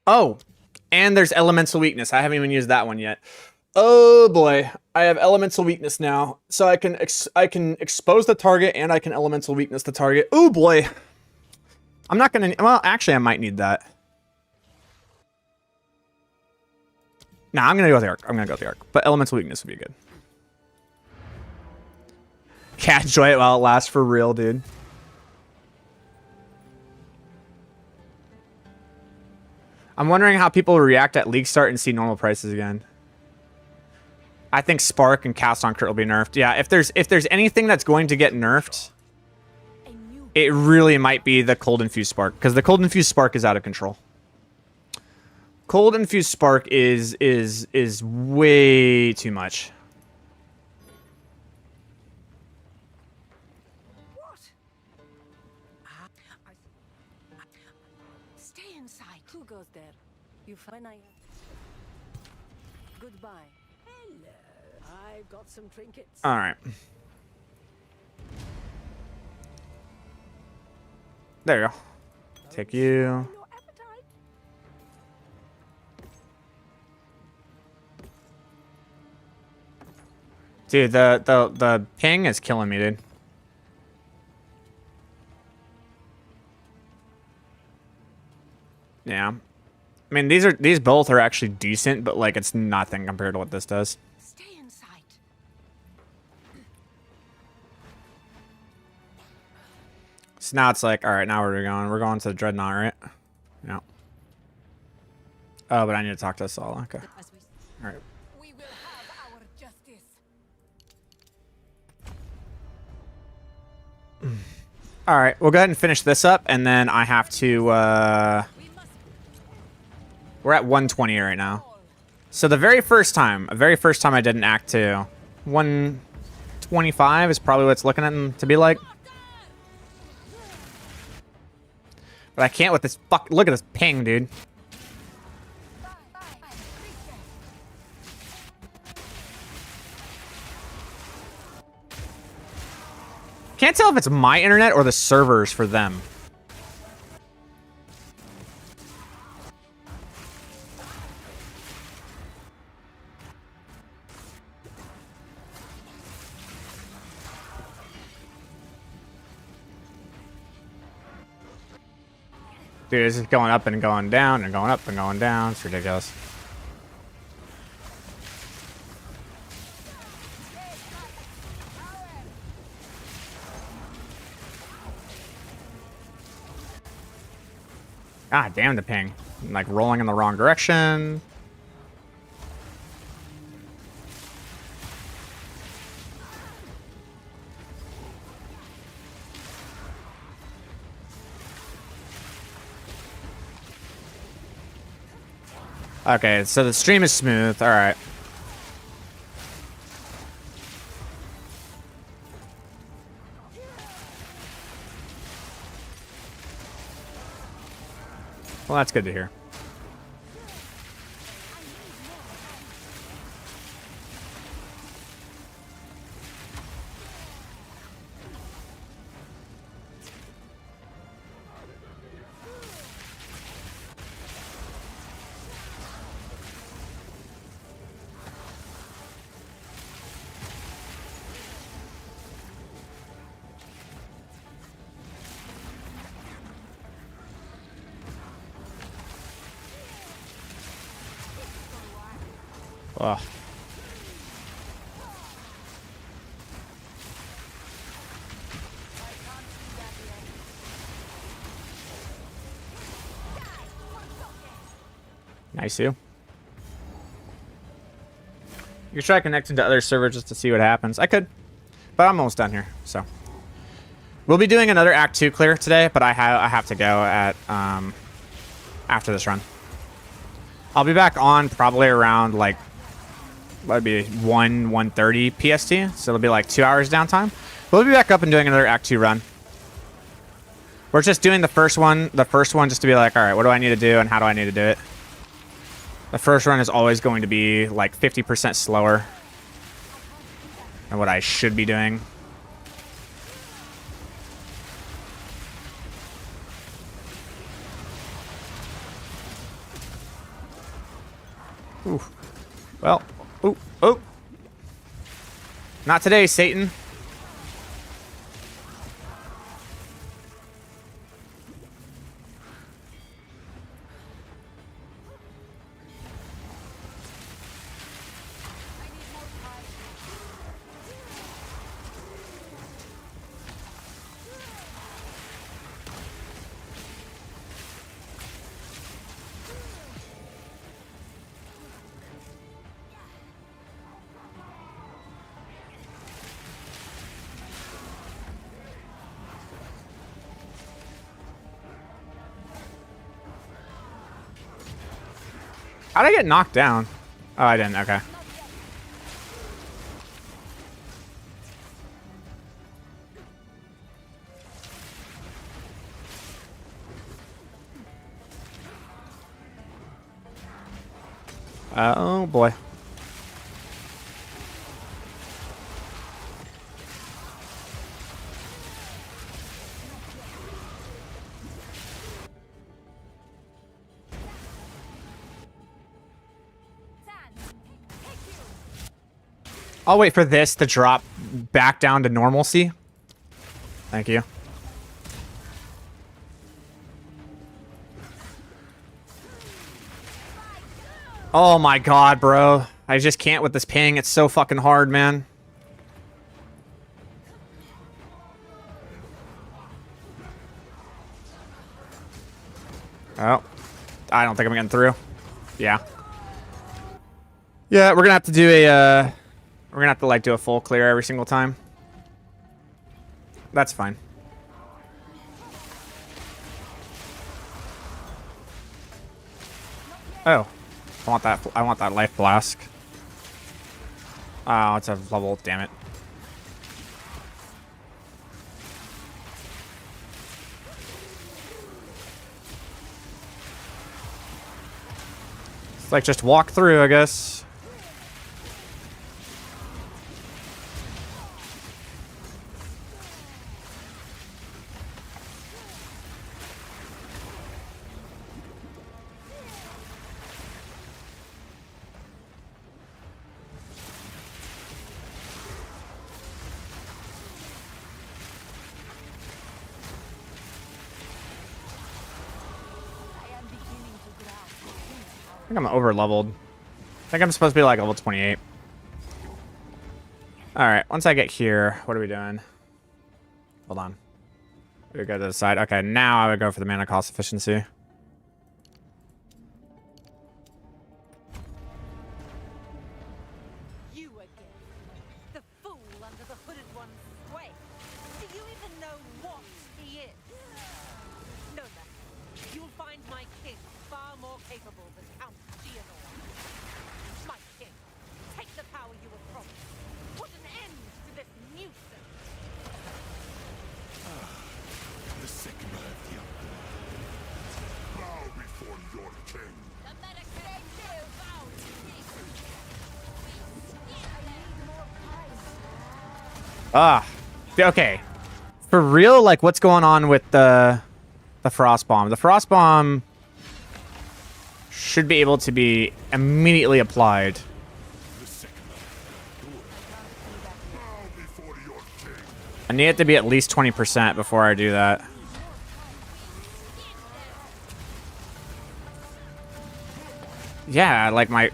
Oh, and there's elemental weakness. I haven't even used that one yet. Oh boy, I have elemental weakness now, so I can expose the target and I can elemental weakness the target. Oh boy, I'm not gonna. Well, actually, I might need that. Nah, I'm gonna go with the arc. I'm gonna go with the arc, but elemental weakness would be good. Can't enjoy it while it lasts for real, dude. I'm wondering how people react at league start and see normal prices again. I think Spark and Cast on Crit will be nerfed. Yeah, if there's anything that's going to get nerfed, it really might be the Cold Infused Spark, because the Cold Infused Spark is out of control. Cold Infused Spark is way too much. What? Stay inside. Who goes there? You find I. Goodbye. Hello. I've got some trinkets. All right. There you go. Take you. Your appetite? Dude, the ping is killing me, dude. Yeah. I mean, these both are actually decent, but like it's nothing compared to what this does. Stay inside. So now it's like, all right, now where are we going? We're going to the Dreadnought, right? Yeah. Oh, but I need to talk to Saul. Okay. As we All right. We will have our justice. All right, we'll go ahead and finish this up, and then I have to. We're at 120 right now. So the very first time I did an Act 2, 125 is probably what it's looking at to be like. But I can't with this fuck. Look at this ping, dude. Can't tell if it's my internet or the servers for them. Dude, this is going up and going down and going up and going down. It's ridiculous. God damn the ping. I'm, like rolling in the wrong direction. Okay, so the stream is smooth. All right. Well, that's good to hear. Ugh. Nice, you. You could try connecting to other servers just to see what happens. I could, but I'm almost done here, so. We'll be doing another Act 2 clear today, but I have to go at after this run. I'll be back on probably around like that'd be 1:30 PST, so it'll be like 2 hours downtime. We'll be back up and doing another Act 2 run. We're just doing the first one just to be like, all right, what do I need to do and how do I need to do it? The first run is always going to be like 50% slower than what I should be doing. Ooh. Well, ooh, oh. Not today, Satan. How'd I get knocked down? Oh, I didn't. Okay. Oh, boy. I'll wait for this to drop back down to normalcy. Thank you. Oh my god, bro. I just can't with this ping. It's so fucking hard, man. Oh. I don't think I'm getting through. Yeah. Yeah, we're gonna have to do a, we're gonna have to, like, do a full clear every single time. That's fine. Oh. I want that life blast. Oh, it's a level, damn it. like just walk through, I guess. I am beginning to grasp I think I'm over leveled. I think I'm supposed to be like level 28. Alright, once I get here, what are we doing? Hold on. We go to the side. Okay, now I would go for the mana cost efficiency. You again. The fool under the hooded one's sway. Do you even know what he is? Know that. You'll find my king far more capable than Count Geonor. My king, take the power you were promised. Put an end to this nuisance. The Sigma of the Bow before your king. the Medicaid deal bound. I need more time. Ah. Okay. For real, like what's going on with the Frost Bomb? The Frost Bomb should be able to be immediately applied. The Sigma. Bow before your king. I need it to be at least 20% before I do that. Yeah, like my...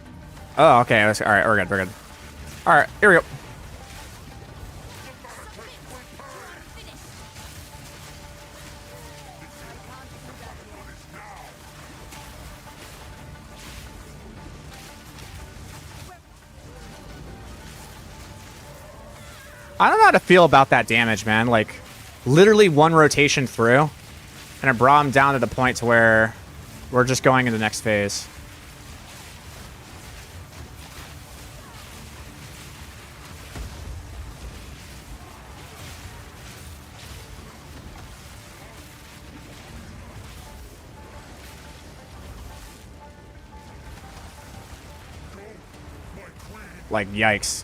Oh, okay. All right, we're good. We're good. All right, here we go. I don't know how to feel about that damage, man. Like, literally one rotation through, and it brought him down to the point to where we're just going into the next phase. Like, yikes.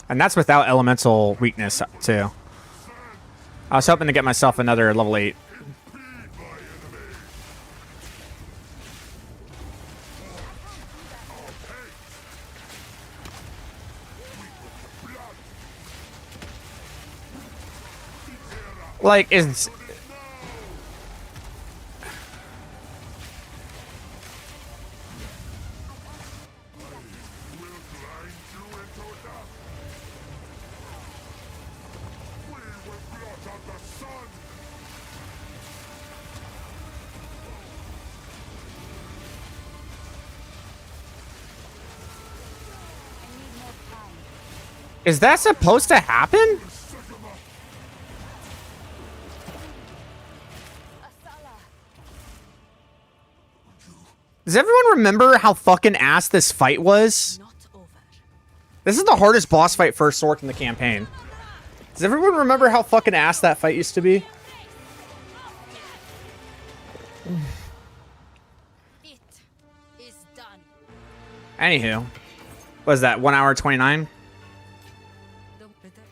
And that's without elemental weakness, too. I was hoping to get myself another level 8. Like, is... Is that supposed to happen? Does everyone remember how fucking ass this fight was? Not over. This is the hardest boss fight for Sork in the campaign. Does everyone remember how fucking ass that fight used to be? It is done. Anywho. What is that, 1 hour 29? Don't be there.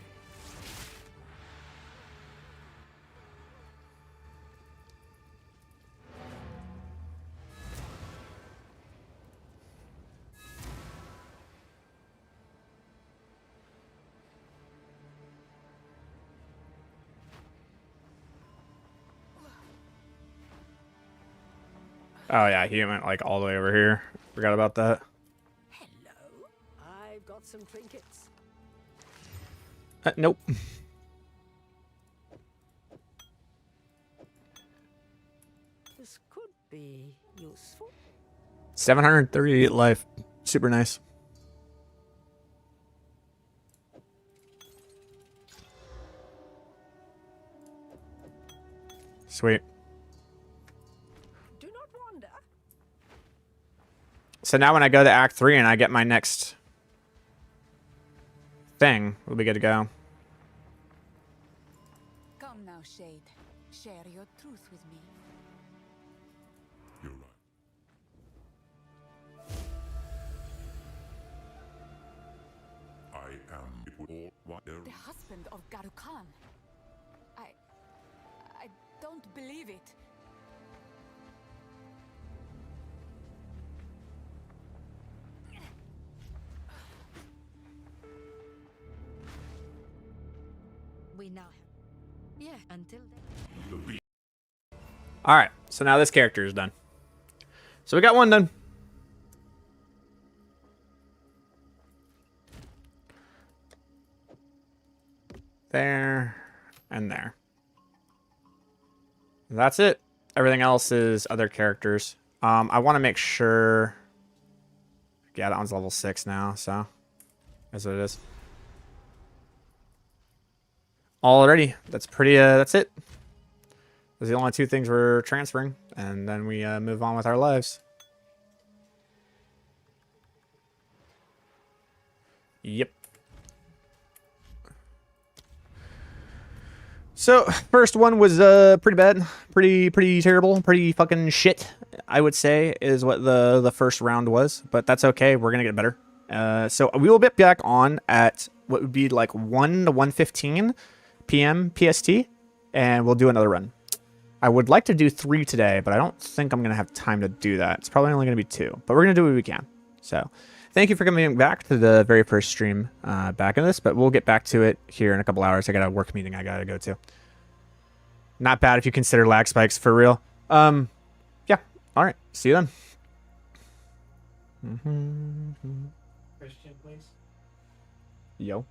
Oh yeah, he went like all the way over here. Forgot about that. Hello. I've got some trinkets. Nope. This could be useful. 738 life. Super nice. Sweet. Do not wander. So now when I go to Act 3 and I get my next thing, we'll be good to go. Come now, Shade. Share your truth with me. You're right. I am all what there The husband of Garu Khan. I don't believe it. We now have. Yeah, until then. the beast. All right, so now this character is done. So we got one done. There and there. That's it. Everything else is other characters. I want to make sure. Yeah, that one's level 6 now, so that's what it is. Alrighty, that's pretty. That's it. Those are the only two things we're transferring, and then we move on with our lives. Yep. So first one was pretty bad, pretty terrible, pretty fucking shit. I would say is what the first round was, but that's okay. We're gonna get better. So we will be back on at what would be like 1 to 1:15 p.m. PST, and we'll do another run. I would like to do 3 today, but I don't think I'm gonna have time to do that. It's probably only gonna be 2, but we're gonna do what we can. So thank you for coming back to the very first stream back in this, but we'll get back to it here in a couple hours. I got a work meeting I gotta go to. Not bad if you consider lag spikes for real. Yeah. All right. See you then. Christian, please. Yo.